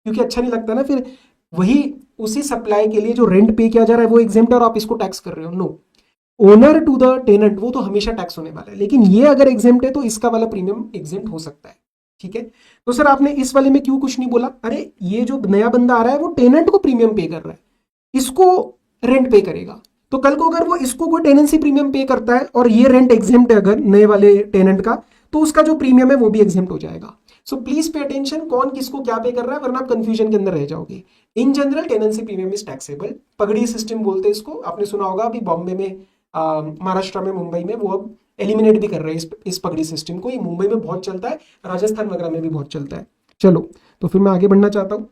क्योंकि अच्छा नहीं लगता ना फिर वही उसी सप्लाई के लिए जो रेंट पे किया जा रहा है वो एग्जेम्प्ट है और आप इसको टैक्स कर रहे हो। No, owner to the tenant वो तो हमेशा टैक्स होने वाला है, लेकिन ये अगर एग्जेम्प्ट है तो इसका वाला प्रीमियम एग्जेम्प्ट हो सकता है, ठीक है। तो सर आपने इस वाले में क्यों कुछ नहीं बोला? अरे ये जो नया बंदा आ रहा है वो टेनेंट को प्रीमियम पे कर रहा है, इसको रेंट पे करेगा। तो कल को अगर वो इसको कोई टेनेंसी प्रीमियम पे करता है और ये रेंट एग्जेम्प्ट है अगर नए वाले टेनेंट का, तो उसका जो प्रीमियम है वो भी एग्जेम्प्ट हो जाएगा। सो प्लीज पे अटेंशन, कौन किसको क्या पे कर रहा है, वरना आप कंफ्यूजन के अंदर रह जाओगे। In general tenancy premium is taxable, पगड़ी सिस्टम बोलते हैं इसको, आपने सुना होगा। अभी बॉम्बे में, महाराष्ट्र में, मुंबई में वो अब एलिमिनेट भी कर रहे हैं इस पगड़ी सिस्टम को। ये मुंबई में बहुत चलता है, राजस्थान वगैरह में भी बहुत चलता है। चलो तो फिर मैं आगे बढ़ना चाहता हूँ।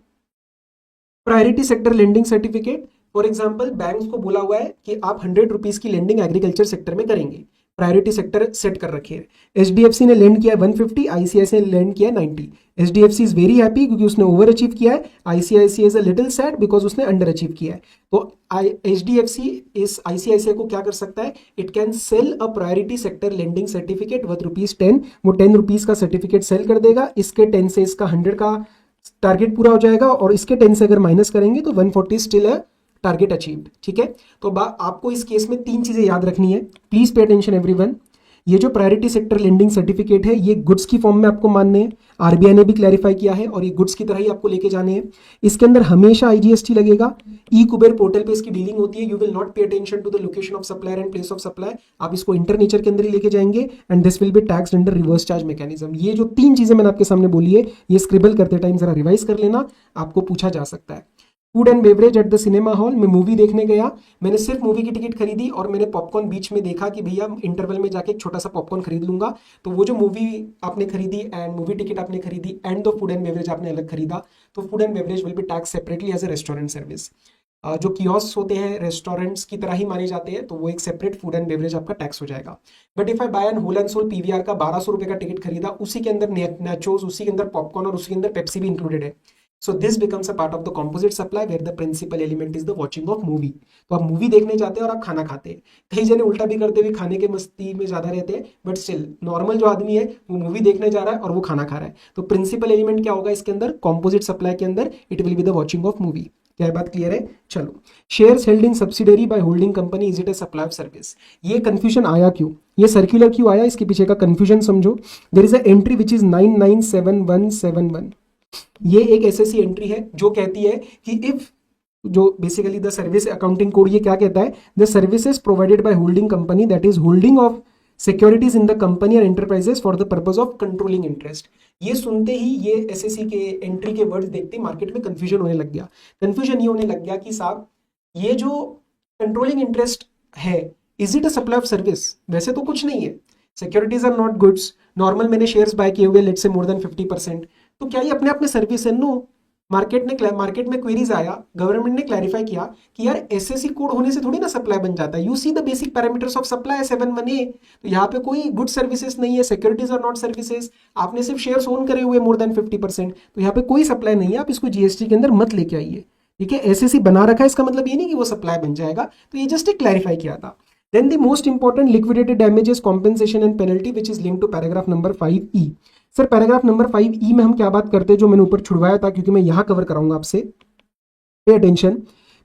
Priority sector lending certificate, for example banks को बोला हुआ है कि आप 100 रुपीज की लेंडिंग एग्रीकल्चर सेक्टर में करेंगे, प्रायोरिटी सेक्टर सेट कर रखी है। एचडीएफसी ने लेंड किया है 150, आईसीआईसीआई ने लेंड किया है 90। एचडीएफसी इज वेरी हैप्पी क्योंकि उसने ओवर अचीव किया है, ICICI is a little sad because उसने अंडर अचीव किया है। तो एचडीएफसी इस आईसीआईसीआई को क्या कर सकता है, it can sell a priority sector lending certificate worth ₹10, वो 10 रुपीज का सर्टिफिकेट सेल कर देगा। इसके 10 से इसका 100 का टारगेट पूरा हो जाएगा और इसके 10 से अगर माइनस करेंगे तो 140 स्टिल है टारगेट अचीव्ड, ठीक है। तो आपको इस केस में 3 चीजें याद रखनी है, प्लीज पे अटेंशन एवरीवन। ये जो प्रायोरिटी सेक्टर लेंडिंग सर्टिफिकेट है ये गुड्स की फॉर्म में आपको मानने हैं, आरबीआई ने भी क्लैरिफाई किया है, और ये गुड्स की तरह ही आपको लेके जाने हैं। इसके अंदर हमेशा आईजीएसटी लगेगा। ई कुबेर पोर्टल पे इसकी डीलिंग होती है। You will not pay attention to the location of supplier and place of supply, आप इसको इंटरनेचर के अंदर ही लेके जाएंगे and this will be taxed under reverse charge mechanism. ये जो 3 चीजें मैंने आपके सामने बोली है, ये स्क्रिबल करते टाइम जरा रिवाइज कर लेना, आपको पूछा जा सकता है। Food and beverage at the cinema hall, मैं मूवी देखने गया, मैंने सिर्फ मूवी की टिकट खरीदी और मैंने पॉपकॉर्न बीच में देखा कि भैया इंटरवल में जाके एक छोटा सा पॉपकॉर्न खरीद लूंगा। तो वो जो मूवी आपने खरीदी एंड मूवी टिकट आपने खरीदी and the food and beverage आपने अलग खरीदा, तो food and beverage will be tax separately as a restaurant service. जो कियोस्क होते हैं रेस्टोरेंट्स की तरह ही माने जाते हैं, तो वो एक सेपरेट फूड एंड बेवरेज आपका टैक्स हो जाएगा। But if I buy an whole and sole PVR का 1200 रुपए का टिकट खरीदा, उसी के अंदर नेचोस, उसी के अंदर पॉपकॉर्न और उसी के अंदर पेप्सी भी इंक्लूडेड है। So this becomes a part of the composite supply where the principal element is the watching of movie. तो आप मूवी देखने जाते हैं और आप खाना खाते हैं। कई जने उल्टा भी करते हुए खाने के मस्ती में ज्यादा रहते हैं, बट स्टिल नॉर्मल जो आदमी है वो मूवी देखने जा रहा है और वो खाना खा रहा है। तो प्रिंसिपल एलिमेंट क्या होगा इसके अंदर, कॉम्पोजिट सप्लाई के अंदर, it will be the watching of movie. क्या ये बात क्लियर है? चलो, shares held in subsidiary bye holding company, is it a supply of service? ये कंफ्यूजन आया क्यों, ये सर्कुलर क्यों आया, इसके पीछे का कंफ्यूजन समझो। There is a entry which is 997171। ये एक एसएससी एंट्री है जो कहती है कि इफ, जो basically the service accounting code ये क्या कहता है, the services provided by holding company that is holding of securities in the company और enterprises for the purpose of controlling interest. ये सुनते ही, ये एसएससी के एंट्री के वर्ड्स देखते ही मार्केट में कंफ्यूजन होने लग गया। कंफ्यूजन ये होने लग गया कि साहब ये जो कंट्रोलिंग इंटरेस्ट है, is it a supply of service? वैसे तो कुछ नहीं है। Securities are not goods, normal मैंने शेयर्स बाय किए हुए लेट्स से मोर देन 50%, तो क्या ये अपने आप में सर्विस है? नो। मार्केट में क्वेरीज आया, गवर्नमेंट ने क्लैरिफाई किया कि यार एसएससी कोड होने से थोड़ी ना सप्लाई बन जाता है, you see the basic parameters of supply 7(1)(a), तो यहाँ पे कोई गुड सर्विसेज नहीं है, सिक्योरिटीज आर नॉट सर्विसेज, आपने सिर्फ शेयर्स ओन करे हुए मोर देन 50%, तो यहाँ पे कोई सप्लाई नहीं है, आप इसको जीएसटी के अंदर मत लेके आइए, ठीक है। एसएससी बना रखा है, इसका मतलब ये नहीं कि वो सप्लाई बन जाएगा, तो ये जस्ट एक क्लैरिफाई किया था। Then the most important liquidated damages compensation and penalty which is link to paragraph number 5E। Sir paragraph number 5E में हम क्या बात करते हैं, जो मैंने ऊपर छुड़वाया था क्योंकि मैं यहां कवर कराऊंगा आपसे, pay attention.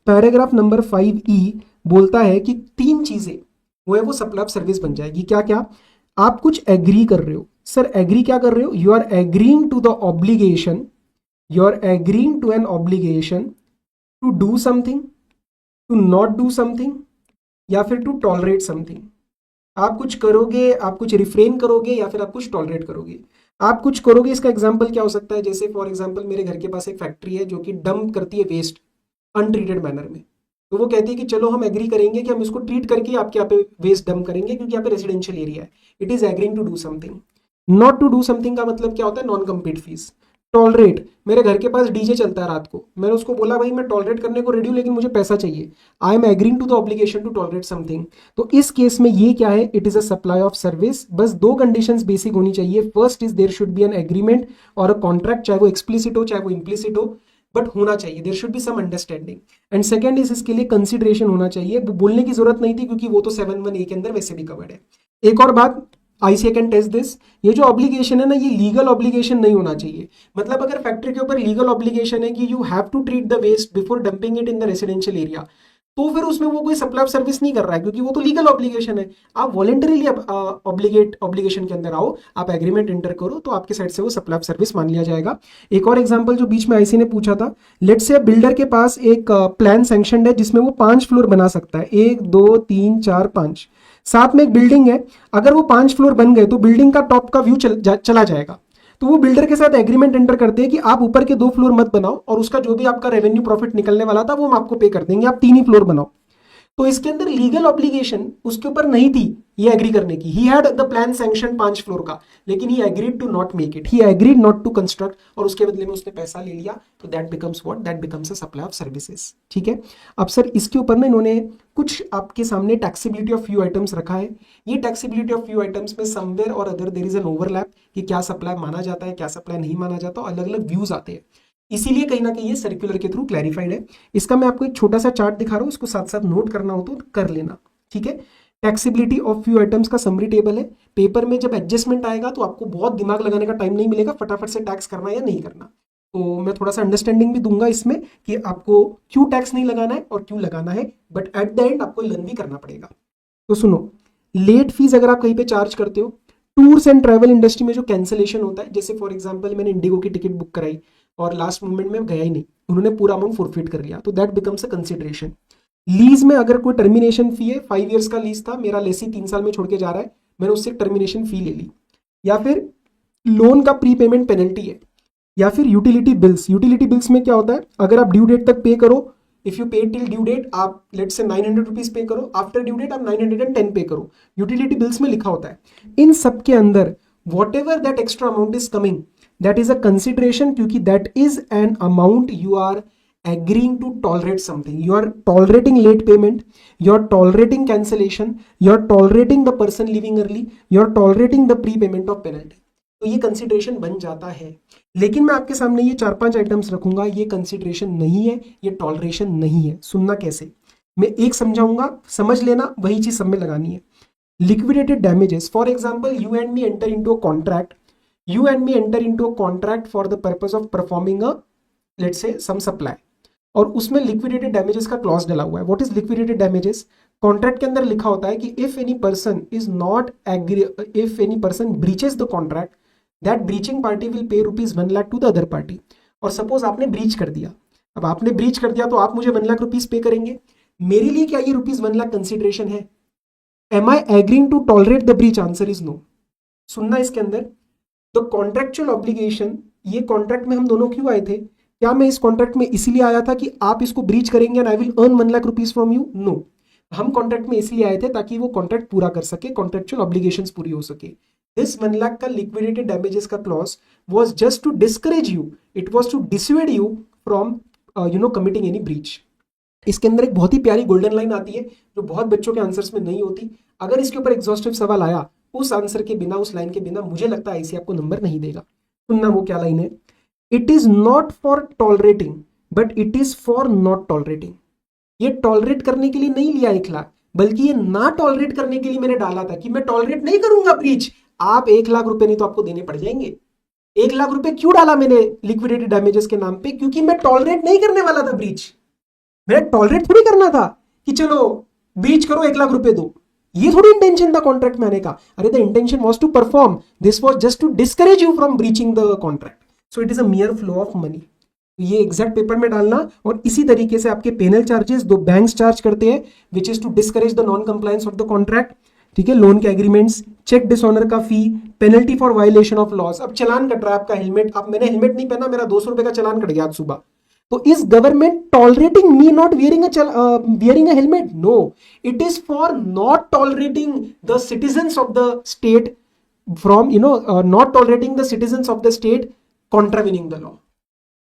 Paragraph number 5E बोलता है कि 3 चीजें वो है वो सप्लाई ऑफ सर्विस बन जाएगी। क्या क्या? आप कुछ एग्री कर रहे हो, सर एग्री क्या कर रहे हो? You are agreeing to the obligation, you are agreeing to an obligation to do something, to not do something, या फिर टू टॉलरेट समथिंग। आप कुछ करोगे, आप कुछ रिफ्रेन करोगे, या फिर आप कुछ टॉलरेट करोगे। आप कुछ करोगे, इसका एग्जांपल क्या हो सकता है? जैसे फॉर एग्जांपल मेरे घर के पास एक फैक्ट्री है जो कि डंप करती है वेस्ट अनट्रीटेड मैनर में, तो वो कहती है कि चलो हम एग्री करेंगे कि हम इसको ट्रीट करके आपके यहाँ पे वेस्ट डंप करेंगे क्योंकि यहाँ पे रेसिडेंशियल एरिया है। It is agreeing to do something. Not to do something का मतलब क्या होता है? Non compete fees. टॉलरेट, मेरे घर के पास डीजे चलता है रात को, मैंने उसको बोला भाई मैं टॉलरेट करने को रेडी हूं लेकिन मुझे पैसा चाहिए, I am agreeing to the obligation to tolerate something. तो इस केस में ये क्या है? It is a supply of service. बस 2 कंडीशंस बेसिक होनी चाहिए। First is there should be an agreement और अ कॉन्ट्रैक्ट, चाहे वो एक्सप्लिसिट हो चाहे वो इम्प्लिसिट हो, बट होना चाहिए, there should be some understanding. And second is इसके लिए कंसिडरेशन होना चाहिए। वो बोलने की जरूरत नहीं थी क्योंकि वो तो 7(1)(a) के अंदर वैसे भी कवर्ड है। एक और बात, आईसीए कैन टेस्ट दिस, ये जो ऑब्लिगेशन है ना, ये लीगल ऑब्लिगेशन नहीं होना चाहिए। मतलब अगर फैक्ट्री के ऊपर लीगल ऑब्लिगेशन है कि you have to treat the waste before dumping it in the residential area, तो फिर उसमें वो कोई सप्लाई ऑफ सर्विस नहीं कर रहा है क्योंकि वो तो लीगल ऑब्लिगेशन है। आप वॉलेंटरीली ऑब्लिगेशन के अंदर आओ, आप एग्रीमेंट एंटर करो, तो आपके साइड से वो सप्लाई ऑफ सर्विस मान लिया जाएगा। एक और एग्जांपल जो बीच में आईसी ने पूछा था, लेट्स से बिल्डर के पास एक प्लान सैंक्शनड है जिसमें वो 5 फ्लोर बना सकता है, 1 2 3 4 5, साथ में एक बिल्डिंग है। अगर वो 5 फ्लोर बन गए तो बिल्डिंग का टॉप का व्यू चला जाएगा। तो वो बिल्डर के साथ एग्रीमेंट एंटर करते हैं कि आप ऊपर के 2 फ्लोर मत बनाओ और उसका जो भी आपका रेवेन्यू प्रॉफिट निकलने वाला था वो हम आपको पे कर देंगे, आप 3 ही फ्लोर बनाओ। तो इसके अंदर लीगल ऑब्लिगेशन उसके ऊपर नहीं थी ये एग्री करने की। He had the plan sanction 5 floor का, लेकिन he agreed to not make it, he agreed not to construct, और उसके बदले में उसने पैसा ले लिया। तो that becomes what? That becomes a supply of services. ठीक है। अब सर इसके ऊपर ना इन्होंने कुछ आपके सामने टैक्सेबिलिटी ऑफ फ्यू आइटम्स रखा है। ये टैक्सेबिलिटी ऑफ फ्यू आइटम्स में समवेयर और other there is an overlap कि क्या सप्लाई माना जाता है, क्या सप्लाई नहीं माना जाता, अलग अलग व्यूज आते हैं। इसीलिए कहीं ना कहीं ये सर्कुलर के थ्रू क्लैरिफाइड है। इसका मैं आपको एक छोटा सा चार्ट दिखा रहा हूं, इसको साथ साथ नोट करना हो तो कर लेना। ठीक है। टैक्सेबिलिटी ऑफ फ्यू आइटम्स का समरी टेबल है। पेपर में जब एडजस्टमेंट आएगा तो आपको बहुत दिमाग लगाने का टाइम नहीं मिलेगा, फटाफट से टैक्स करना या नहीं करना। तो मैं थोड़ा सा अंडरस्टैंडिंग भी दूंगा इसमें कि आपको क्यों टैक्स नहीं लगाना है और क्यों लगाना है, बट एट द एंड आपको लर्न भी करना पड़ेगा। तो सुनो, लेट फीस अगर आप कहीं पे चार्ज करते हो, टूर्स एंड ट्रैवल इंडस्ट्री में जो कैंसिलेशन होता है, जैसे फॉर एग्जांपल मैंने इंडिगो की टिकट बुक कराई और लास्ट मोमेंट में गया ही नहीं, उन्होंने पूरा अमाउंट फॉरफिट कर लिया, तो that becomes a consideration. Lease में अगर कोई टर्मिनेशन फी है, 5 इयर्स का लीज था, मेरा लेसी 3 साल में छोड़ के जा रहा है, मैंने उससे टर्मिनेशन फी ले ली, या फिर लोन का प्री पेमेंट पेनल्टी है, या फिर यूटिलिटी बिल्स। यूटिलिटी बिल्स में क्या होता है, अगर आप ड्यू डेट तक पे करो, इफ यू पे टिल ड्यू डेट, आप लेट से 900 रुपीज पे करो, आफ्टर ड्यू डेट आप 910 पे करो, यूटिलिटी बिल्स में लिखा होता है। इन सब के अंदर what ever that extra amount is coming, that is a consideration, क्योंकि that is an amount you are agreeing to tolerate something. You are tolerating late payment, you are tolerating cancellation, you are tolerating the person leaving early, you are tolerating the prepayment of penalty. तो ये consideration बन जाता है। लेकिन मैं आपके सामने ये 4-5 आइटम्स रखूंगा, ये कंसिडरेशन नहीं है, ये टॉलरेशन नहीं है। सुनना कैसे, मैं एक समझाऊंगा, समझ लेना, वही चीज सब में लगानी है। Liquidated damages, for example you and me enter into a contract, you and me enter into a contract for the purpose of performing a let's say some supply, और उसमें लिक्विडेटेड डैमेजेस का क्लॉज डला हुआ है। What is liquidated damages? Contract के अंदर लिखा होता है कि if any person is not agree, if any person breaches the contract, that breaching party will pay ₹1 lakh to the other party. और सपोज आपने ब्रीच कर दिया, अब आपने ब्रीच कर दिया तो आप मुझे ₹1 लाख पे करेंगे। मेरे लिए क्या ये ₹1 लाख कंसिडरेशन है? Am I agreeing to tolerate the breach? Answer is no. सुनना इसके अंदर, तो कॉन्ट्रेक्चुअल ऑब्लिगेशन, ये कॉन्ट्रैक्ट में हम दोनों क्यों आए थे? क्या मैं इस कॉन्ट्रैक्ट में इसलिए आया था कि आप इसको ब्रीच करेंगे and I will earn ₹1 lakh from you? No. हम कॉन्ट्रैक्ट में इसलिए आए थे ताकि वो कॉन्ट्रैक्ट पूरा कर सके, कॉन्ट्रेक्चुअल ऑब्लिगेशंस पूरी हो सके। दिस 1 लाख का लिक्विडेटी डैमेजेस का clause was just to discourage you, it was to dissuade you from committing any breach. इसके अंदर एक बहुत ही प्यारी गोल्डन लाइन आती है जो बहुत बच्चों के आंसर्स में नहीं होती। अगर इसके ऊपर एग्जॉस्टिव सवाल आया, उस आंसर के बिना, उस लाइन के बिना, मुझे लगता है ऐसे आपको नंबर नहीं देगा। सुनना वो क्या लाइन है। It is not for tolerating but it is for not tolerating. ये टॉलरेट करने के लिए नहीं लिया 1 लाख, बल्कि ये ना टॉलरेट करने के लिए मैंने डाला था कि मैं टॉलरेट नहीं करूंगा ब्रीच। आप 1 लाख रुपए नहीं तो आपको देने पड़ जाएंगे। 1 लाख रुपए क्यों डाला मैंने लिक्विडेटेड डैमेजेस के नाम पे? क्योंकि मैं टॉलरेट नहीं करने वाला था ब्रीच। मैंने टॉलरेट थोड़ी करना था कि चलो ब्रीच करो 1 लाख रुपए दो। ये थोड़ी इंटेंशन था कॉन्ट्रैक्ट में आने का। अरे the intention was to perform, this was just to discourage you from breaching the contract. So it is a mere flow of money. ये एग्जैक्ट पेपर में डालना। और इसी तरीके से आपके पेनल चार्जेस 2 बैंक्स चार्ज करते हैं, which is to discourage the non compliance of the contract. ठीक है, लोन के एग्रीमेंट्स, चेक डिसऑनर का fee, penalty for violation of laws. अब चलान कट रहा है आपका हेलमेट, अब मैंने हेलमेट नहीं पहना, मेरा 200 रुपए का चलान कट गया आज सुबह। तो is government tolerating me not wearing a helmet? No, it is for not tolerating the citizens of the state from not tolerating the citizens of the state contravening the law.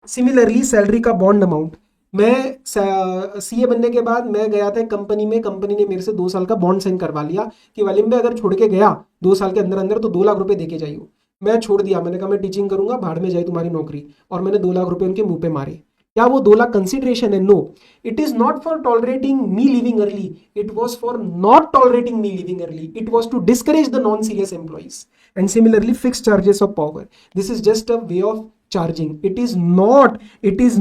Similarly salary का bond amount, मैं CA बनने के बाद मैं गया था company में, company ने मेरे से 2 साल का बॉन्ड साइन करवा लिया कि वलीम भाई अगर छोड़ के गया 2 साल के अंदर अंदर तो 2 लाख रुपए देके जाइए। मैं छोड़ दिया, मैंने कहा मैं टीचिंग करूंगा, भाड़ में जाए तुम्हारी नौकरी, और मैंने 2 लाख रुपए उनके मुंह पे मारे। क्या वो 2 लाख कंसिडरेशन है? No, it is not for tolerating me leaving early, it was for not tolerating me leaving early, it was to discourage the non serious employees. And similarly fix charges of power, this is just a way of charging. It is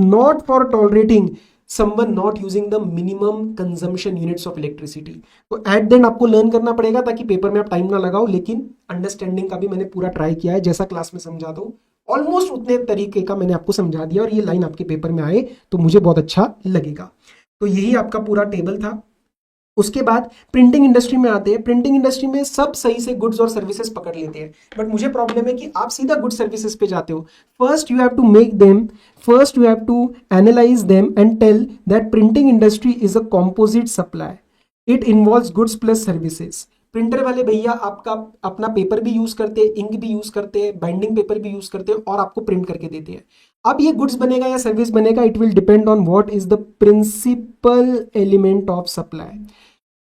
not for tolerating someone not using the minimum consumption units of electricity. तो at the end आपको learn करना पड़ेगा ताकि paper में आप time ना लगाओ, लेकिन अंडरस्टैंडिंग का भी मैंने पूरा ट्राई किया है, जैसा क्लास में समझाता हूँ ऑलमोस्ट उतने तरीके का मैंने आपको समझा दिया, और ये लाइन आपके पेपर में आए तो मुझे बहुत अच्छा लगेगा। तो यही आपका पूरा टेबल था। उसके बाद प्रिंटिंग इंडस्ट्री में आते हैं। प्रिंटिंग इंडस्ट्री में सब सही से गुड्स और सर्विसेज पकड़ लेते हैं, बट मुझे प्रॉब्लम है कि आप सीधा गुड्स सर्विसेज पे जाते हो। First you have to make them, first you have to analyse them and tell that printing industry is a composite supply, it involves goods plus services. Printer वाले भैया आपका अपना पेपर भी यूज करते हैं, इंक भी यूज करते हैं, बाइंडिंग पेपर भी यूज करते हैं, और आपको प्रिंट करके देते हैं। अब ये गुड्स बनेगा या सर्विस बनेगा, it will depend on what is the principal element of supply.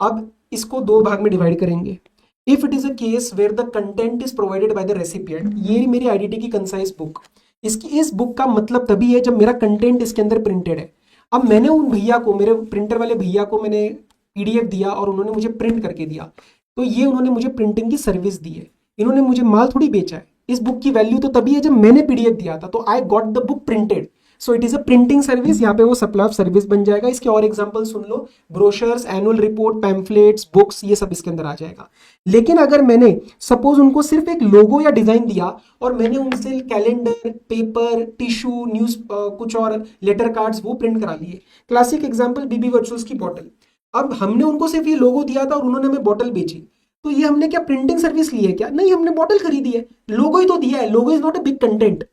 अब इसको 2 भाग में डिवाइड करेंगे। If it is a case where the content is provided by the recipient, ये मेरी आईडीटी की कंसाइज बुक, इस बुक का मतलब तभी है जब मेरा कंटेंट इसके अंदर प्रिंटेड है। अब मैंने उन भैया को, मेरे प्रिंटर वाले भैया को मैंने पीडीएफ दिया और उन्होंने मुझे प्रिंट करके दिया, तो ये उन्होंने मुझे प्रिंटिंग की सर्विस दी है, इन्होंने मुझे माल थोड़ी बेचा है। इस बुक की वैल्यू तो तभी है जब मैंने पीडीएफ दिया था, तो I got the book printed, so it is a printing service. यहाँ पे वो सप्लाई ऑफ सर्विस बन जाएगा। इसके और एग्जांपल सुन लो, brochures, annual report, pamphlets, books, ये सब इसके अंदर आ जाएगा। लेकिन अगर मैंने सपोज उनको सिर्फ एक लोगो या डिजाइन दिया और मैंने उनसे कैलेंडर, पेपर, टिश्यू, न्यूज, कुछ और लेटर कार्ड्स वो प्रिंट करा लिए। क्लासिक एग्जाम्पल बीबी वर्चुअल्स की बॉटल। अब हमने उनको सिर्फ ये लोगो दिया था और उन्होंने हमें बॉटल बेची, तो ये हमने क्या प्रिंटिंग सर्विस ली है क्या? नहीं, हमने बॉटल खरीदी है, लोगो ही तो दिया है, logo is not a big content.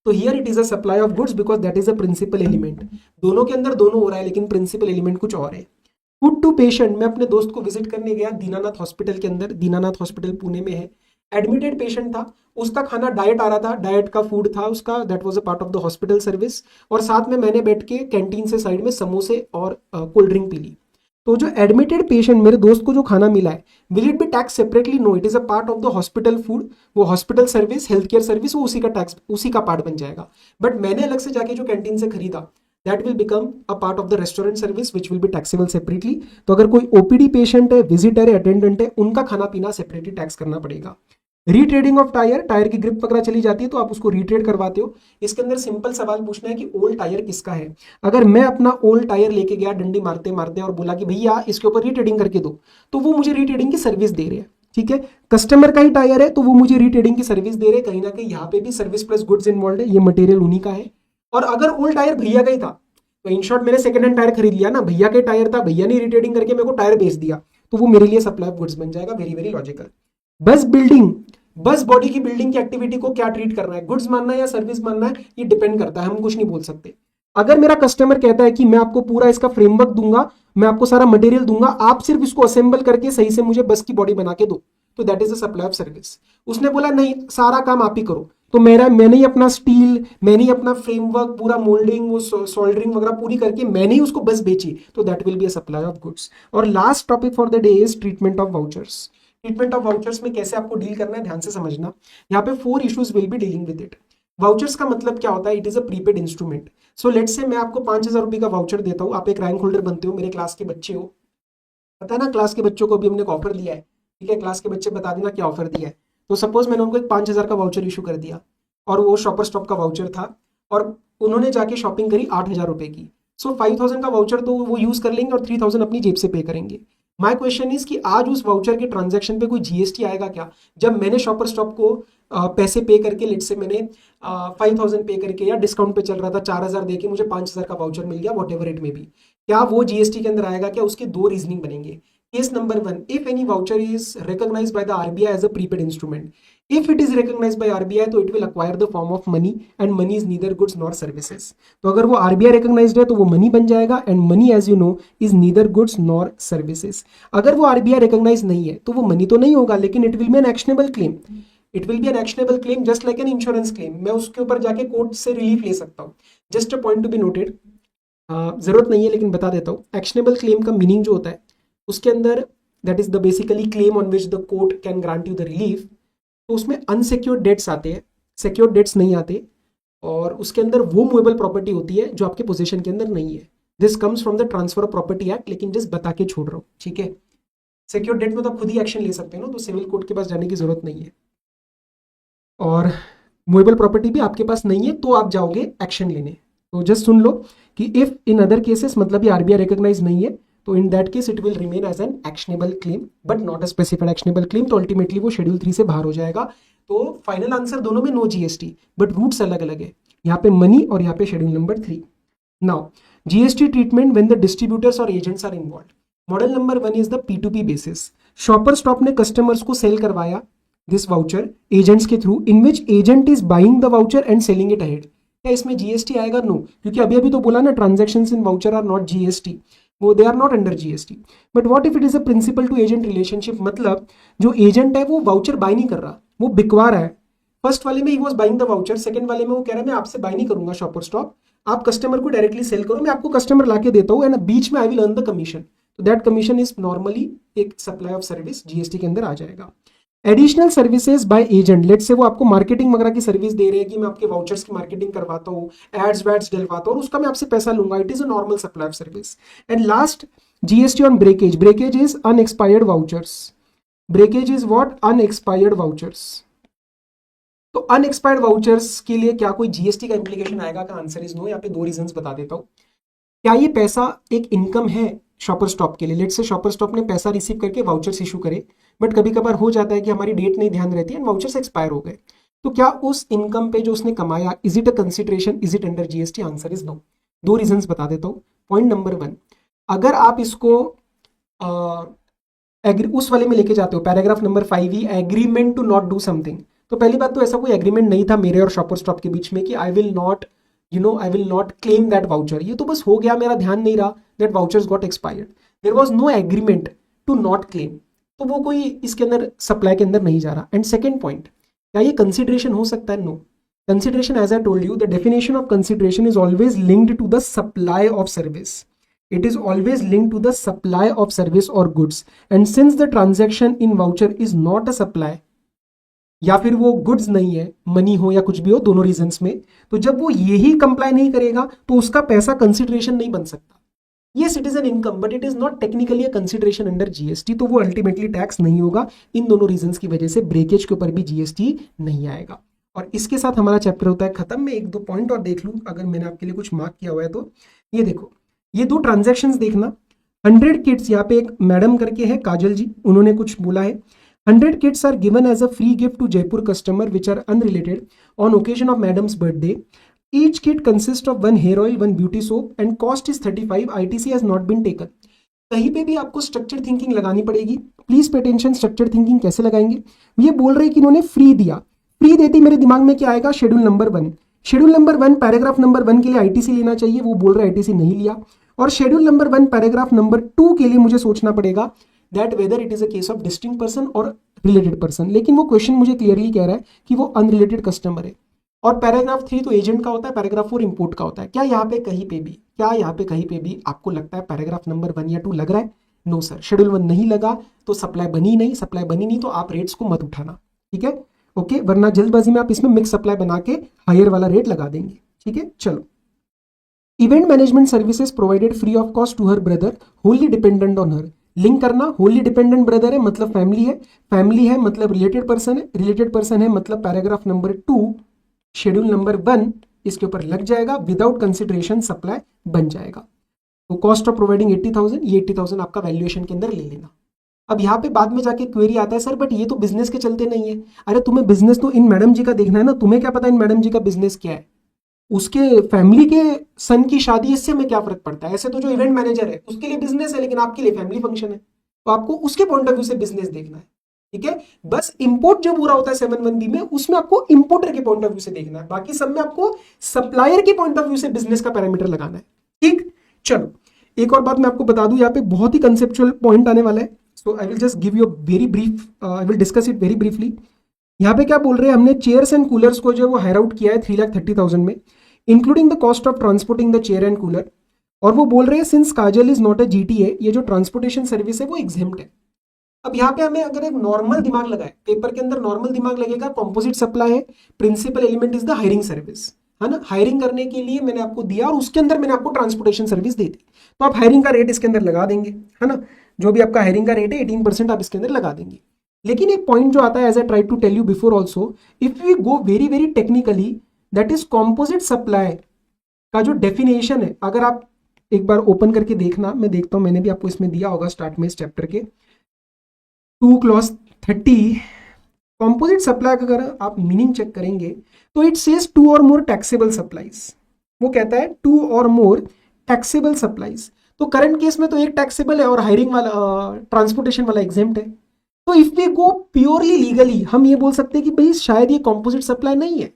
तो here it is a supply of goods because that is a principal element. दोनों के अंदर दोनों हो रहा है, लेकिन प्रिंसिपल एलिमेंट कुछ और है। फूड टू पेशेंट, मैं अपने दोस्त को विजिट करने गया दीनानाथ हॉस्पिटल के अंदर, दीनानाथ हॉस्पिटल पुणे में है। एडमिटेड पेशेंट था, उसका खाना डाइट आ रहा था, डाइट का फूड था उसका, that was a part of the hospital service. और साथ में मैंने बैठ के कैंटीन से साइड में समोसे और कोल्ड ड्रिंक पी ली। तो जो एडमिटेड पेशेंट, मेरे दोस्त को जो खाना मिला है, will it be tax separately? No, it is a part of the hospital food. वो hospital service, health care service, वो उसी का टैक्स, उसी का पार्ट बन जाएगा। बट मैंने अलग से जाके जो कैंटीन से खरीदा, that will become a part of the restaurant service which will be taxable separately. तो अगर कोई ओपीडी पेशेंट है, विजिटर है, अटेंडेंट है, उनका खाना पीना सेपरेटली टैक्स करना पड़ेगा। रीट्रेडिंग ऑफ टायर, टायर की ग्रिप वगैरह चली जाती है तो आप उसको रीट्रेड करवाते हो। इसके अंदर सिंपल सवाल पूछना है कि ओल्ड टायर किसका है। अगर मैं अपना ओल्ड टायर लेके गया डंडी मारते मारते और बोला कि भैया इसके ऊपर रीट्रेडिंग करके दो, तो वो मुझे रीट्रेडिंग की सर्विस दे रहे हैं। ठीक है, कस्टमर का ही टायर है तो वो मुझे रीट्रेडिंग की सर्विस दे रहे हैं। कहीं ना कहीं यहाँ पे भी सर्विस प्लस गुड्स इन्वॉल्व है, ये मटेरियल उन्हीं का है। और अगर ओल्ड टायर भैया का ही था, तो इन शॉर्ट मैंने सेकंड हैंड टायर खरीद लिया ना, भैया के टायर था, भैया ने रीट्रेडिंग करके मेरे को टायर बेच दिया, तो वो मेरे लिए सप्लाई ऑफ गुड्स बन जाएगा। Very very logical. बस बिल्डिंग, बस बॉडी की बिल्डिंग की एक्टिविटी को क्या ट्रीट करना है, गुड्स मानना है या सर्विस मानना है, ये डिपेंड करता है, हम कुछ नहीं बोल सकते। अगर मेरा कस्टमर कहता है कि मैं आपको पूरा इसका फ्रेमवर्क दूंगा, मैं आपको सारा मटेरियल दूंगा, आप सिर्फ इसको असेंबल करके सही से मुझे बस की बॉडी बना के दो, तो that is a supply of service. उसने बोला नहीं सारा काम आप ही करो, तो मैंने ही अपना स्टील, मैंने ही अपना फ्रेमवर्क पूरा मोल्डिंग वो सोल्डरिंग वगैरह पूरी करके मैंने ही उसको बस बेची, तो that will be a supply of goods. और last topic for the day is treatment of vouchers. Treatment of vouchers में कैसे आपको डील करना है ध्यान से समझना। यहाँ पे 4 issues will be dealing with it. Vouchers का मतलब क्या होता है? It is a prepaid instrument. So let's say मैं आपको 5,000 रुपये का वाउचर देता हूँ, आप एक रैंक होल्डर बनते हो, मेरे क्लास के बच्चे हो, पता है ना क्लास के बच्चों को भी हमने एक ऑफर दिया है, ठीक है? क्लास के बच्चे बता देना क्या ऑफर दिया है। तो सपोज मैंने उनको एक 5,000 का वाउचर इशू कर दिया और वो शॉपर स्टॉप का वाउचर था और उन्होंने जाके शॉपिंग करी 8,000 रुपये की। सो 5,000 का वाउचर तो वो यूज कर लेंगे और 3,000 अपनी जेब से पे करेंगे। माय क्वेश्चन इज कि आज उस वाउचर के ट्रांजैक्शन पे कोई जीएसटी आएगा क्या? जब मैंने शॉपर स्टॉप को पैसे पे करके, लेट से मैंने 5,000 पे करके या डिस्काउंट पे चल रहा था 4,000 देके मुझे 5,000 का वाउचर मिल गया, वॉट एवर इट में भी, क्या वो जीएसटी के अंदर आएगा क्या? उसके 2 रीजनिंग बनेंगे। Case number 1, if any voucher is recognised by the RBI as a prepaid instrument, if it is recognized by RBI तो it will acquire the form of money and money is neither goods nor services। तो अगर वो RBI recognized है तो वो money बन जाएगा and money as you know is neither goods nor services। अगर वो RBI recognized नहीं है तो वो money तो नहीं होगा लेकिन it will be an actionable claim। It will be an actionable claim just like an insurance claim। मैं उसके ऊपर जाके कोर्ट से रिलीफ ले सकता हूँ। Just a point to be noted, जरूरत नहीं है लेकिन बता देता हूँ। एक्शनेबल क्लेम का मीनिंग जो होता है उसके अंदर that is the basically claim on which the court can grant you the relief. तो उसमें अनसिक्योर्ड डेट्स आते हैं, सिक्योर्ड डेट्स नहीं आते, और उसके अंदर वो मूवेबल प्रॉपर्टी होती है जो आपके पोजीशन के अंदर नहीं है। This comes from the transfer of property act, लेकिन जस्ट बता के छोड़ रहा हूँ, ठीक है? सिक्योर्ड डेट में तो आप खुद ही एक्शन ले सकते हो ना, तो सिविल कोर्ट के पास जाने की जरूरत नहीं है। और मूवेबल प्रॉपर्टी भी आपके पास नहीं है तो आप जाओगे एक्शन लेने। तो जस्ट सुन लो कि इफ इन अदर केसेस, मतलब ये आरबीआई रिकॉग्नाइज नहीं है, तो in that case it will remain as an actionable claim but not a specified actionable claim. तो अल्टीमेटली वो शेड्यूल 3 से बाहर हो जाएगा। तो फाइनल आंसर दोनों में नो जीएसटी, बट रूट्स अलग अलग है, यहाँ पे मनी और यहाँ पे schedule number 3। Now GST treatment when the distributors और agents are involve. Model number 1 is the P2P basis. Shopper Stop ने कस्टमर्स को सेल करवाया दिस वाउचर एजेंट्स के through, in which agent is buying the voucher and selling it ahead. क्या इसमें GST आएगा? No, क्योंकि अभी अभी तो बोला ना transactions in voucher are not GST, वो they are not under GST. But what if it is a principal to agent relationship, मतलब जो एजेंट है वो वाउचर बाय नहीं कर रहा, वो बिकवा रहा है। फर्स्ट वाले में he was buying the voucher, second वाले में वो कह रहा है मैं आपसे बाय नहीं करूंगा शॉपर स्टॉप, आप कस्टमर को डायरेक्टली सेल करो, मैं आपको कस्टमर ला के देता हूँ एंड बीच में I will earn the commission. तो दैट कमीशन इज नॉर्मली एक सप्लाई ऑफ सर्विस, जीएसटी के अंदर आ जाएगा। Additional services by agent, let say वो आपको मार्केटिंग वगैरह की सर्विस दे रहे हैं कि मैं आपके वाउचर्स की मार्केटिंग करवाता हूँ, एड्स वैड्स डलवाता हूँ और उसका मैं आपसे पैसा लूंगा, it is a normal supply of service. And last GST on breakage. Breakage is unexpired vouchers. Breakage is what? Unexpired vouchers. तो अनएक्सपायर्ड वाउचर्स के लिए क्या कोई जीएसटी का इंप्लीकेशन आएगा? का आंसर इज नो। यहाँ पे 2 रीजंस बता देता हूँ। क्या ये पैसा एक इनकम है शॉपर स्टॉप के लिए? लेट से शॉपर स्टॉप ने पैसा रिसीव करके वाउचर्स इशू करे, बट कभी कभार हो जाता है कि हमारी डेट नहीं ध्यान रहती है एंड वाउचर्स एक्सपायर हो गए, तो क्या उस इनकम पे जो उसने कमाया is it a consideration, is it under GST? Answer is no. 2 reasons बता देता हूँ। पॉइंट नंबर 1, अगर आप इसको उस वाले में लेके जाते हो, paragraph number 5E, agreement to not do something, तो पहली बात तो ऐसा कोई एग्रीमेंट नहीं था मेरे और शॉपर स्टॉप के बीच में कि I will not I will not claim that voucher. ये तो बस हो गया, मेरा ध्यान नहीं रहा, that vouchers got expired, there was no agreement to not claim, तो वो कोई इसके अंदर सप्लाई के अंदर नहीं जा रहा। एंड सेकंड पॉइंट, क्या ये कंसिडरेशन हो सकता है? No. Consideration, as I told you, the definition of consideration is always linked to the supply of service. It is always linked to the supply of service or goods, and since the transaction in voucher is not a supply, या फिर वो goods नहीं है, money हो या कुछ भी हो, दोनों रीजंस में, तो जब वो यही कंप्लाई नहीं करेगा तो उसका पैसा कंसिडरेशन नहीं बन सकता। Yes, it is an income, but it is not technically a consideration under GST, तो वो अल्टीमेटली टैक्स नहीं होगा। इन दोनों रीजंस की वजह से ब्रेकेज के ऊपर भी GST नहीं आएगा। और इसके साथ हमारा चैप्टर होता है खत्म। मैं 1-2 पॉइंट और देख लूँ, अगर मैंने आपके लिए कुछ मार्क किया हुआ है तो। ये देखो, ये 2 ट्रांजैक्शंस देखना। 100 किट्स, यहाँ पे एक मैडम करके है काजल जी, उन्होंने कुछ बोला है, 100 kits are given as a free gift to Jaipur customer which are unrelated on occasion of madam's birthday. Each kit consist of 1 hair oil, 1 beauty soap and cost is 35। ITC has not been taken. कहीं पे भी आपको structure thinking लगानी पड़ेगी। Please pay attention, structure thinking कैसे लगाएंगे? ये बोल रहे हैं कि इन्होंने फ्री दिया। फ्री देती मेरे दिमाग में क्या आएगा? Schedule number 1। Schedule number 1 paragraph number 1 के लिए आईटीसी लेना चाहिए, वो बोल रहा है आईटीसी नहीं लिया। और शेड्यूल नंबर 1 पैराग्राफ नंबर 2 के लिए मुझे सोचना पड़ेगा that whether it is a case of distinct person और रिलेटेड पर्सन, लेकिन वो क्वेश्चन मुझे क्लियरली कह रहा है कि वो अनरिलेटेड कस्टमर है। और पैराग्राफ 3 तो एजेंट का होता है, पैराग्राफ 4 इंपोर्ट का होता है। क्या यहाँ पे कहीं पे भी आपको लगता है पैराग्राफ नंबर 1 या 2 लग रहा है? नो सर, शेड्यूल 1 नहीं लगा तो सप्लाई बनी नहीं तो आप रेट्स को मत उठाना, ठीक है, ओके, वरना जल्दबाजी में आप इसमें मिक्स सप्लाई बना के हायर वाला रेट लगा देंगे, ठीक है। चलो, event management services provided free of cost to her brother wholly dependent on her. Link करना, होली डिपेंडेंट ब्रदर है मतलब फैमिली है मतलब रिलेटेड पर्सन है मतलब पैराग्राफ नंबर 2 शेड्यूल नंबर 1 इसके ऊपर लग जाएगा, विदाउट कंसिडरेशन सप्लाई बन जाएगा। तो कॉस्ट ऑफ प्रोवाइडिंग 80,000, ये 80,000 आपका वैल्यूएशन के अंदर ले लेना। अब यहाँ पे बाद में जाके क्वेरी आता है सर बट ये तो बिजनेस के चलते नहीं है। अरे तुम्हें बिजनेस तो इन मैडम जी का देखना है ना, तुम्हें क्या पता इन मैडम जी का बिजनेस क्या है, उसके फैमिली के सन की शादी, इससे हमें क्या फर्क पड़ता है। ऐसे तो जो इवेंट मैनेजर है उसके लिए बिजनेस है, लेकिन आपके लिए फैमिली फंक्शन है, तो आपको उसके पॉइंट ऑफ व्यू से बिजनेस देखना है, ठीक है। बस इंपोर्ट जो पूरा होता है 7(1)(b) में, उसमें आपको इंपोर्टर के पॉइंट ऑफ व्यू से देखना है, बाकी सब में आपको सप्लायर के पॉइंट ऑफ व्यू से बिजनेस का पैरामीटर लगाना है, ठीक। चलो, एक और बात मैं आपको बता दूं, यहाँ पे बहुत ही कंसेप्चुअल पॉइंट आने वाला है, so I will just give you very brief, I will discuss it very briefly. यहाँ पे क्या बोल रहे हैं, हमने चेयर्स एंड कूलर्स को जो वो हायर आउट किया है 3,30,000 में, including the cost of transporting the chair and cooler. और वो बोल रहे हैं since Kajal is not a GTA, ये जो ट्रांसपोर्टेशन सर्विस है वो एग्जेम्प्ट है। अब यहाँ पे हमें अगर एक नॉर्मल दिमाग लगाए, पेपर के अंदर नॉर्मल दिमाग लगेगा, कॉम्पोजिट सप्लाई है, principal element is the hiring service, है ना, हायरिंग करने के लिए मैंने आपको दिया और उसके अंदर मैंने आपको ट्रांसपोर्टेशन सर्विस दे दी, तो आप हायरिंग का रेट इसके अंदर लगा देंगे, है ना, जो भी आपका हायरिंग का रेट है 18% आप इसके अंदर लगा देंगे। लेकिन एक पॉइंट जो आता है, as I try to tell you before also, if we go very very technically, that is composite supply का जो डेफिनेशन है, अगर आप एक बार ओपन करके देखना, मैं देखता हूं मैंने भी आपको इसमें दिया होगा स्टार्ट में इस चैप्टर के 2 क्लॉज 30, कॉम्पोजिट सप्लाई का अगर आप मीनिंग चेक करेंगे तो इट सेज 2 और मोर टैक्सेबल सप्लाईज, वो कहता है 2 और मोर टैक्सेबल सप्लाईज। तो करंट केस में तो एक टैक्सेबल है और हायरिंग वाला ट्रांसपोर्टेशन वाला एग्जेम्प्ट है। तो if we go purely legally, हम ये बोल सकते हैं कि भाई शायद ये कॉम्पोजिट सप्लाई नहीं है,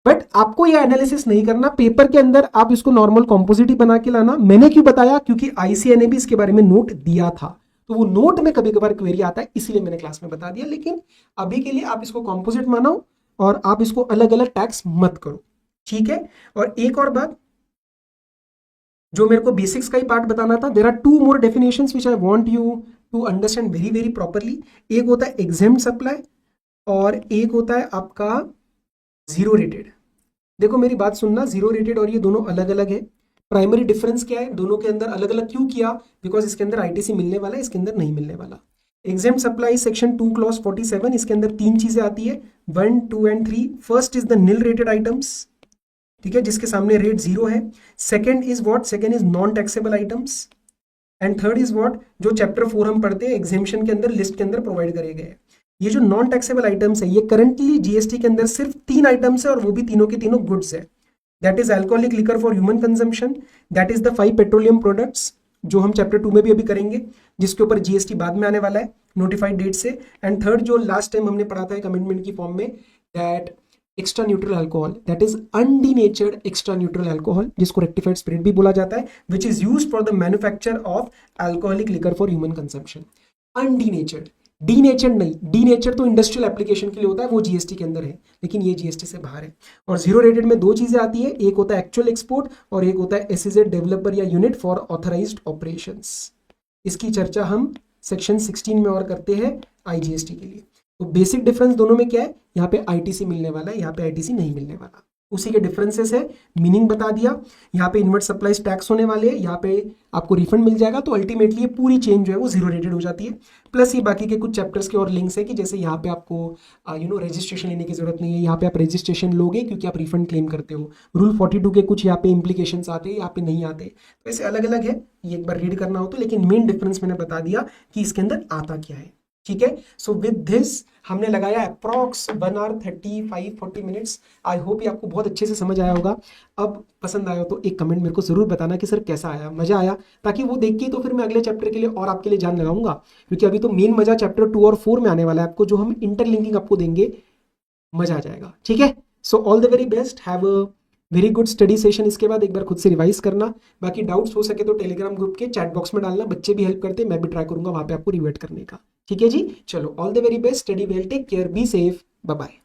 बट आपको ये एनालिसिस नहीं करना, पेपर के अंदर आप इसको नॉर्मल कॉम्पोजिट ही बना के लाना। मैंने क्यों बताया, क्योंकि आईसीए ने भी इसके बारे में नोट दिया था, तो वो नोट में कभी कभार क्वेरी आता है, इसलिए मैंने क्लास में बता दिया। लेकिन अभी के लिए आप इसको कॉम्पोजिट मानो और आप इसको अलग अलग टैक्स मत करो, ठीक है। और एक और बात जो मेरे को बेसिक्स का ही पार्ट बताना था, there are 2 more definitions which I want you to understand very very properly. एक होता है एग्जेम्प्ट सप्लाई और एक होता है आपका जीरो रेटेड। देखो मेरी बात सुनना, जीरो रेटेड और ये दोनों अलग अलग है। प्राइमरी डिफरेंस क्या है, दोनों के अंदर अलग अलग क्यों किया, बिकॉज इसके अंदर आईटीसी मिलने वाला है, इसके अंदर नहीं मिलने वाला। एग्जेम्प्ट सप्लाई सेक्शन 2 क्लॉज 47, इसके अंदर 3 चीजें आती है, 1, 2 and 3। First is the nil rated items, ठीक है, जिसके सामने रेट 0 है। Second is what, second is non taxable items. And third is what, जो चैप्टर 4 हम पढ़ते हैं एग्जेम्पशन के अंदर लिस्ट के अंदर प्रोवाइड करे गए। ये जो नॉन टैक्सेबल आइटम्स है, ये करंटली जीएसटी के अंदर सिर्फ 3 आइटम्स है और वो भी तीनों के तीनों गुड्स है। That is alcoholic liquor for human consumption, that is the 5 petroleum products जो हम चैप्टर 2 में भी अभी करेंगे, जिसके ऊपर जीएसटी बाद में आने वाला है नोटिफाइड डेट से। एंड थर्ड जो लास्ट टाइम हमने पढ़ा था एक अमेंडमेंट की फॉर्म में, that extra neutral alcohol, that is undenatured extra neutral alcohol, जिसको रेक्टिफाइड स्पिरिट भी बोला जाता है, which is used for the manufacture of alcoholic liquor for human consumption. Undenatured, denatured नहीं, डीनेचर तो इंडस्ट्रियल एप्लीकेशन के लिए होता है, वो जीएसटी के अंदर है, लेकिन ये जीएसटी से बाहर है। और जीरो रेटेड में 2 चीजें आती है, एक होता है एक्चुअल एक्सपोर्ट और एक होता है एसईजेड डेवलपर या यूनिट फॉर ऑथराइज्ड ऑपरेशंस। इसकी चर्चा हम सेक्शन 16 में और करते हैं आईजीएसटी के लिए। तो बेसिक डिफरेंस दोनों में क्या है, यहाँ पे आईटीसी मिलने वाला है, यहाँ पे आईटीसी नहीं मिलने वाला, उसी के डिफरेंसेस है। मीनिंग बता दिया, यहाँ पे इनवर्ट सप्लाईज टैक्स होने वाले हैं, यहाँ पे आपको रिफंड मिल जाएगा। तो अल्टीमेटली ये पूरी चेंज जो है वो जीरो रेटेड हो जाती है। प्लस ये बाकी के कुछ चैप्टर्स के और लिंक्स है कि जैसे यहाँ पे आपको रजिस्ट्रेशन लेने की जरूरत नहीं है, यहाँ पे आप रजिस्ट्रेशन लोगे क्योंकि आप रिफंड क्लेम करते हो। रूल 42 के कुछ यहाँ पे इंप्लीकेशंस आते हैं, यहाँ पे नहीं आते, तो ऐसे अलग अलग है, ये एक बार रीड करना हो तो। लेकिन मेन डिफरेंस मैंने बता दिया कि इसके अंदर आता क्या है, ठीक है। सो विद दिस हमने लगाया approx 1 hour 35-40 minutes. I hope ये आपको बहुत अच्छे से समझ आया होगा। अब पसंद आया हो तो एक कमेंट मेरे को जरूर बताना कि सर कैसा आया, मजा आया, ताकि वो देख के तो फिर मैं अगले चैप्टर के लिए और आपके लिए जान लगाऊंगा, क्योंकि अभी तो मेन मजा चैप्टर 2 और 4 में आने वाला है आपको, जो हम इंटरलिंकिंग आपको देंगे, मजा आ जाएगा, ठीक है। So all the very best, have a very good study session. इसके बाद एक बार खुद से रिवाइज करना, बाकी डाउट्स हो सके तो टेलीग्राम ग्रुप के चैट बॉक्स में डालना, बच्चे भी हेल्प करते हैं, मैं भी ट्राई करूंगा वहाँ पे आपको रिवेट करने का। ठीक है जी, चलो all the very best, study well, take care, be safe, bye bye.